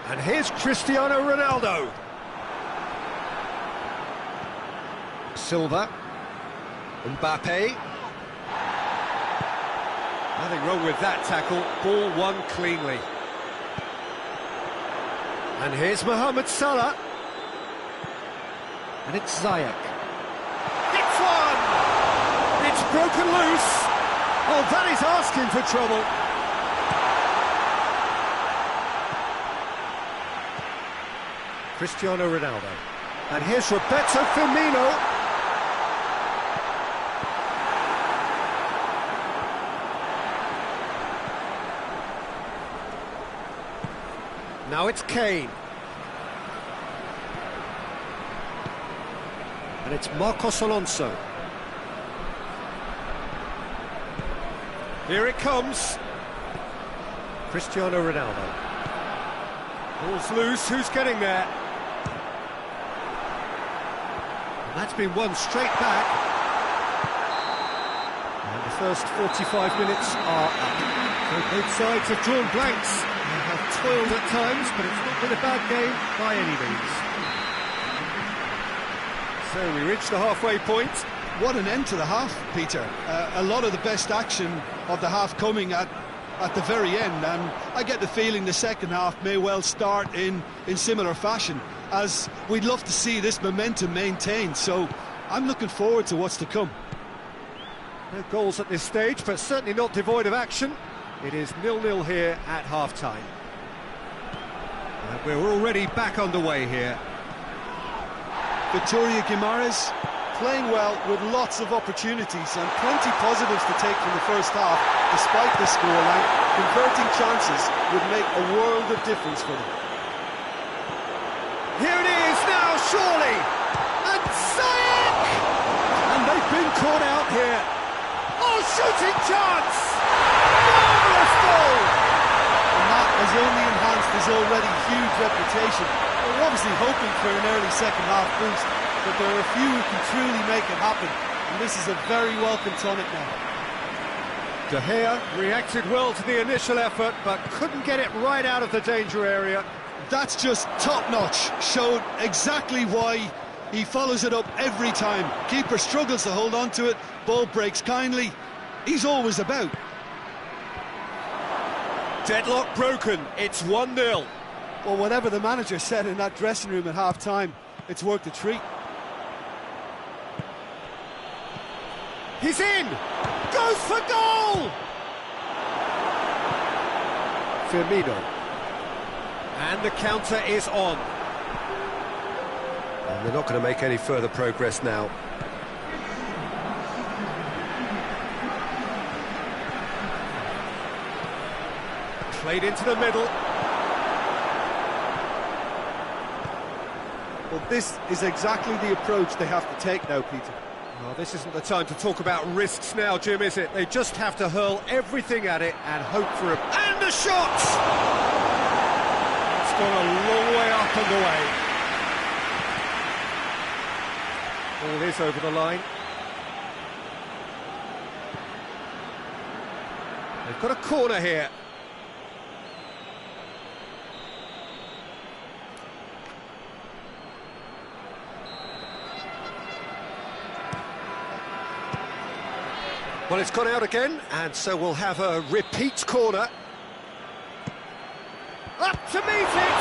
And here's Cristiano Ronaldo. Silva. Mbappe. Nothing wrong with that tackle. Ball won cleanly. And here's Mohamed Salah. And it's Ziyech. It's one! It's broken loose. Oh, that is asking for trouble. Cristiano Ronaldo. And here's Roberto Firmino. Now it's Kane. And it's Marcos Alonso. Here it comes. Cristiano Ronaldo. Ball's loose, who's getting there? And that's been won straight back. And the first 45 minutes are up. So both sides have drawn blanks. They have toiled at times, but it's not been a bad game by any means. So we reach the halfway point. What an end to the half, Peter. A lot of the best action of the half coming at the very end, and I get the feeling the second half may well start in similar fashion, as we'd love to see this momentum maintained, so I'm looking forward to what's to come. No goals at this stage, but certainly not devoid of action. It is 0-0 here at half-time. And we're already back underway here. Victoria Guimaraes playing well with lots of opportunities and plenty positives to take from the first half, despite the scoreline. Converting chances would make a world of difference for them. Here it is now, surely! And Ziyech! And they've been caught out here. Oh, shooting chance! Marvellous goal! And that has only enhanced his already huge reputation. We're obviously hoping for an early second half boost, but there are a few who can truly make it happen, and this is a very welcome tonic now. De Gea reacted well to the initial effort, but couldn't get it right out of the danger area. That's just top-notch. Showed exactly why he follows it up every time. Keeper struggles to hold on to it, ball breaks kindly. He's always about. Deadlock broken, it's 1-0. Well, whatever the manager said in that dressing room at half-time, it's worked a treat. He's in! Goes for goal! Firmino. And the counter is on. And they're not going to make any further progress now. Played into the middle. Well, this is exactly the approach they have to take now, Peter. Well, this isn't the time to talk about risks now, Jim, is it? They just have to hurl everything at it and hope for a... And the shot! It's gone a long way up and away. Ball is over the line. They've got a corner here. Well, it's gone out again, and so we'll have a repeat corner. Up to meet it!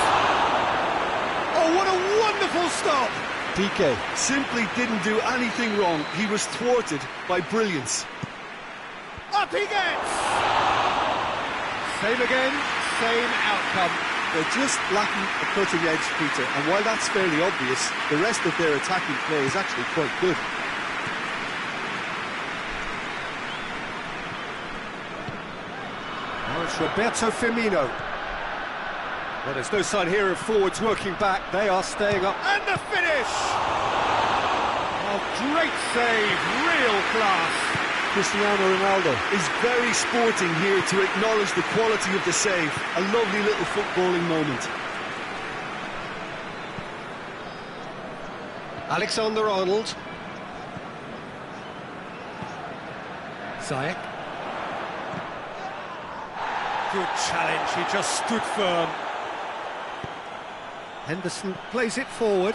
Oh, what a wonderful stop! PK simply didn't do anything wrong. He was thwarted by brilliance. Up he gets! Same again, same outcome. They're just lacking a cutting edge, Peter, and while that's fairly obvious, the rest of their attacking play is actually quite good. Now it's Roberto Firmino. Well, there's no sign here of forwards working back. They are staying up. And the finish! Oh, great save, real class. Cristiano Ronaldo is very sporting here to acknowledge the quality of the save. A lovely little footballing moment. Alexander-Arnold. Ziyech. Good challenge, he just stood firm. Henderson plays it forward.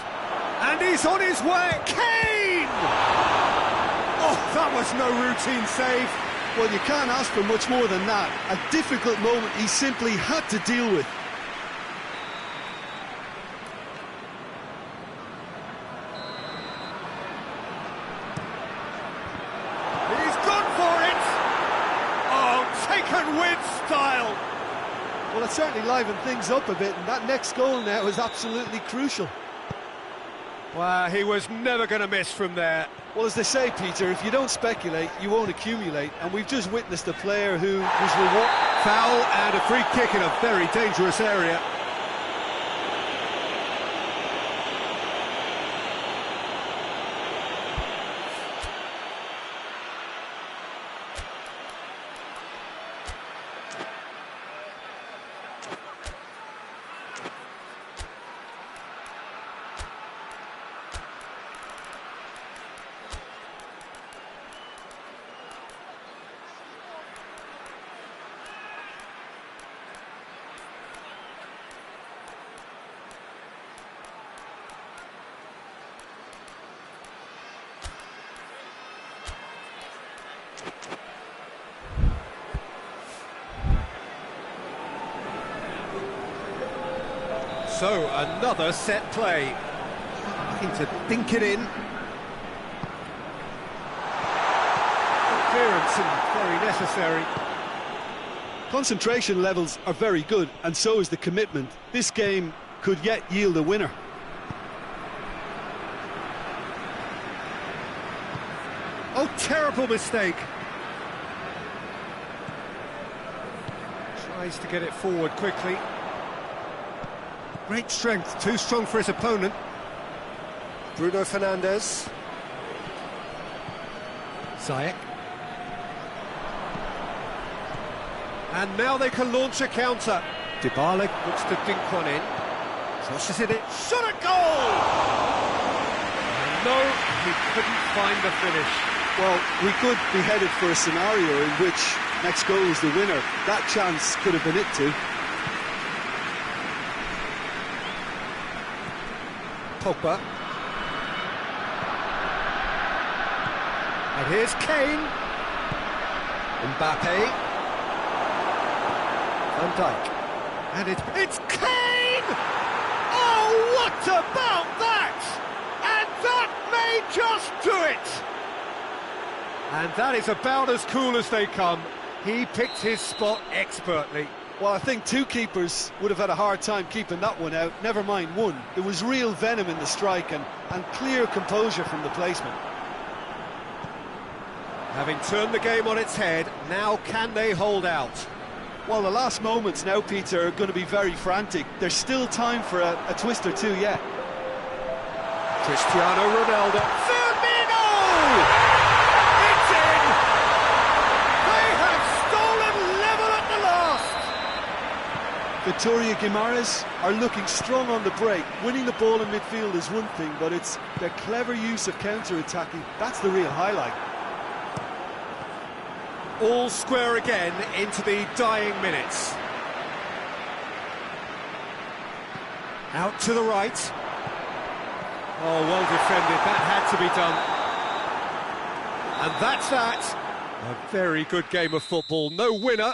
And he's on his way. Kane! Oh, that was no routine save. Well, you can't ask for much more than that. A difficult moment he simply had to deal with. He's gone for it! Oh, taken with style! Well, it certainly livened things up a bit, and that next goal now is absolutely crucial. Well, he was never going to miss from there. Well, as they say, Peter, if you don't speculate, you won't accumulate, and we've just witnessed a player who was rewarded. Foul and a free kick in a very dangerous area. So, another set play. Looking to dink it in. Clearance and very necessary. Concentration levels are very good, and so is the commitment. This game could yet yield a winner. Oh, terrible mistake. Tries to get it forward quickly. Great strength, too strong for his opponent. Bruno Fernandes. Ziyech. And now they can launch a counter. Dybala looks to dink one in. Crosses it in. Shot at goal! No, he couldn't find the finish. Well, we could be headed for a scenario in which next goal is the winner. That chance could have been it too. Pogba. And here's Kane. Mbappe. Van Dijk. And it's Kane! Oh, what about that? And that may just do it! And that is about as cool as they come. He picked his spot expertly. Well, I think two keepers would have had a hard time keeping that one out, never mind one. There was real venom in the strike and clear composure from the placement. Having turned the game on its head, now can they hold out? Well, the last moments now, Peter, are going to be very frantic. There's still time for a twist or two yet. Cristiano Ronaldo. Firmino! It's in! They have stolen level at the last! Victoria Guimaraes are looking strong on the break. Winning the ball in midfield is one thing, but it's their clever use of counter-attacking. That's the real highlight. All square again into the dying minutes. Out to the right. Oh, well defended. That had to be done. And that's that. A very good game of football. No winner,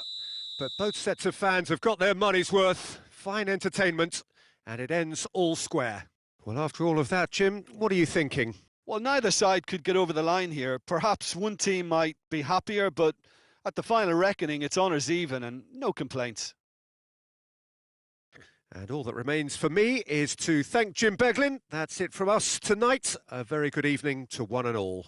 but both sets of fans have got their money's worth. Fine entertainment, and it ends all square. Well, after all of that, Jim, what are you thinking? Well, neither side could get over the line here. Perhaps one team might be happier, but at the final reckoning, it's honours even and no complaints. And all that remains for me is to thank Jim Beglin. That's it from us tonight. A very good evening to one and all.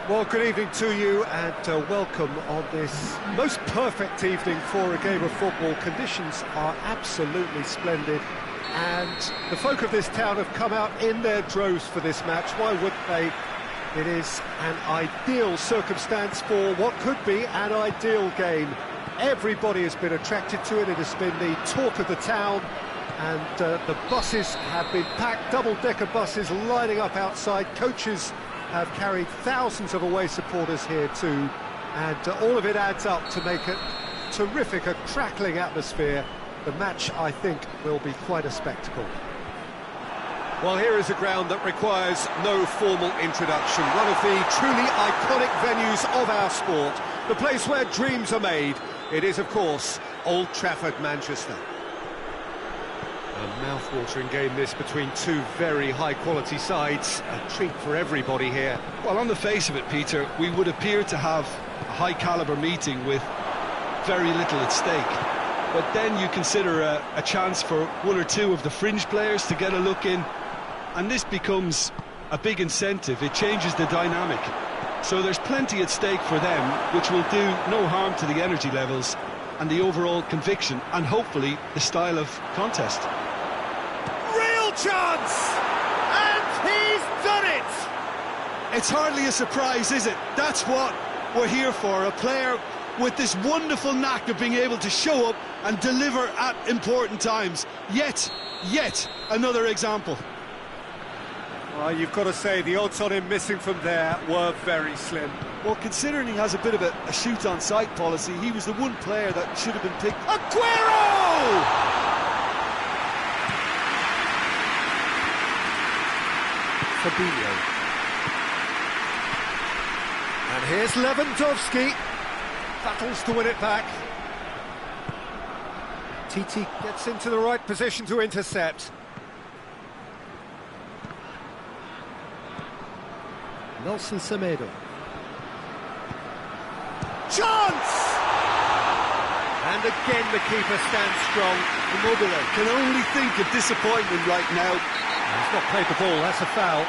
Well, good evening to you and welcome on this most perfect evening for a game of football. Conditions are absolutely splendid and the folk of this town have come out in their droves for this match. Why wouldn't they? It is an ideal circumstance for what could be an ideal game. Everybody has been attracted to it. It has been the talk of the town and the buses have been packed, double-decker buses lining up outside. Coaches have carried thousands of away supporters here too, and all of it adds up to make it terrific, a crackling atmosphere. The match, I think, will be quite a spectacle. Well, here is a ground that requires no formal introduction, one of the truly iconic venues of our sport, the place where dreams are made. It is, of course, Old Trafford, Manchester. A mouth-watering game this between two very high-quality sides. A treat for everybody here. Well, on the face of it, Peter, we would appear to have a high-caliber meeting with very little at stake. But then you consider a chance for one or two of the fringe players to get a look in, and this becomes a big incentive. It changes the dynamic. So there's plenty at stake for them, which will do no harm to the energy levels and the overall conviction, and hopefully the style of contest. Real chance! And he's done it! It's hardly a surprise, is it? That's what we're here for, a player with this wonderful knack of being able to show up and deliver at important times. Yet, Yet another example. Well, you've got to say the odds on him missing from there were very slim. Well, considering he has a bit of a shoot-on-sight policy, he was the one player that should have been picked. Aguero! Fabinho. And here's Lewandowski. Battles to win it back. Titi gets into the right position to intercept. Nelson Semedo. Chance! And again the keeper stands strong. Immobile can only think of disappointment right now. He's not played the ball, that's a foul.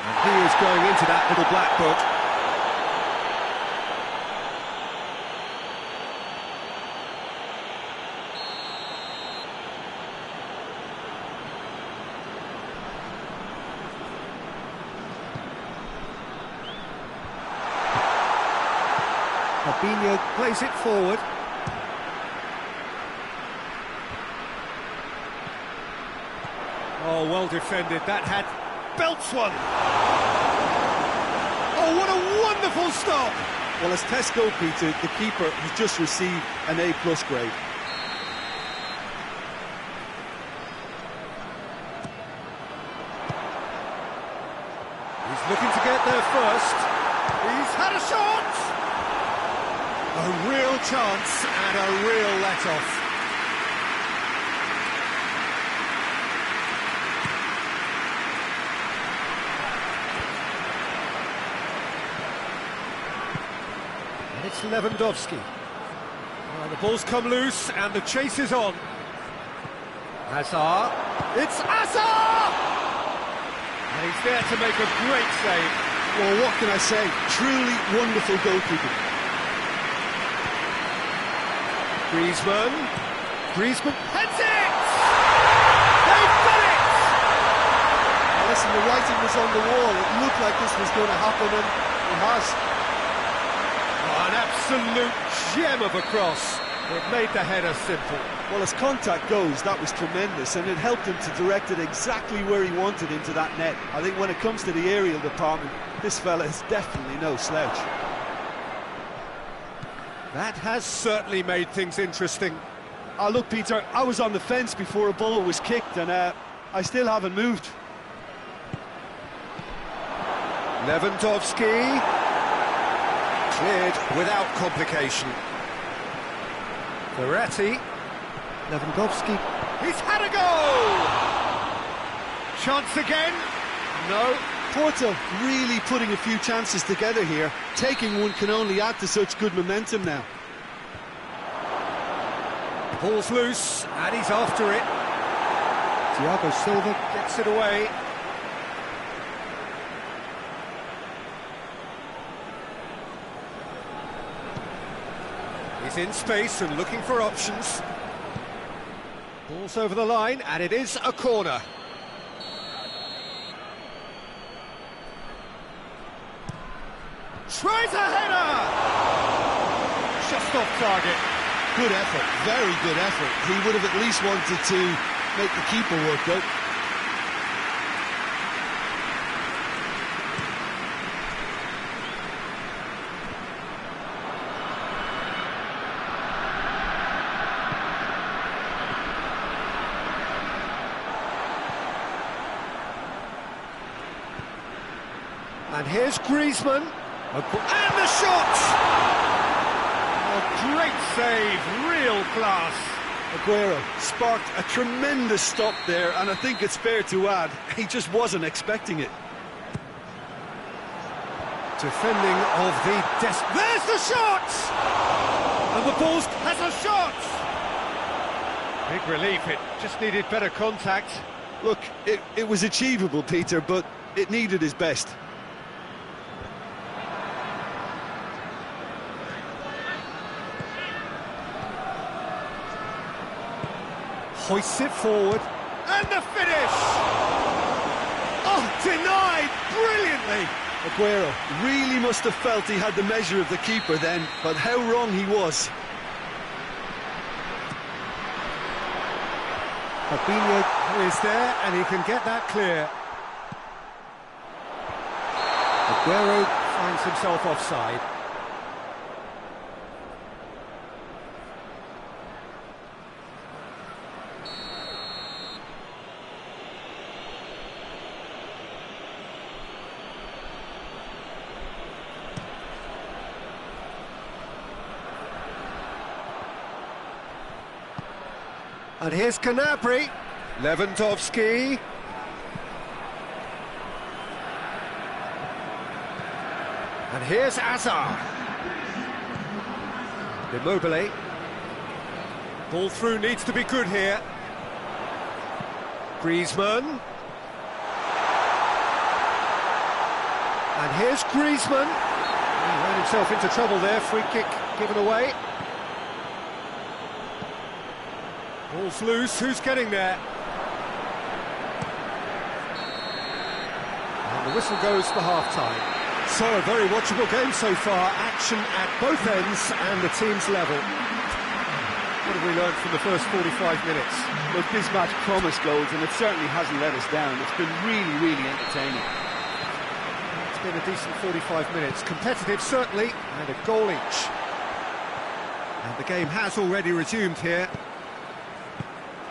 And he is going into that little black book. Fabinho plays it forward. Oh, well defended. That had belts one. Oh, what a wonderful stop! Well, as Tesco, Peter, the keeper has just received an A+ grade. He's looking to get there first. He's had a shot! A real chance and a real let-off. And it's Lewandowski. Oh, the ball's come loose and the chase is on. Hazard. It's Hazard! And he's there to make a great save. Well, what can I say? Truly wonderful goalkeeping. Griezmann heads it! They've done it! Now listen, the writing was on the wall. It looked like this was going to happen, and it has. Oh, an absolute gem of a cross. It made the header simple. Well, as contact goes, that was tremendous, and it helped him to direct it exactly where he wanted into that net. I think when it comes to the aerial department, this fella is definitely no slouch. That has certainly made things interesting. Look, Peter, I was on the fence before a ball was kicked, and I still haven't moved. Lewandowski. Cleared without complication. Verratti. Lewandowski. He's had a goal! Chance again. No. Porto really putting a few chances together here. Taking one can only add to such good momentum now. Ball's loose, and he's after it. Thiago Silva gets it away. He's in space and looking for options. Ball's over the line, and it is a corner. Tries a header! Just off target. Good effort, very good effort. He would have at least wanted to make the keeper work, though. And here's Griezmann. And the shot! Oh, great save, real class. Aguero sparked a tremendous stop there, and I think it's fair to add, he just wasn't expecting it. Defending of the there's the shot! And the ball has a shot! Big relief, it just needed better contact. Look, it was achievable, Peter, but it needed his best. Hoists it forward, and the finish! Oh, denied brilliantly! Aguero really must have felt he had the measure of the keeper then, but how wrong he was. Fabinho is there, and he can get that clear. Aguero finds himself offside. And here's Gnabry, Lewandowski. And here's Hazard. Immobile. Ball through needs to be good here. Griezmann. And here's Griezmann. He ran himself into trouble there, free kick given away. Ball's loose, who's getting there? And the whistle goes for half-time. So, a very watchable game so far, action at both ends and the team's level. What have we learned from the first 45 minutes? Look, this match promised goals, and it certainly hasn't let us down. It's been really, really entertaining. It's been a decent 45 minutes, competitive certainly, and a goal each. And the game has already resumed here.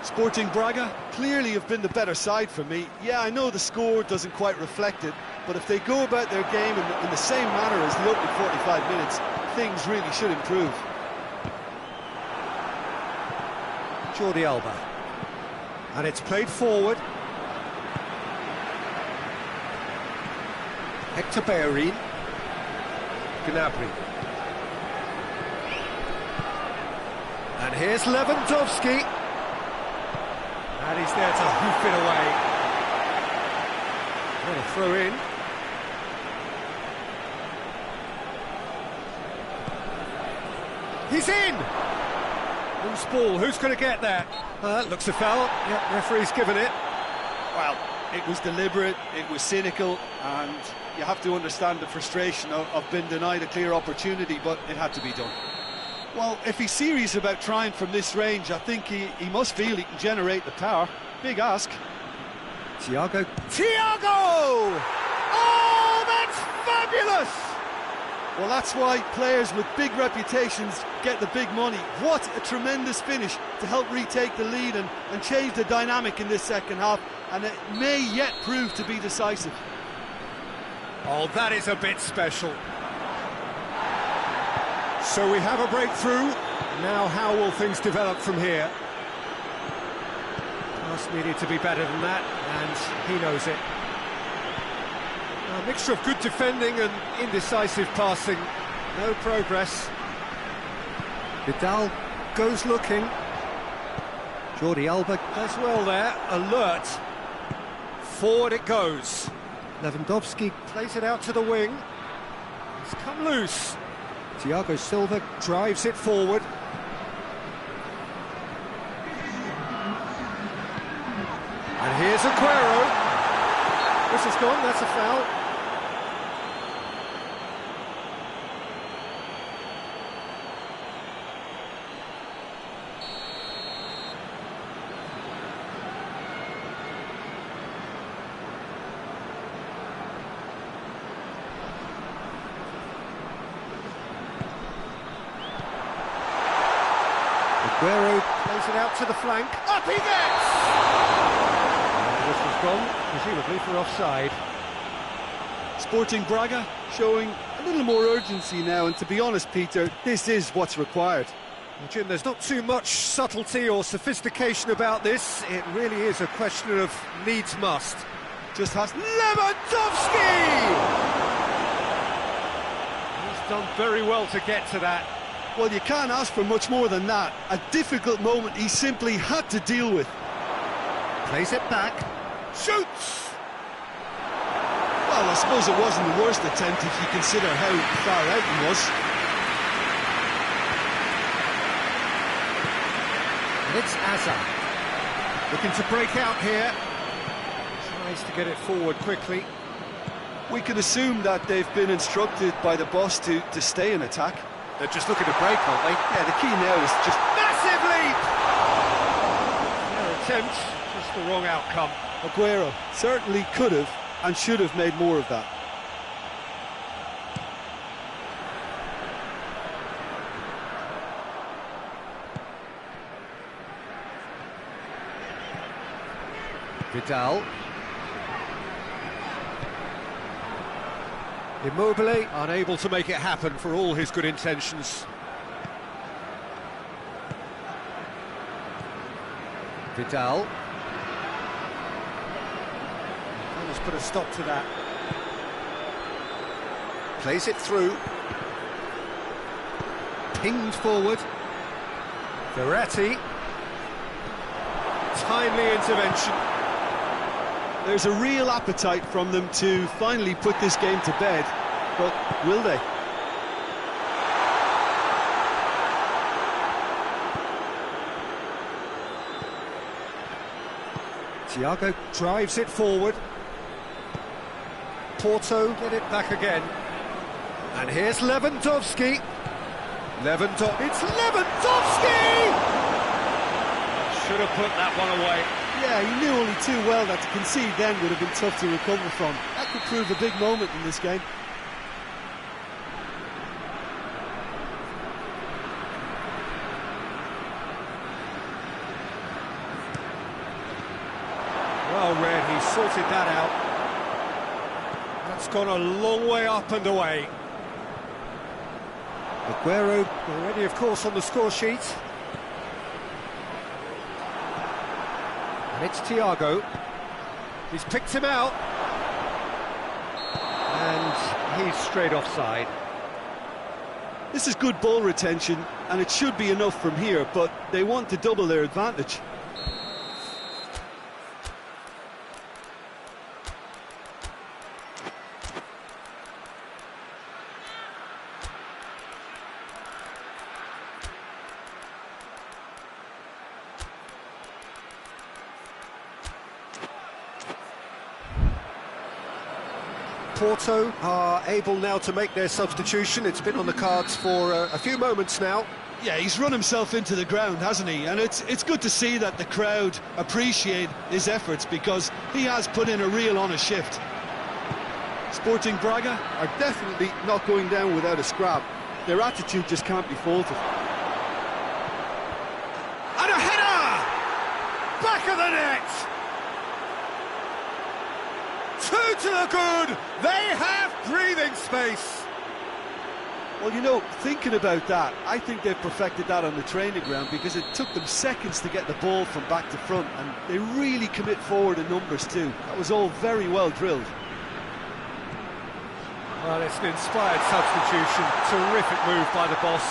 Sporting Braga clearly have been the better side for me. Yeah, I know the score doesn't quite reflect it, but if they go about their game in the same manner as the opening 45 minutes, things really should improve. Jordi Alba. And it's played forward. Hector Bellerin. Gnabry. And here's Lewandowski. And he's there to hoof it away. What a throw in. He's in! Loose ball, who's going to get that? That looks a foul. Yep, referee's given it. Well, it was deliberate, it was cynical, and you have to understand the frustration of being denied a clear opportunity, but it had to be done. Well, if he's serious about trying from this range, I think he must feel he can generate the power. Big ask. Thiago! Oh, that's fabulous! Well, that's why players with big reputations get the big money. What a tremendous finish to help retake the lead and change the dynamic in this second half, and it may yet prove to be decisive. Oh, that is a bit special. So we have a breakthrough. Now how will things develop from here? Pass needed to be better than that, and he knows it. A mixture of good defending and indecisive passing. No progress. Vidal goes looking. Jordi Alba does well there. Alert. Forward it goes. Lewandowski plays it out to the wing. It's come loose. Thiago Silva drives it forward. And here's Aguero. This is gone, that's a foul. Aguero plays it out to the flank. Up he gets! And this has gone, presumably for offside. Sporting Braga showing a little more urgency now, and to be honest, Peter, this is what's required. Well, Jim, there's not too much subtlety or sophistication about this. It really is a question of needs must. Just has Lewandowski! He's done very well to get to that. Well, you can't ask for much more than that. A difficult moment he simply had to deal with. Plays it back. Shoots! Well, I suppose it wasn't the worst attempt if you consider how far out he was. And it's Hazard. Looking to break out here. Tries to get it forward quickly. We can assume that they've been instructed by the boss to stay in attack. They're just looking to break, aren't they? Yeah, the key now is just... Massive leap! Yeah, attempt, just the wrong outcome. Aguero certainly could have and should have made more of that. Vidal. Immobile, unable to make it happen for all his good intentions. Vidal. Let's put a stop to that. Plays it through. Pinged forward. Verratti. Timely intervention. There's a real appetite from them to finally put this game to bed, but will they? Thiago drives it forward. Porto get it back again. And here's Lewandowski. It's Lewandowski! Should have put that one away. Yeah, he knew only too well that to concede then would have been tough to recover from. That could prove a big moment in this game. Well read, he sorted that out. That's gone a long way up and away. Aguero already, of course, on the score sheet. And it's Thiago. He's picked him out. And he's straight offside. This is good ball retention, and it should be enough from here, but they want to double their advantage. Porto are able now to make their substitution. It's been on the cards for a few moments now. Yeah, he's run himself into the ground, hasn't he? And it's good to see that the crowd appreciate his efforts, because he has put in a real honest shift. Sporting Braga are definitely not going down without a scrap. Their attitude just can't be faulted. And a header! Back of the net! Two to the good! They have breathing space! Well, you know, thinking about that, I think they've perfected that on the training ground, because it took them seconds to get the ball from back to front, and they really commit forward in numbers too. That was all very well drilled. Well, it's an inspired substitution. Terrific move by the boss.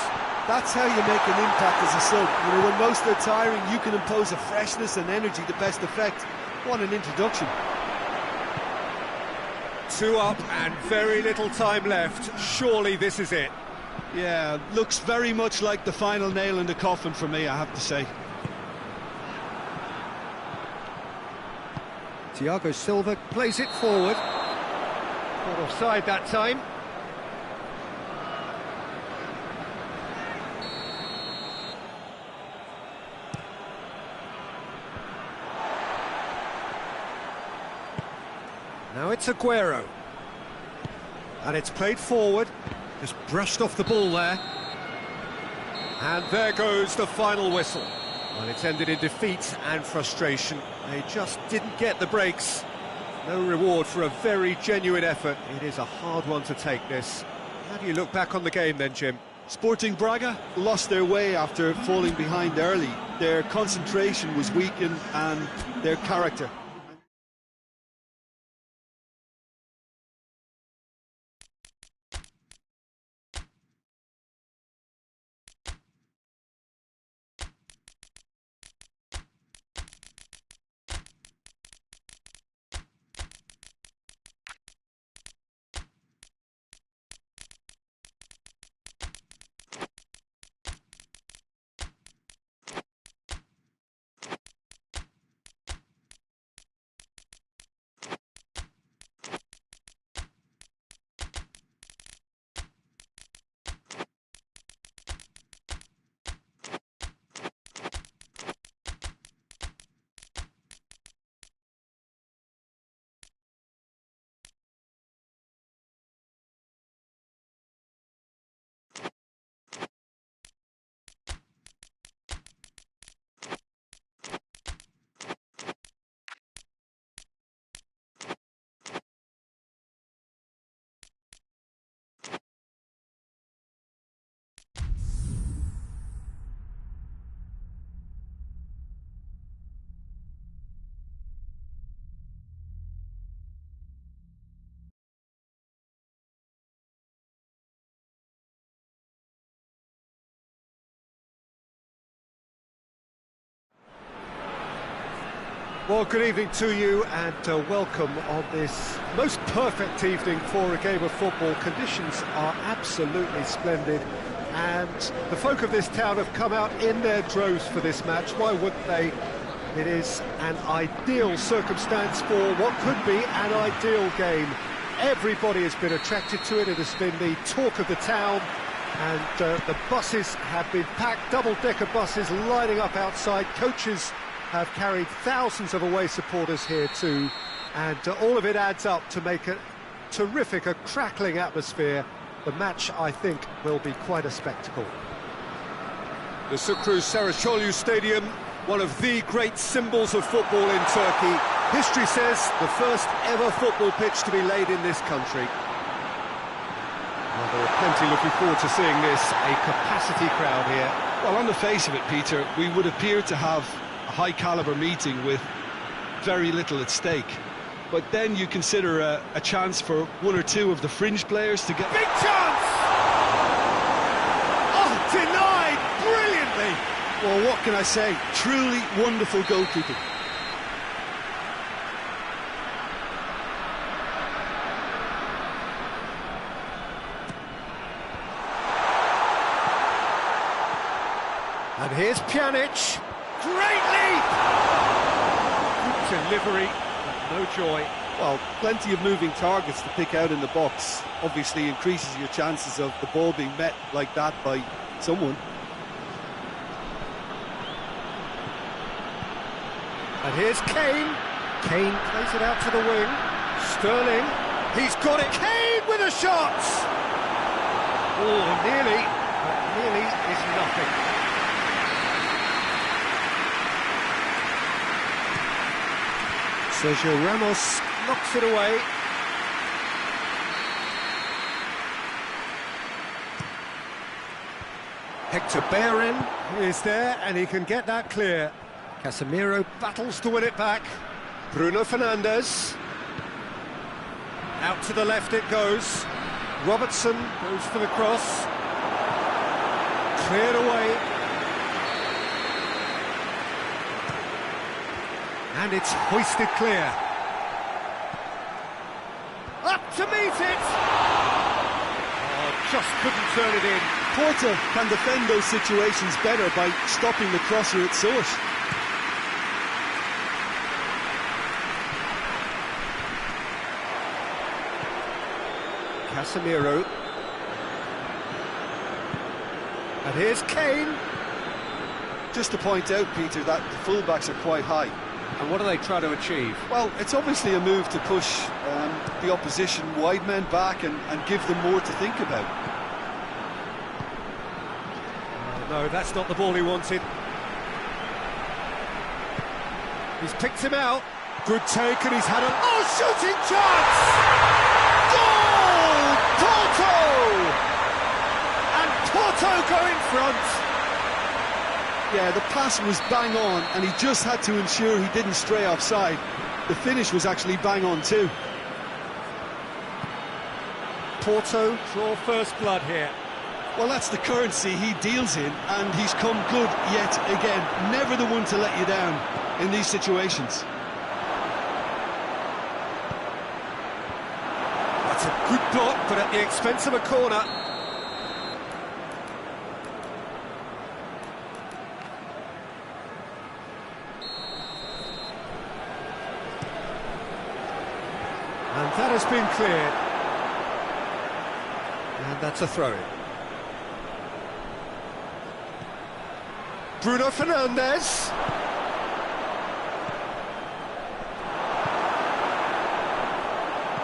That's how you make an impact as a sub. You know, when most are tiring, you can impose a freshness and energy to best effect. What an introduction. 2 up and very little time left. Surely this is it. Yeah, looks very much like the final nail in the coffin for me, I have to say. Thiago Silva plays it forward. Not offside that time. Now it's Aguero. And it's played forward. Just brushed off the ball there. And there goes the final whistle. Well, it's ended in defeat and frustration. They just didn't get the breaks. No reward for a very genuine effort. It is a hard one to take, this. How do you look back on the game then, Jim? Sporting Braga lost their way after falling behind early. Their concentration was weakened, and their character. Well, good evening to you and welcome on this most perfect evening for a game of football. Conditions are absolutely splendid and the folk of this town have come out in their droves for this match. Why wouldn't they? It is an ideal circumstance for what could be an ideal game. Everybody has been attracted to it. It has been the talk of the town and the buses have been packed, double-decker buses lining up outside. Coaches have carried thousands of away supporters here too, and all of it adds up to make a terrific, a crackling atmosphere. The match, I think, will be quite a spectacle. The Sucru Saracoğlu Stadium, one of the great symbols of football in Turkey. History says the first ever football pitch to be laid in this country. Well, there are plenty looking forward to seeing this, a capacity crowd here. Well, on the face of it, Peter, we would appear to have a high-caliber meeting with very little at stake. But then you consider a chance for one or two of the fringe players to get... Big chance! Oh, denied brilliantly! Well, what can I say? Truly wonderful goalkeeping. And here's Pjanic. Great leap! Good delivery, but no joy. Well, plenty of moving targets to pick out in the box. Obviously increases your chances of the ball being met like that by someone. And here's Kane. Kane plays it out to the wing. Sterling, he's got it. Kane with a shot! Oh, nearly, but nearly is nothing. Sergio Ramos knocks it away. Hector Bellerin is there and he can get that clear. Casemiro battles to win it back. Bruno Fernandes. Out to the left it goes. Robertson goes for the cross. Cleared away. And it's hoisted clear. Up to meet it! Oh, just couldn't turn it in. Porto can defend those situations better by stopping the crosser at source. Casemiro. And here's Kane. Just to point out, Peter, that the fullbacks are quite high. And what do they try to achieve? Well, it's obviously a move to push the opposition wide men back and give them more to think about. No, that's not the ball he wanted. He's picked him out. Good take, and he's had a... Oh, shooting chance! Goal! Porto! And Porto go in front. Yeah, the pass was bang on, and he just had to ensure he didn't stray offside. The finish was actually bang on too. Porto draw first blood here. Well, that's the currency he deals in, and he's come good yet again. Never the one to let you down in these situations. That's a good block, but at the expense of a corner. And that has been cleared. And that's a throw-in. Bruno Fernandes.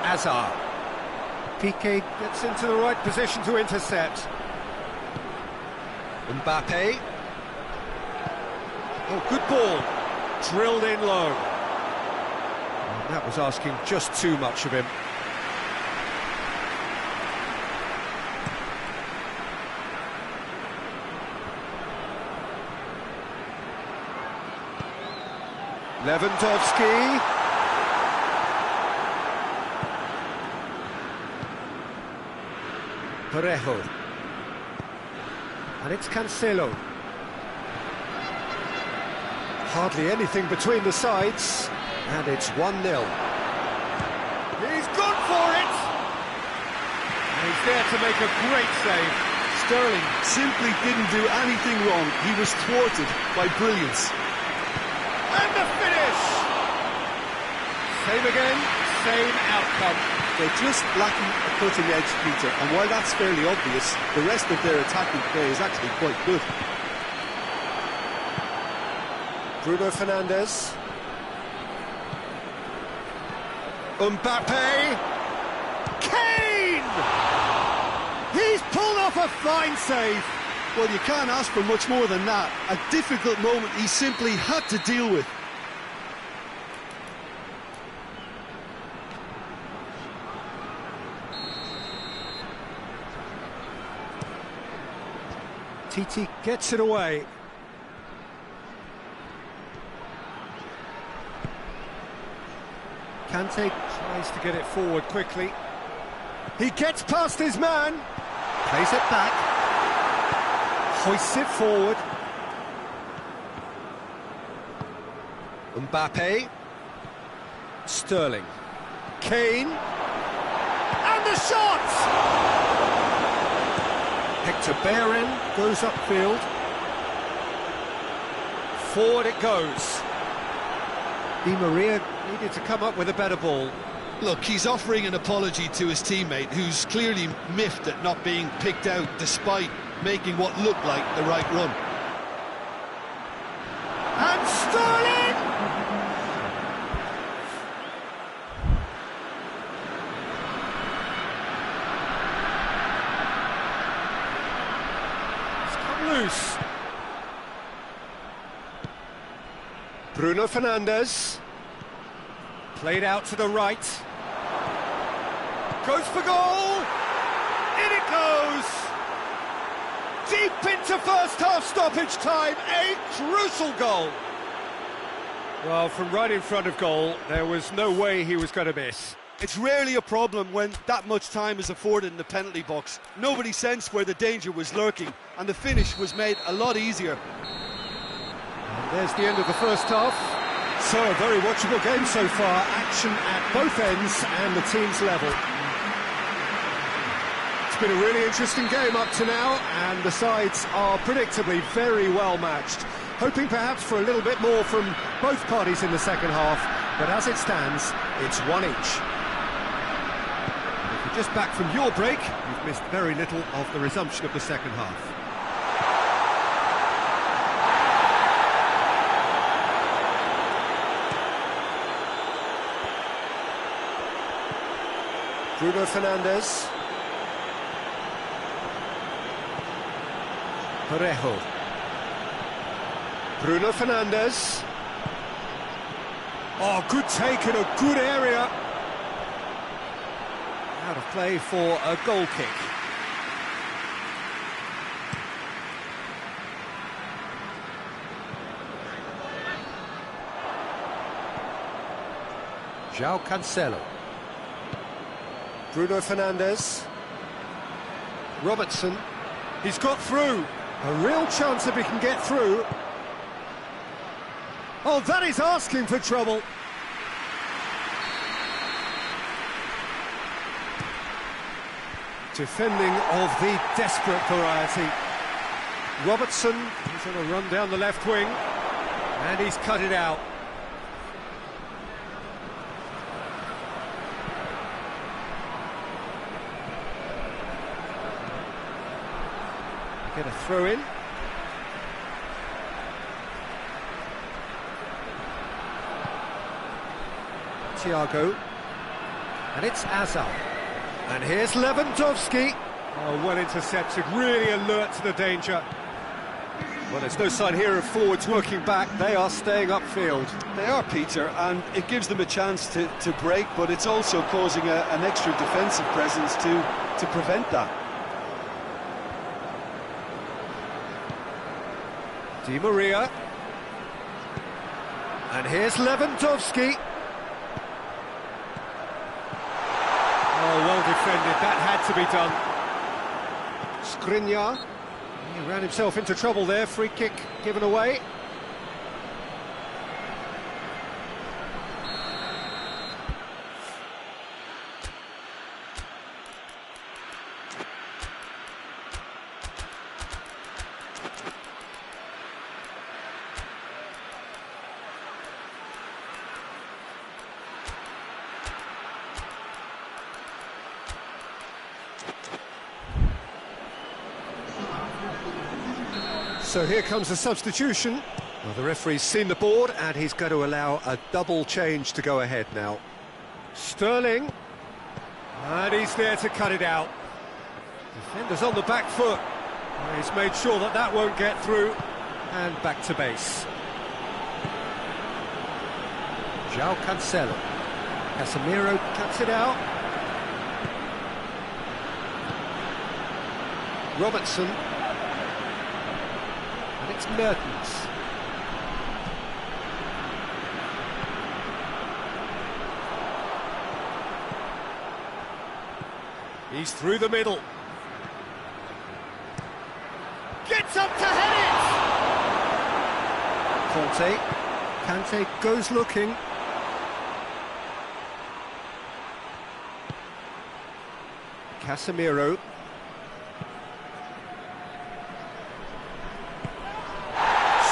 Hazard. Piqué gets into the right position to intercept. Mbappe. Oh, good ball. Drilled in low. And that was asking just too much of him. Lewandowski. Parejo. And it's Cancelo. Hardly anything between the sides, and it's 1-0. He's gone for it! And he's there to make a great save. Sterling simply didn't do anything wrong. He was thwarted by brilliance. And the finish! Same again, same outcome. They're just lacking a cutting edge, Peter, and while that's fairly obvious, the rest of their attacking play is actually quite good. Bruno Fernandes. Mbappe. Kane! He's pulled off a fine save. Well, you can't ask for much more than that. A difficult moment he simply had to deal with. Titi gets it away. Kante tries to get it forward quickly. He gets past his man. Plays it back. Hoists it forward. Mbappe. Sterling. Kane. And the shot! Hector Bellerin goes upfield. Forward it goes. Di Maria needed to come up with a better ball. Look, he's offering an apology to his teammate, who's clearly miffed at not being picked out despite making what looked like the right run. And Sterling! It's come loose. Bruno Fernandes. Played out to the right. Goes for goal! In it goes! Deep into first half stoppage time, a crucial goal! Well, from right in front of goal, there was no way he was going to miss. It's rarely a problem when that much time is afforded in the penalty box. Nobody sensed where the danger was lurking, and the finish was made a lot easier. And there's the end of the first half. So, a very watchable game so far. Action at both ends and the team's level. It's been a really interesting game up to now, and the sides are predictably very well matched. Hoping perhaps for a little bit more from both parties in the second half, but as it stands, it's one each. If you're just back from your break, you've missed very little of the resumption of the second half. Bruno Fernandes. Parejo. Bruno Fernandes. Oh, good take in a good area. Out of play for a goal kick. João Cancelo. Bruno Fernandes. Robertson. He's got through. A real chance if he can get through. Oh, that is asking for trouble. Defending of the desperate variety. Robertson, he's on a run down the left wing. And he's cut it out. Get a throw in. Thiago. And it's Hazard. And here's Lewandowski. Oh, well intercepted, really alert to the danger. Well, there's no sign here of forwards working back. They are staying upfield. They are, Peter, and it gives them a chance to break, but it's also causing an extra defensive presence to prevent that. Di Maria. And here's Lewandowski. Oh, well defended. That had to be done. Skriniar. He ran himself into trouble there. Free kick given away. So here comes a substitution. Well, the referee's seen the board and he's going to allow a double change to go ahead now. Sterling. And he's there to cut it out. Defender's on the back foot. He's made sure that that won't get through. And back to base. João Cancelo. Casemiro cuts it out. Robertson. And it's Mertens. He's through the middle. Gets up to head it! Kante goes looking. Casemiro.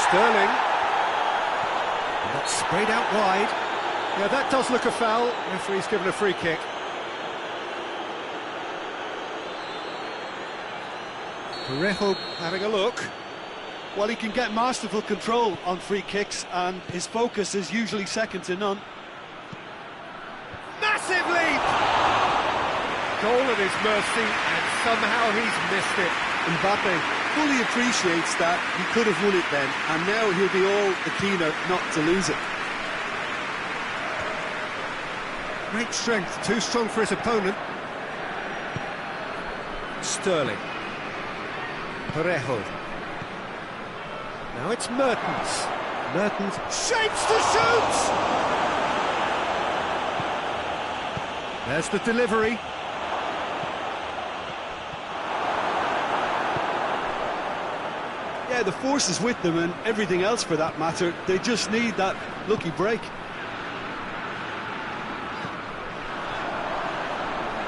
Sterling. And that's sprayed out wide. Yeah, that does look a foul. Referee's given a free kick. Parejo having a look. Well, he can get masterful control on free kicks, and his focus is usually second to none. Massive leap! Goal at his mercy, and somehow he's missed it. Mbappe fully appreciates that he could have won it then, and now he'll be all the keener not to lose it. Great strength, too strong for his opponent. Sterling. Parejo. Now it's Mertens. Mertens shapes to shoot! There's the delivery. Yeah, the force is with them, and everything else for that matter. They just need that lucky break.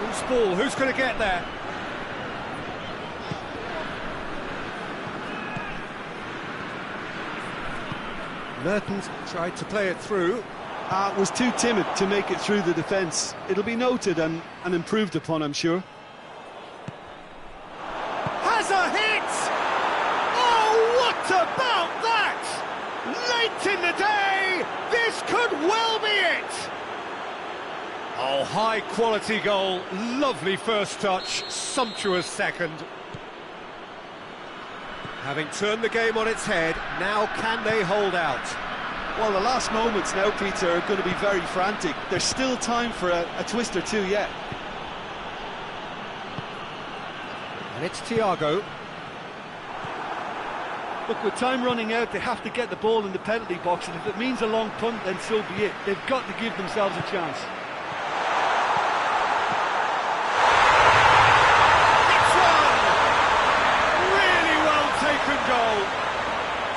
Who's ball? Who's going to get there? Mertens tried to play it through. Was too timid to make it through the defence. It'll be noted and improved upon, I'm sure. Has a hit! Oh, what about that? Late in the day, this could well be it! Oh, high-quality goal, lovely first touch, sumptuous second. Having turned the game on its head, now can they hold out? Well, the last moments now, Peter, are going to be very frantic. There's still time for a twist or two yet. And it's Thiago. Look, with time running out, they have to get the ball in the penalty box, and if it means a long punt, then so be it. They've got to give themselves a chance. Goal.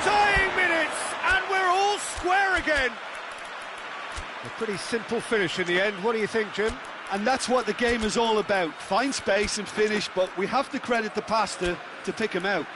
Tying minutes, and we're all square again. A pretty simple finish in the end. What do you think, Jim? And that's what the game is all about. Find space and finish, but we have to credit the pass to pick him out.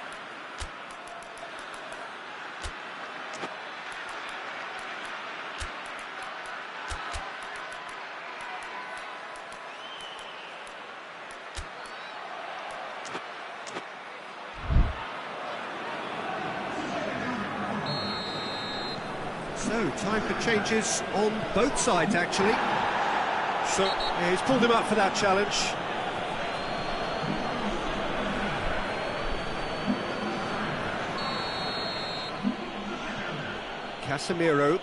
So, time for changes on both sides, actually. So, he's pulled him up for that challenge. Casemiro.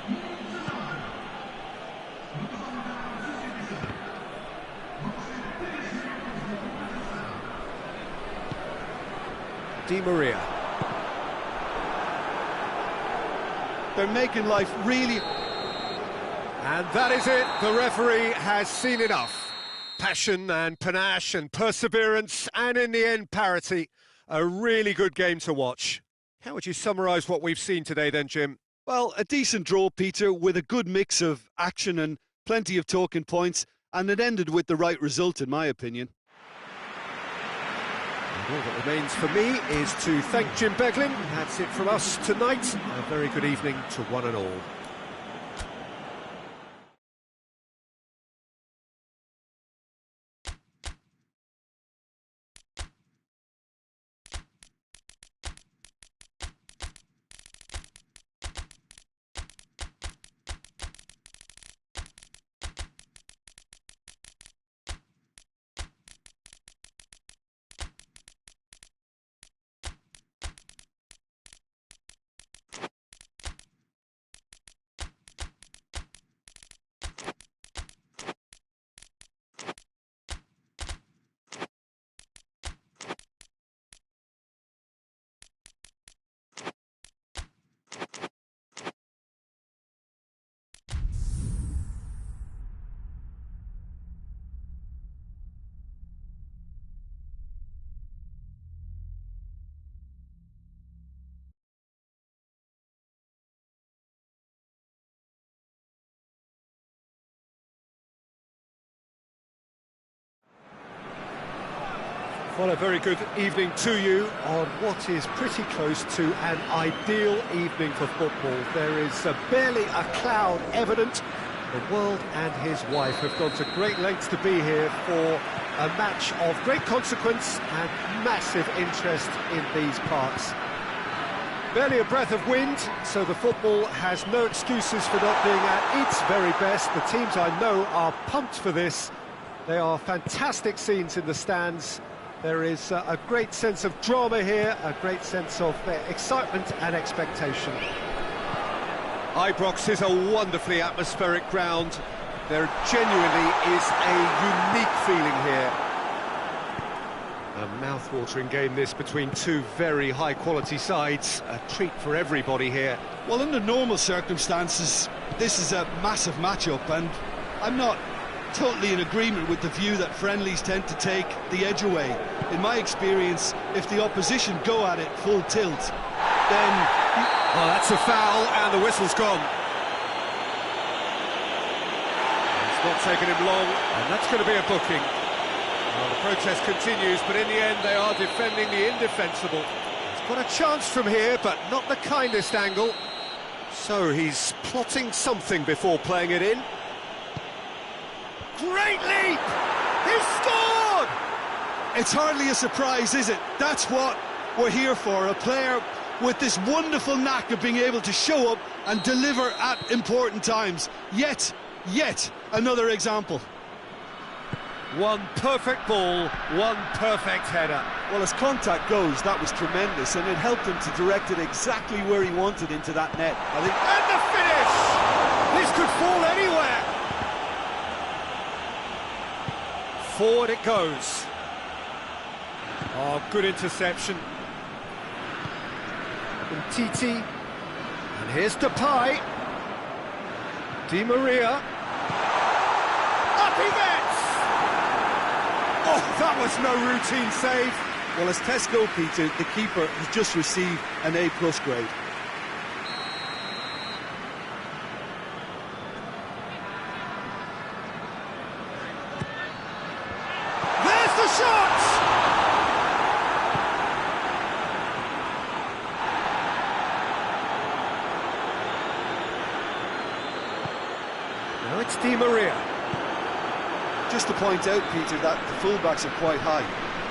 Di Maria. They're making life really... And that is it. The referee has seen enough. Passion and panache and perseverance, and in the end, parity. A really good game to watch. How would you summarise what we've seen today then, Jim? Well, a decent draw, Peter, with a good mix of action and plenty of talking points, and it ended with the right result, in my opinion. And all that remains for me is to thank Jim Beglin. That's it from us tonight. A very good evening to one and all. Well, a very good evening to you on what is pretty close to an ideal evening for football. There is barely a cloud evident. The world and his wife have gone to great lengths to be here for a match of great consequence and massive interest in these parts. Barely a breath of wind, so the football has no excuses for not being at its very best. The teams I know are pumped for this. They are fantastic scenes in the stands. There is a great sense of drama here, a great sense of excitement and expectation. Ibrox is a wonderfully atmospheric ground. There genuinely is a unique feeling here. A mouth-watering game this between two very high-quality sides. A treat for everybody here. Well, under normal circumstances, this is a massive matchup, and I'm not totally in agreement with the view that friendlies tend to take the edge away. In my experience, if the opposition go at it full tilt, then... Oh, that's a foul, and the whistle's gone. It's not taken him long, and that's going to be a booking. Well, the protest continues, but in the end they are defending the indefensible. He's got a chance from here, but not the kindest angle. So he's plotting something before playing it in. Great leap! He's scored! It's hardly a surprise, is it? That's what we're here for, a player with this wonderful knack of being able to show up and deliver at important times. Yet another example. One perfect ball, one perfect header. Well, as contact goes, that was tremendous, and it helped him to direct it exactly where he wanted into that net. I think. And the finish! This could fall anywhere. Forward it goes. Oh, good interception. And Titi. And here's Depay. Di Maria. Up he gets! Oh, that was no routine save. Well, as tests go, Peter, the keeper has just received an A+ grade. There's the shot! Now it's Di Maria. Just to point out, Peter, that the fullbacks are quite high.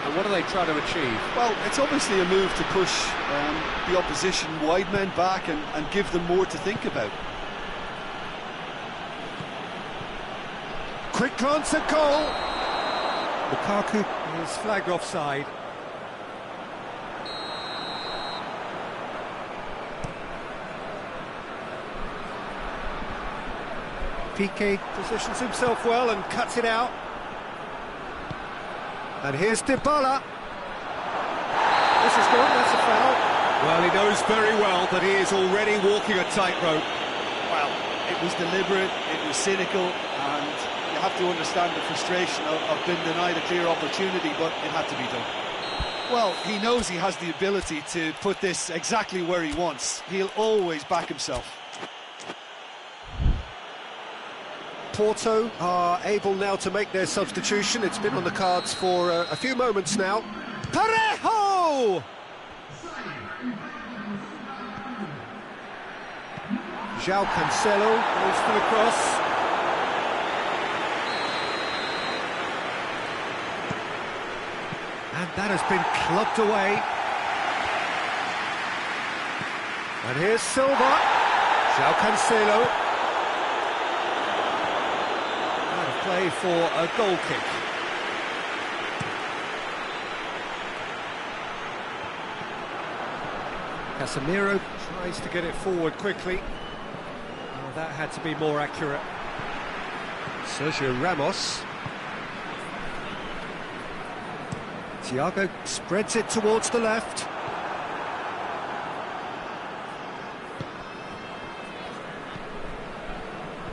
And what are they trying to achieve? Well, it's obviously a move to push the opposition wide men back and give them more to think about. Quick glance at goal. Lukaku is flagged offside. Piqué positions himself well and cuts it out. And here's Dybala. This is good, that's a foul. Well, he knows very well that he is already walking a tightrope. Well, it was deliberate, it was cynical, and you have to understand the frustration of being denied a clear opportunity, but it had to be done. Well, he knows he has the ability to put this exactly where he wants. He'll always back himself. Porto are able now to make their substitution. It's been on the cards for a few moments now. Parejo! João Cancelo goes for the cross. And that has been clubbed away. And here's Silva. João Cancelo. Play for a goal kick. Casemiro tries to get it forward quickly. Oh, that had to be more accurate. Sergio Ramos. Thiago spreads it towards the left.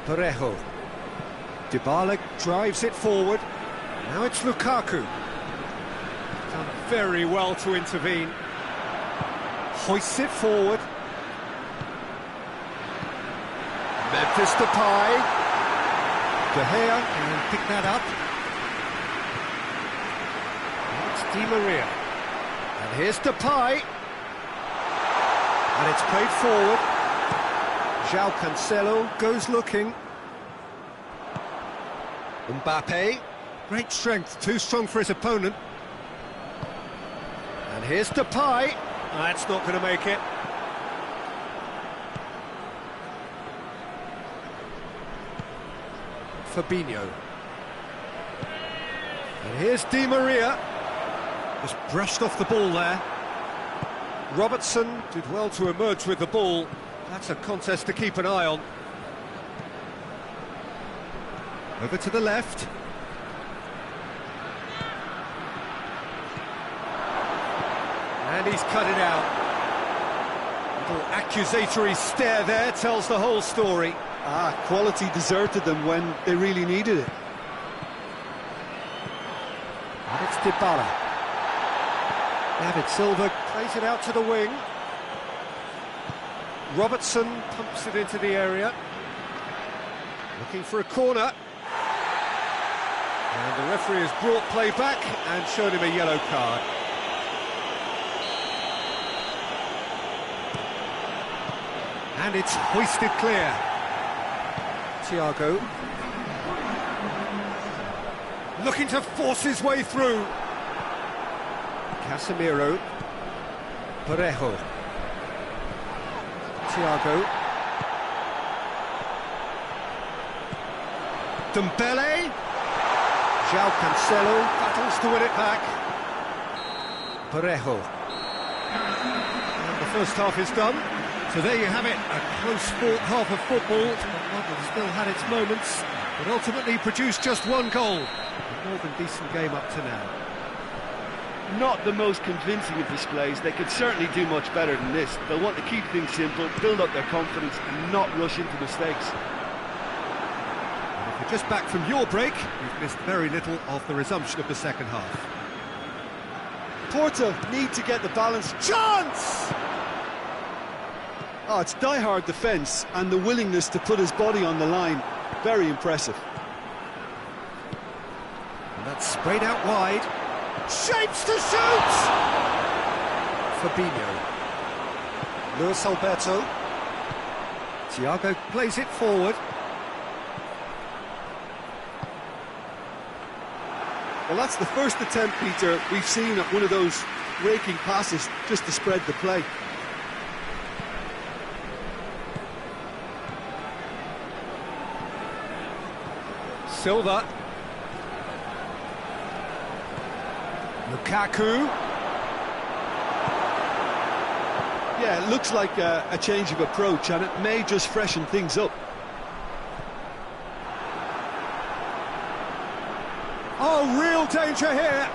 Parejo. Dybala drives it forward. Now it's Lukaku. Done very well to intervene. Hoists it forward. Memphis Depay. De Gea can pick that up. It's Di Maria. And here's Depay. And it's played forward. João Cancelo goes looking. Mbappe. Great strength, too strong for his opponent. And here's Depay. That's not going to make it. Fabinho. And here's Di Maria. Just brushed off the ball there. Robertson did well to emerge with the ball. That's a contest to keep an eye on. Over to the left. And he's cut it out. Little accusatory stare there tells the whole story. Quality deserted them when they really needed it. And it's Dybala. David Silva plays it out to the wing. Robertson pumps it into the area. Looking for a corner. And the referee has brought play back and shown him a yellow card. And it's hoisted clear. Thiago. Looking to force his way through. Casemiro. Parejo. Thiago. Dembele. João Cancelo battles to win it back. Parejo. And the first half is done. So there you have it, a close-fought half of football, one that still had its moments, but ultimately produced just one goal. A more than decent game up to now. Not the most convincing of displays. They could certainly do much better than this. They'll want to keep things simple, build up their confidence and not rush into mistakes. And if you're just back from your break, you've missed very little of the resumption of the second half. Porto need to get the balance. Chance! Oh, it's die-hard defence and the willingness to put his body on the line. Very impressive. And that's sprayed out wide. Shapes to shoot! Fabinho. Luis Alberto. Thiago plays it forward. Well, that's the first attempt, Peter, we've seen at one of those raking passes just to spread the play. Silva. Lukaku. Yeah, it looks like a change of approach, and it may just freshen things up. Oh, real danger here.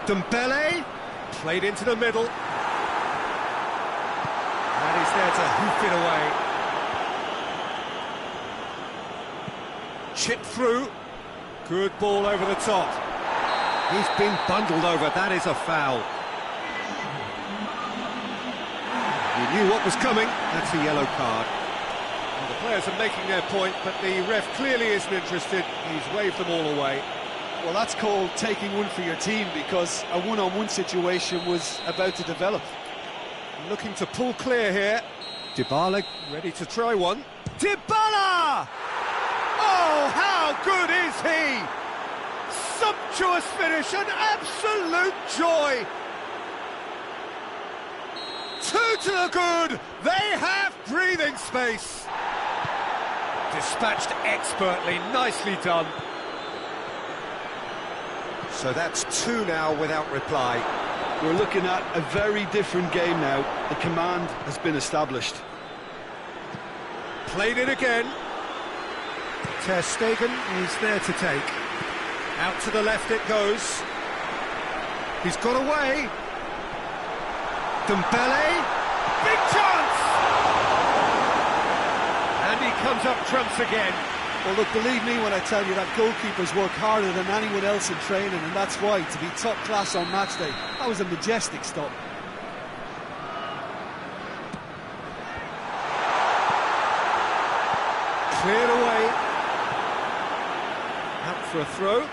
Dembele. Played into the middle. And he's there to hoof it away. Chip through. Good ball over the top. He's been bundled over. That is a foul. You knew what was coming. That's a yellow card. And the players are making their point, but the ref clearly isn't interested. He's waved them all away. Well, that's called taking one for your team, because a one-on-one situation was about to develop. Looking to pull clear here. Dybala ready to try one. Dybala! Oh, how good is he? Sumptuous finish, an absolute joy. Two to the good. They have breathing space. Dispatched expertly, nicely done. So that's two now without reply. We're looking at a very different game now. The command has been established. Played it again. Ter Stegen is there to take. Out to the left it goes. He's got away. Dembele. Big chance! And he comes up trumps again. Well, look, believe me when I tell you that goalkeepers work harder than anyone else in training, and that's why, to be top class on match day, that was a majestic stop. Cleared away. Out for a throw.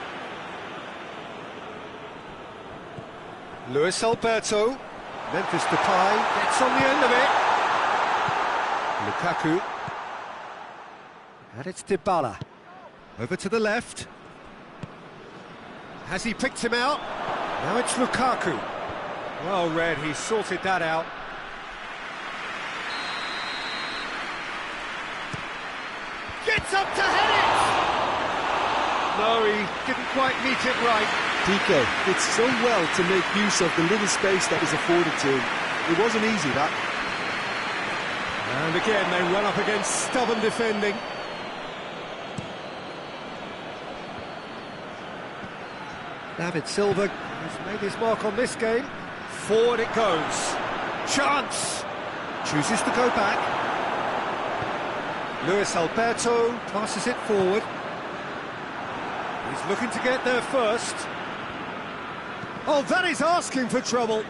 Luis Alberto. Memphis Depay gets on the end of it. Lukaku. And it's Dybala. Over to the left. Has he picked him out? Now it's Lukaku. Well read, he sorted that out. Gets up to head it! No, he didn't quite meet it right. Pico did so well to make use of the little space that was afforded to him. It wasn't easy, that. And again, they run up against stubborn defending. David Silva has made his mark on this game. Forward it goes. Chance! Chooses to go back. Luis Alberto passes it forward. He's looking to get there first. Oh, that is asking for trouble.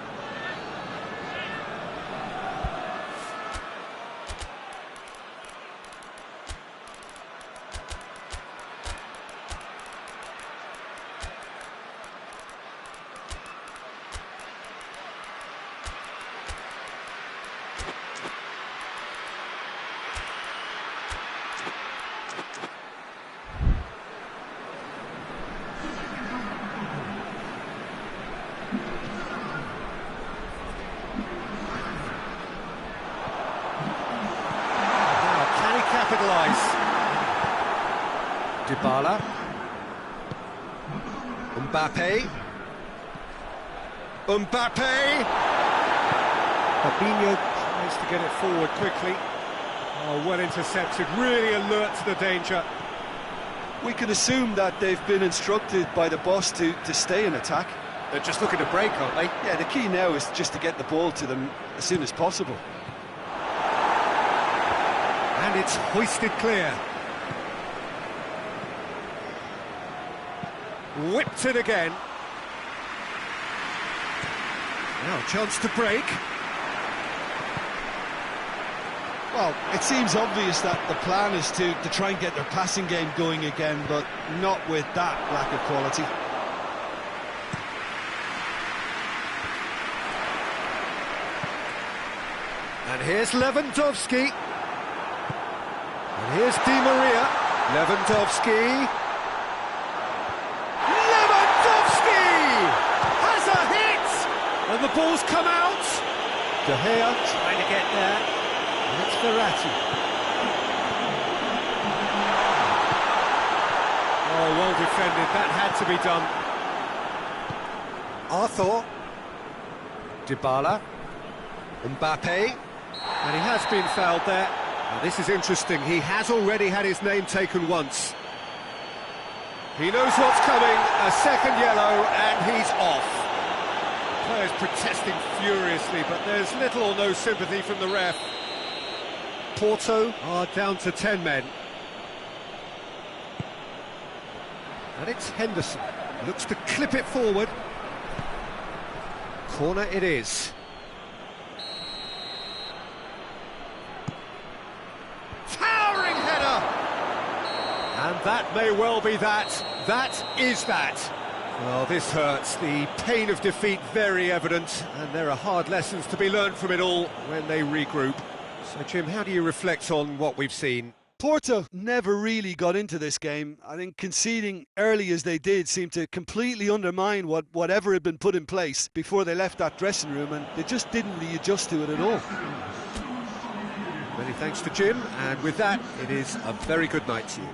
Dybala. Mbappe. Fabinho tries to get it forward quickly. Oh, well intercepted, really alert to the danger. We can assume that they've been instructed by the boss to stay in attack. They're just looking to break, aren't they? Yeah, the key now is just to get the ball to them as soon as possible. And it's hoisted clear. Whipped it again. Now a chance to break. Well, it seems obvious that the plan is to try and get their passing game going again, but not with that lack of quality. And here's Lewandowski. And here's Di Maria. Lewandowski. Has a hit! And the ball's come out. De Gea trying to get there. And it's Verratti. Oh, well defended. That had to be done. Arthur. Dybala. Mbappe. And he has been fouled there. Now, this is interesting. He has already had his name taken once. He knows what's coming, a second yellow, and he's off. The players protesting furiously, but there's little or no sympathy from the ref. Porto are down to 10 men. And it's Henderson. Looks to clip it forward. Corner it is. Towering header! And that may well be that. That is that. Well, this hurts. The pain of defeat very evident, and there are hard lessons to be learned from it all when they regroup. So, Jim, how do you reflect on what we've seen? Porto never really got into this game. I think conceding early as they did seemed to completely undermine whatever had been put in place before they left that dressing room, and they just didn't readjust to it at all. Many thanks to Jim, and with that, it is a very good night to you.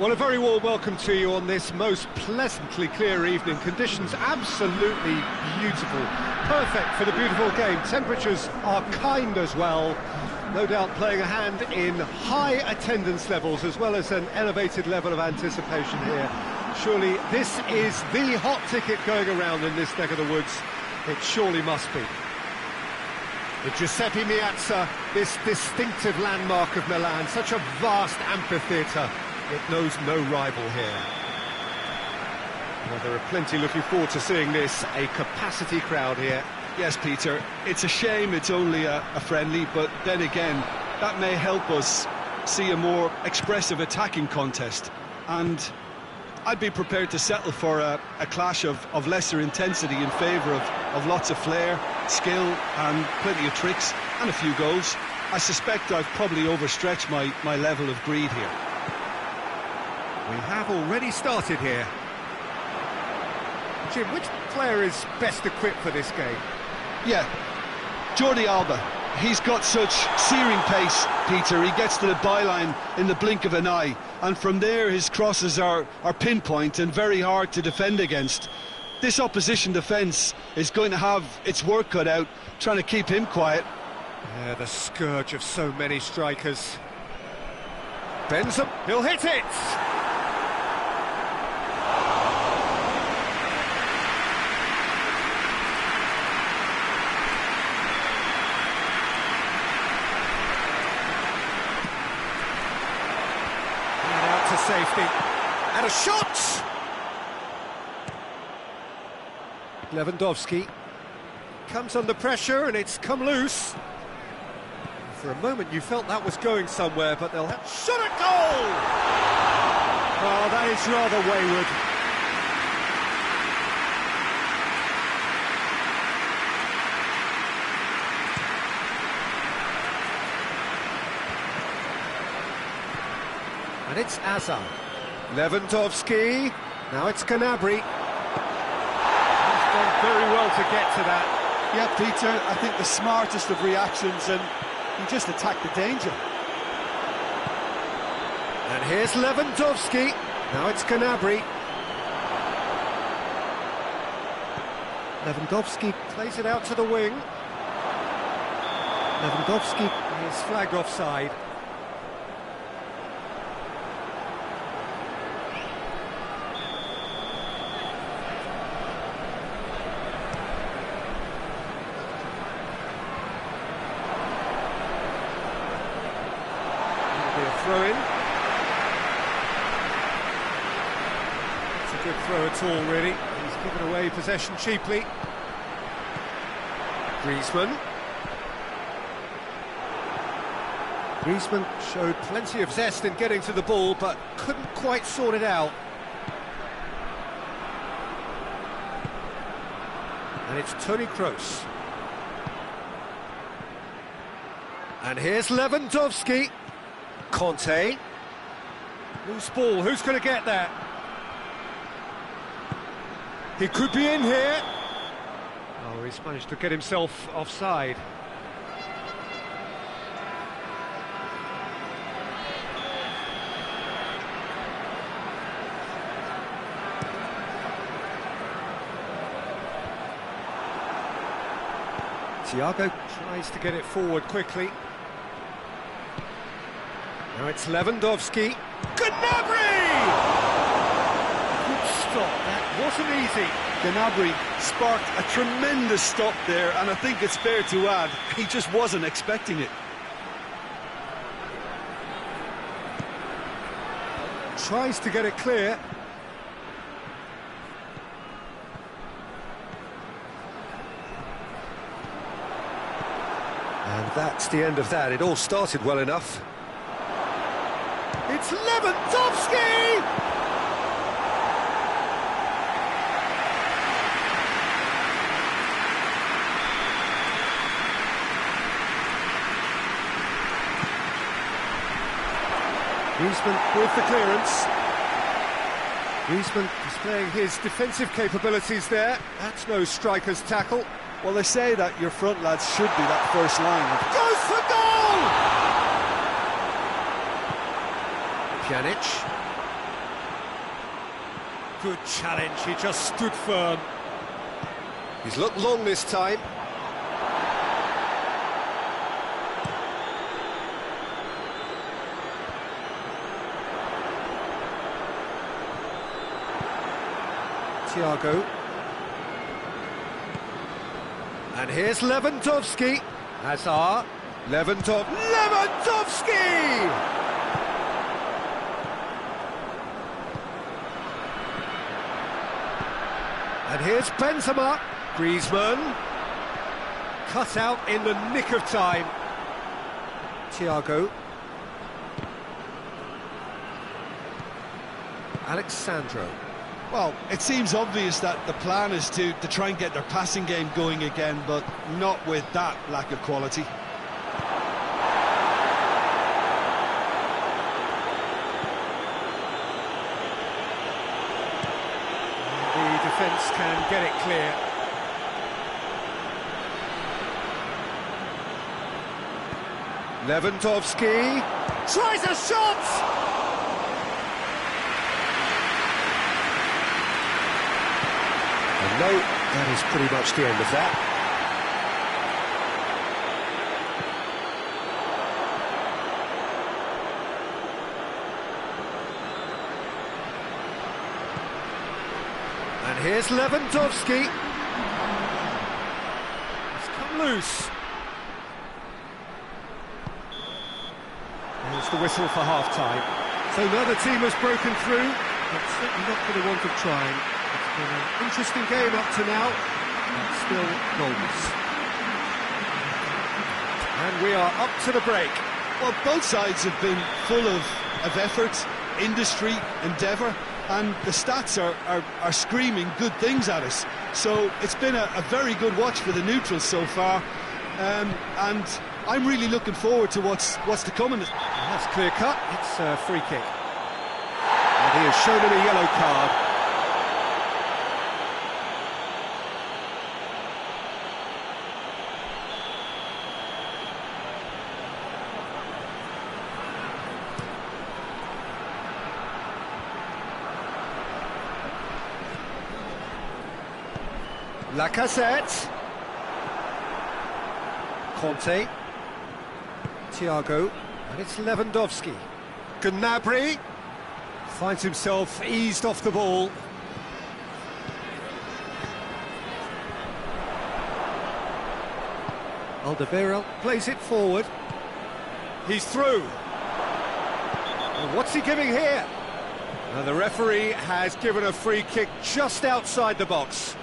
Well, a very warm welcome to you on this most pleasantly clear evening. Conditions absolutely beautiful. Perfect for the beautiful game. Temperatures are kind as well. No doubt playing a hand in high attendance levels as well as an elevated level of anticipation here. Surely this is the hot ticket going around in this neck of the woods. It surely must be. The Giuseppe Meazza, this distinctive landmark of Milan, such a vast amphitheatre. It knows no rival here. Well, there are plenty looking forward to seeing this, a capacity crowd here. Yes, Peter, it's a shame it's only a friendly, but then again, that may help us see a more expressive attacking contest. And I'd be prepared to settle for a clash of lesser intensity in favour of lots of flair, skill and plenty of tricks and a few goals. I suspect I've probably overstretched my level of greed here. We have already started here. Jim, which player is best equipped for this game? Yeah, Jordi Alba. He's got such searing pace, Peter. He gets to the byline in the blink of an eye, and from there his crosses are pinpoint and very hard to defend against. This opposition defence is going to have its work cut out trying to keep him quiet. Yeah, the scourge of so many strikers. Benzema, he'll hit it! To safety, and a shot! Lewandowski comes under pressure and it's come loose. For a moment you felt that was going somewhere, but they'll have shot at goal! Oh, that is rather wayward. And it's Azar. Lewandowski. Now it's Gnabry. He's done very well to get to that. Yeah, Peter, I think the smartest of reactions, and he just attacked the danger. And here's Lewandowski. Now it's Gnabry. Lewandowski plays it out to the wing. Lewandowski is flagged offside. Throw in. It's a good throw at all, really. He's given away possession cheaply. Griezmann. Griezmann showed plenty of zest in getting to the ball, but couldn't quite sort it out. And it's Toni Kroos. And here's Lewandowski. Conte. Loose ball, who's going to get that? He could be in here. Oh, he's managed to get himself offside. Thiago tries to get it forward quickly. Now it's Lewandowski. Gnabry! Good stop, that wasn't easy. Gnabry sparked a tremendous stop there, and I think it's fair to add, he just wasn't expecting it. Tries to get it clear. And that's the end of that. It all started well enough. It's Lewandowski! Griezmann with the clearance. Griezmann displaying his defensive capabilities there. That's no striker's tackle. Well, they say that your front lads should be that first line. Goes for goal! Pjanic. Good challenge, he just stood firm. He's looked long this time. Thiago. And here's Lewandowski. Hazard. Lewandowski! And here's Benzema. Griezmann. Cut out in the nick of time. Thiago. Alexandro. Well, it seems obvious that the plan is to try and get their passing game going again, but not with that lack of quality. The defence can get it clear. Lewandowski tries a shot! And no, that is pretty much the end of that. And here's Lewandowski. It's come loose. There's the whistle for half-time. So now the team has broken through, but certainly not for the want of trying. It's been an interesting game up to now, but still goalless. And we are up to the break. Well, both sides have been full of effort, industry, endeavour, and the stats are screaming good things at us. So it's been a very good watch for the neutrals so far, and I'm really looking forward to what's to come in it. That's clear cut. It's a free kick. And he has shown him a yellow card. Lacazette. Conte. Thiago. And it's Lewandowski. Gnabry finds himself eased off the ball. Alderweireld plays it forward. He's through. And what's he giving here? And the referee has given a free kick just outside the box.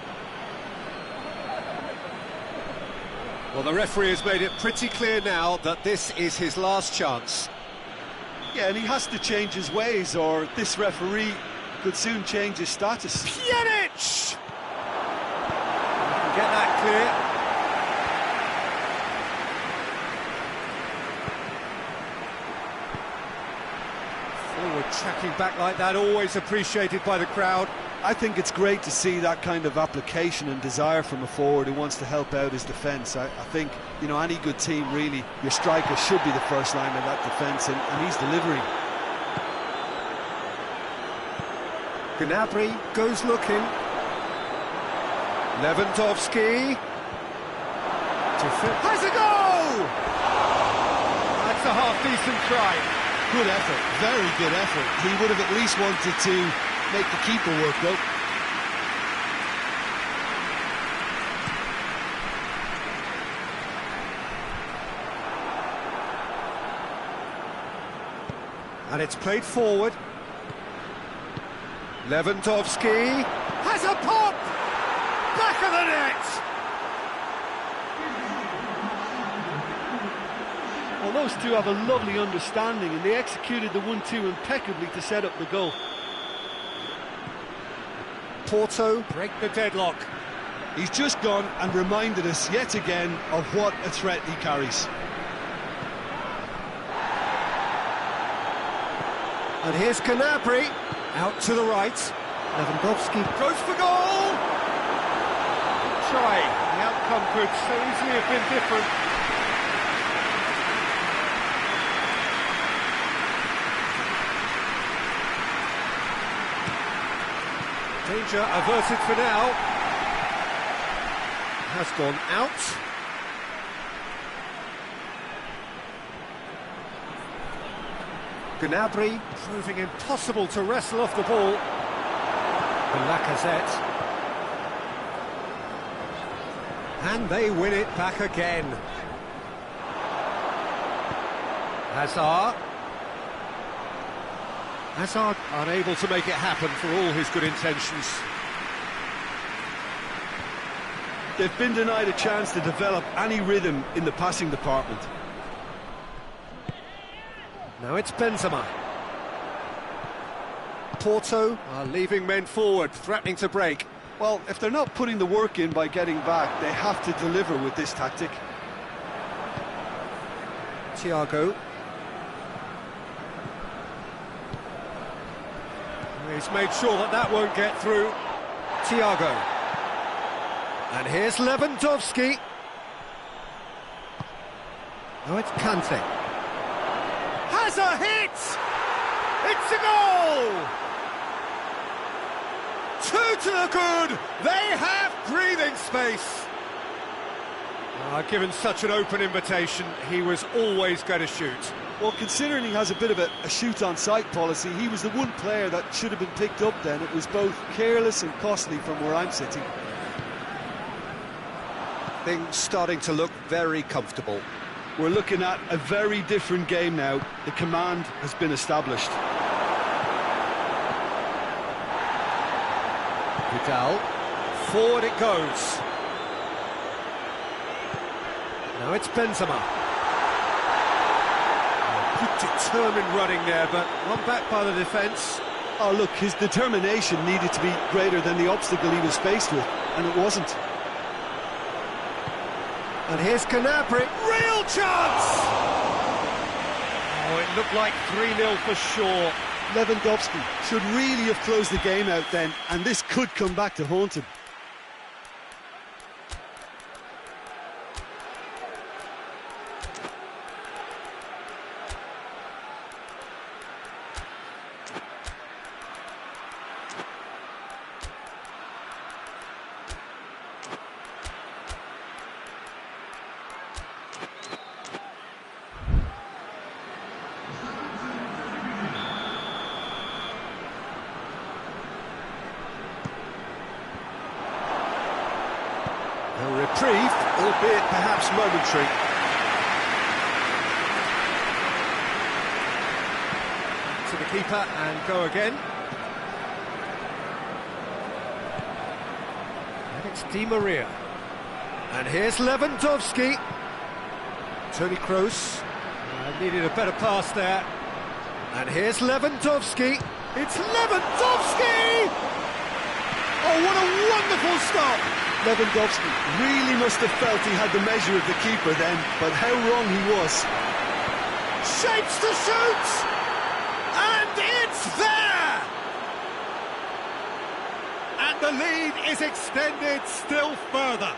Well, the referee has made it pretty clear now that this is his last chance. Yeah, and he has to change his ways, or this referee could soon change his status. Pjanic! Get that clear. Forward tracking back like that, always appreciated by the crowd. I think it's great to see that kind of application and desire from a forward who wants to help out his defence. I think, you know, any good team, really, your striker should be the first line of that defence, and he's delivering. Gnabry goes looking. Lewandowski. Has a goal! That's a half-decent try. Good effort, very good effort. He would have at least wanted to make the keeper work, though. And it's played forward. Lewandowski has a pop! Back of the net! Well, those two have a lovely understanding, and they executed the 1-2 impeccably to set up the goal. Porto Break the deadlock. He's just gone and reminded us yet again of what a threat he carries. And here's Gnabry, out to the right. Lewandowski goes for goal! Good try. The outcome could so easily have been different. Danger averted for now. Has gone out. Gnabry proving impossible to wrestle off the ball. And Lacazette. And they win it back again. Hazard. Hazard unable to make it happen for all his good intentions. They've been denied a chance to develop any rhythm in the passing department. Now it's Benzema. Porto are leaving men forward, threatening to break. Well, if they're not putting the work in by getting back, they have to deliver with this tactic. Thiago. He's made sure that that won't get through. Thiago. And here's Lewandowski. Oh, it's Kante. Has a hit! It's a goal! Two to the good! They have breathing space! Given such an open invitation, he was always going to shoot. Well, considering he has a bit of a shoot-on-sight policy, he was the one player that should have been picked up then. It was both careless and costly from where I'm sitting. Things starting to look very comfortable. We're looking at a very different game now. The command has been established. Vidal. Forward it goes. Now it's Benzema. Good determined running there, but one back by the defence. Oh, look, his determination needed to be greater than the obstacle he was faced with, and it wasn't. And here's Gnabry. Real chance! Oh, it looked like 3-0 for sure. Lewandowski should really have closed the game out then, and this could come back to haunt him. A reprieve, albeit perhaps momentary. To the keeper and go again. And it's Di Maria. And here's Lewandowski. Toni Kroos. Needed a better pass there. And here's Lewandowski. It's Lewandowski! Oh, what a wonderful stop! Lewandowski really must have felt he had the measure of the keeper then, but how wrong he was. Shapes to shoot! And it's there! And the lead is extended still further.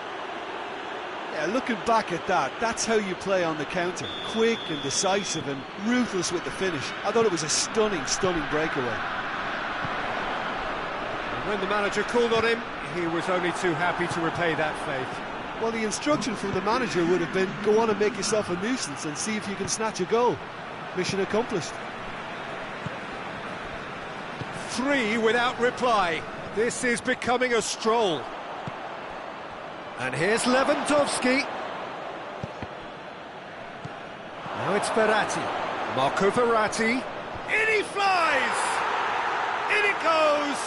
Yeah, looking back at that, that's how you play on the counter. Quick and decisive and ruthless with the finish. I thought it was a stunning, stunning breakaway. And when the manager called on him, he was only too happy to repay that faith. Well, the instruction from the manager would have been, go on and make yourself a nuisance and see if you can snatch a goal. Mission accomplished. 3 without reply. This is becoming a stroll. And here's Lewandowski. Now it's Verratti. Marco Verratti. In he flies! In it goes!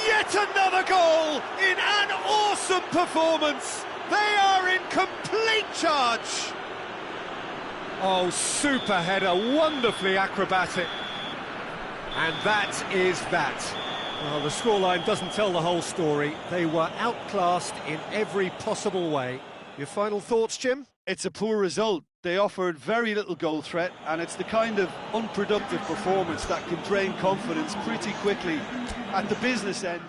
Yet another goal in an awesome performance. They are in complete charge. Oh, super header, wonderfully acrobatic. And that is that. Well, the scoreline doesn't tell the whole story. They were outclassed in every possible way. Your final thoughts, Jim? It's a poor result. They offered very little goal threat, and it's the kind of unproductive performance that can drain confidence pretty quickly at the business end.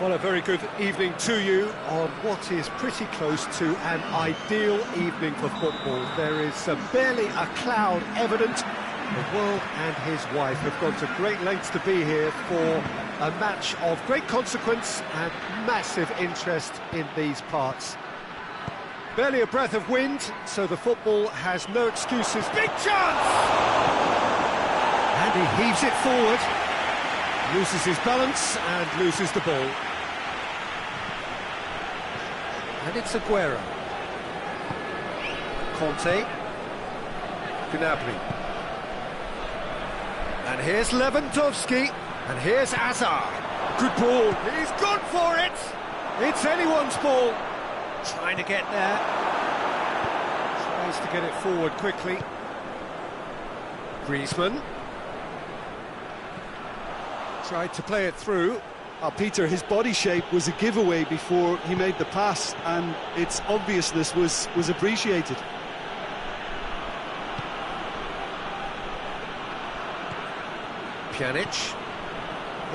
Well, a very good evening to you on what is pretty close to an ideal evening for football. There is barely a cloud evident. The world and his wife have gone to great lengths to be here for a match of great consequence and massive interest in these parts. Barely a breath of wind, so the football has no excuses. Big chance! And he heaves it forward. Loses his balance and loses the ball. And it's Aguero. Conte. Gnabry. And here's Lewandowski. And here's Hazard. Good ball. He's gone for it. It's anyone's ball. Trying to get there. Tries to get it forward quickly. Griezmann. Tried to play it through. Peter, his body shape was a giveaway before he made the pass, and its obviousness was appreciated. Pjanic.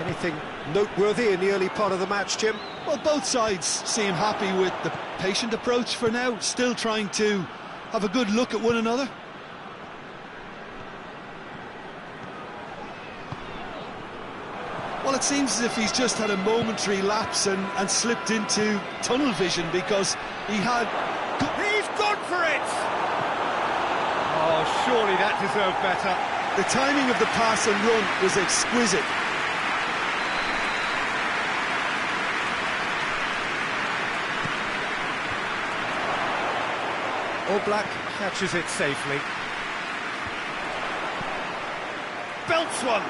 Anything noteworthy in the early part of the match, Jim? Well, both sides seem happy with the patient approach for now, still trying to have a good look at one another. Well, it seems as if he's just had a momentary lapse and slipped into tunnel vision, because he had... He's gone for it! Oh, surely that deserved better. The timing of the pass and run was exquisite. Oblak catches it safely. Belts one!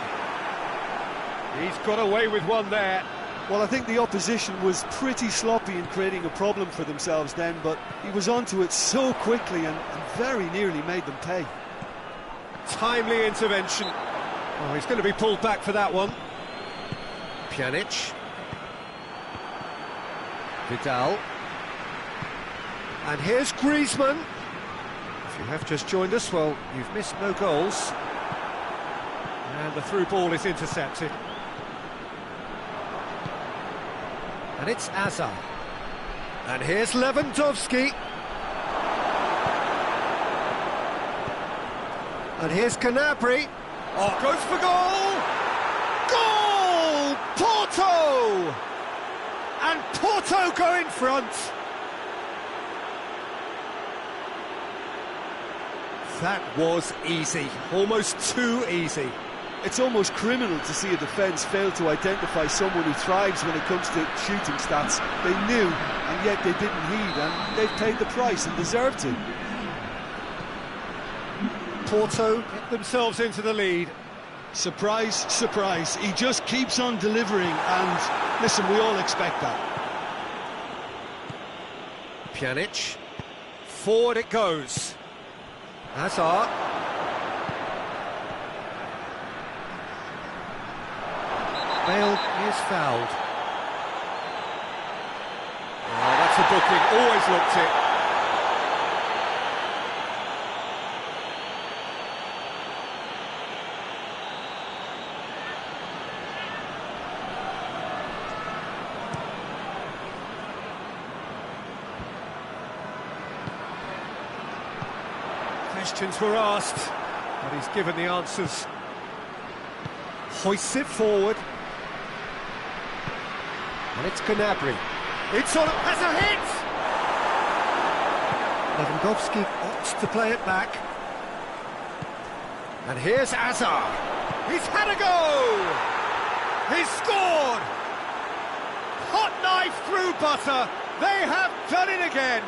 He's got away with one there. Well, I think the opposition was pretty sloppy in creating a problem for themselves then, but he was onto it so quickly and very nearly made them pay. Timely intervention. Oh, he's going to be pulled back for that one. Pjanic. Vidal. And here's Griezmann. If you have just joined us, well, you've missed no goals. And the through ball is intercepted. And it's Hazard. And here's Lewandowski. And here's Gnabry. Oh, goes for goal! Goal! Porto! And Porto go in front. That was easy, almost too easy. It's almost criminal to see a defence fail to identify someone who thrives when it comes to shooting stats. They knew, and yet they didn't heed, and they've paid the price and deserved to. Porto get themselves into the lead. Surprise, surprise. He just keeps on delivering, and listen, we all expect that. Pjanic. Forward it goes. Hazard. Bale is fouled. Oh, that's a booking, always looked it. Questions were asked, but he's given the answers. Hoists it forward. And it's Gnabry. It's on, has a hit! Lewandowski opts to play it back. And here's Hazard. He's had a go! He's scored! Hot knife through butter. They have done it again.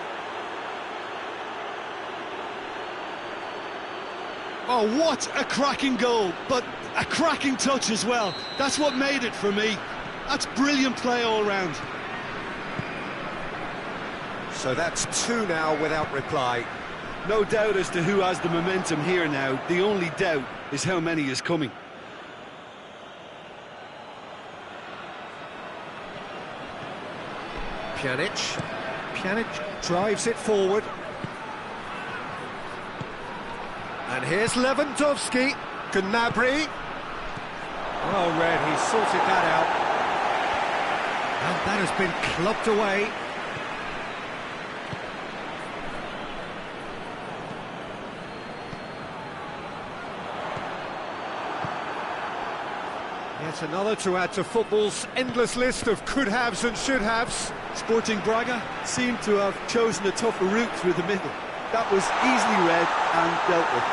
Oh, what a cracking goal, but a cracking touch as well. That's what made it for me. That's brilliant play all round. So that's two now without reply. No doubt as to who has the momentum here now. The only doubt is how many is coming. Pjanic. Pjanic drives it forward. And here's Lewandowski. Gnabry. Well read, he sorted that out. And that has been clubbed away. Yet another to add to football's endless list of could-haves and should-haves. Sporting Braga seem to have chosen a tougher route through the middle. That was easily read and dealt with.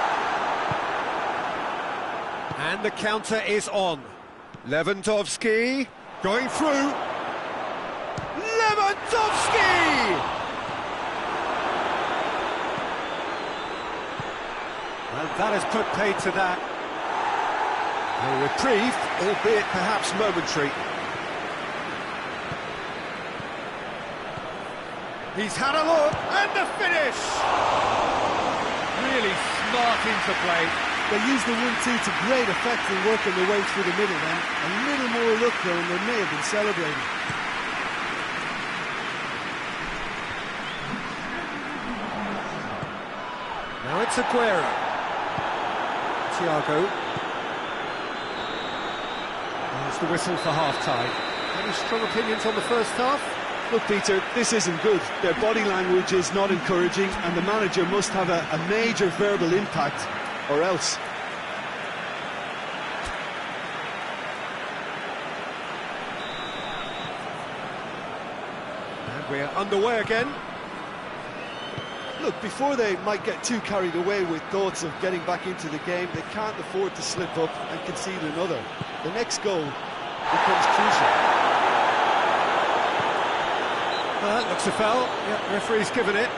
And the counter is on. Lewandowski going through. Lewandowski! And that has put paid to that. A reprieve, albeit perhaps momentary. He's had a look, and the finish! Really smart interplay. They used the 1-2 to great effect in working their way through the middle then. A little more luck though, and they may have been celebrating. Now it's Aguero. Thiago. There's the whistle for half-time. Any strong opinions on the first half? Look, Peter, this isn't good. Their body language is not encouraging, and the manager must have a major verbal impact, or else. And we're underway again. Look, before they might get too carried away with thoughts of getting back into the game, they can't afford to slip up and concede another. The next goal becomes crucial. Looks a foul. Yeah, referee's given it.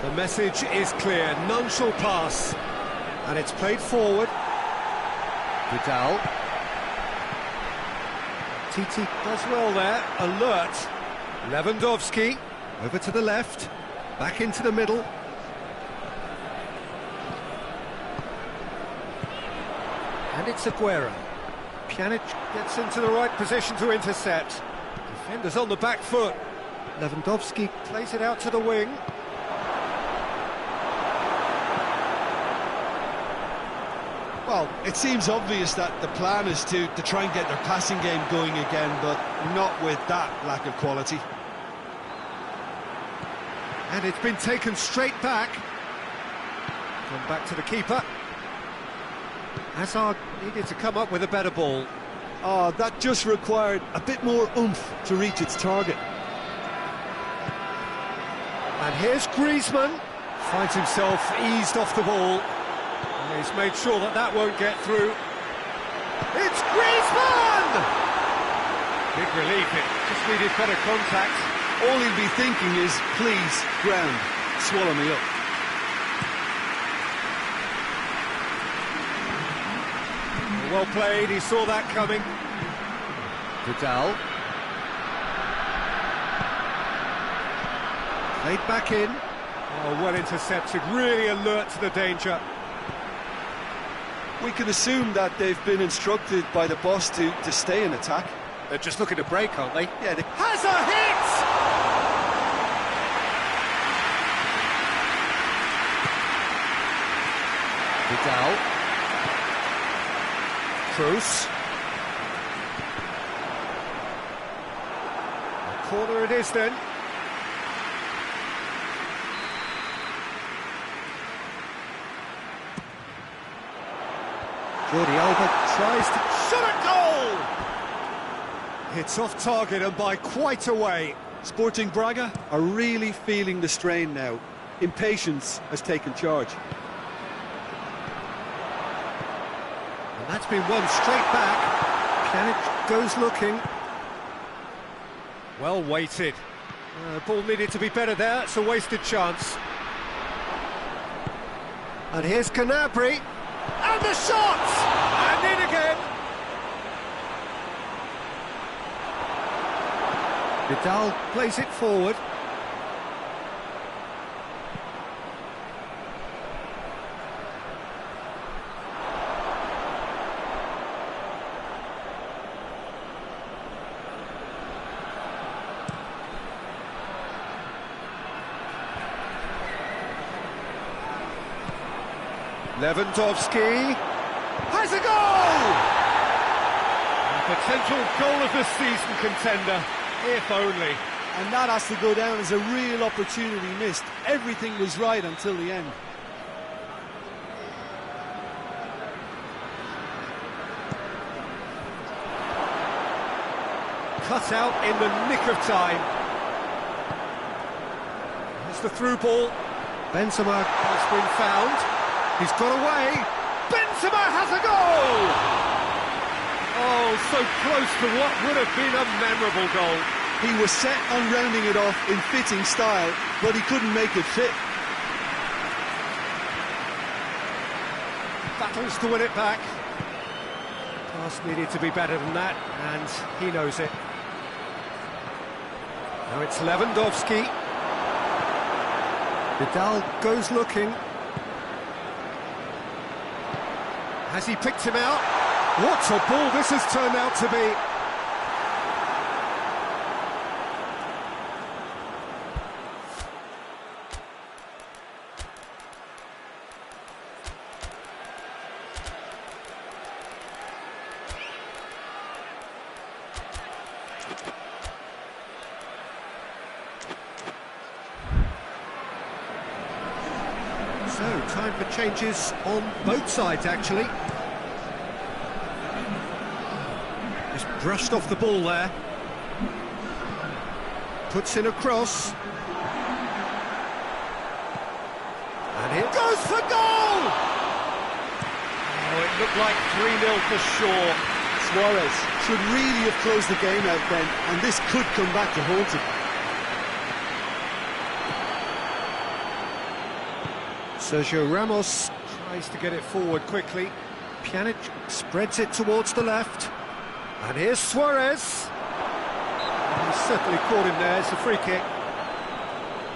The message is clear, none shall pass. And it's played forward. Vidal. Titi does well there, alert. Lewandowski, over to the left, back into the middle. And it's Aguero. Pjanic gets into the right position to intercept. Defenders on the back foot. Lewandowski plays it out to the wing. Well, it seems obvious that the plan is to try and get their passing game going again, but not with that lack of quality. And it's been taken straight back. Gone back to the keeper. Hazard needed to come up with a better ball. Oh, that just required a bit more oomph to reach its target. And here's Griezmann. Finds himself eased off the ball. And he's made sure that that won't get through. It's Griezmann! Big relief, it just needed better contact. All he'll be thinking is, please, ground, swallow me up. Well played, he saw that coming. Vidal. Played back in. Oh, well intercepted, really alert to the danger. We can assume that they've been instructed by the boss to stay in attack. They're just looking to break, aren't they? Yeah, Has a hit! Vidal. Kroos. A corner it is then. Jordi Alba tries to shot a goal! It's off target and by quite a way. Sporting Braga are really feeling the strain now. Impatience has taken charge. And that's been won straight back. Pjanic goes looking. Well weighted. Ball needed to be better there, it's a wasted chance. And here's Gnabry. And the shot! And in again! Vidal plays it forward. Lewandowski has a goal! A potential goal of the season contender, if only. And that has to go down as a real opportunity missed. Everything was right until the end. Cut out in the nick of time. There's the through ball. Benzema has been found. He's got away. Benzema has a goal! Oh, so close to what would have been a memorable goal. He was set on rounding it off in fitting style, but he couldn't make it fit. Battles to win it back. Pass needed to be better than that, and he knows it. Now it's Lewandowski. Vidal goes looking. Has he picked him out? What a ball this has turned out to be. So, time for changes on both sides, actually. Just brushed off the ball there. Puts in a cross. And it goes for goal! Oh, it looked like 3-0 for sure. Suarez should really have closed the game out then, and this could come back to haunt him. Sergio Ramos tries to get it forward quickly. Pjanic spreads it towards the left. And here's Suarez. He's certainly caught him there. It's a free kick.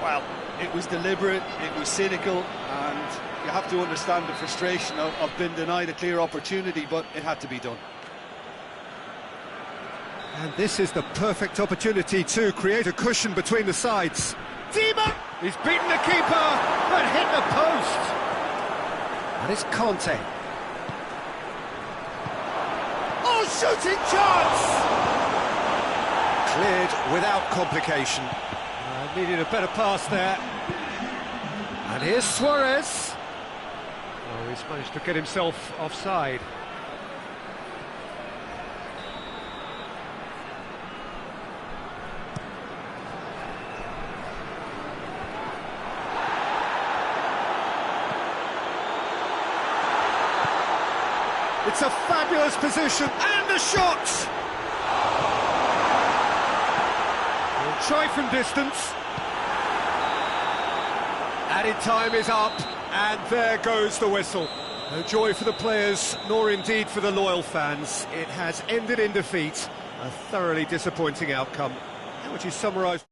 Well, it was deliberate, it was cynical, and you have to understand the frustration of being denied a clear opportunity, but it had to be done. And this is the perfect opportunity to create a cushion between the sides. Dima! He's beaten the keeper, but hit the post. And it's Conte. Oh, shooting chance! Cleared without complication. Needed a better pass there. And here's Suarez. Oh, he's managed to get himself offside. It's a fabulous position, and the shot! He'll try from distance. Added time is up, and there goes the whistle. No joy for the players, nor indeed for the loyal fans. It has ended in defeat, a thoroughly disappointing outcome. How would you summarise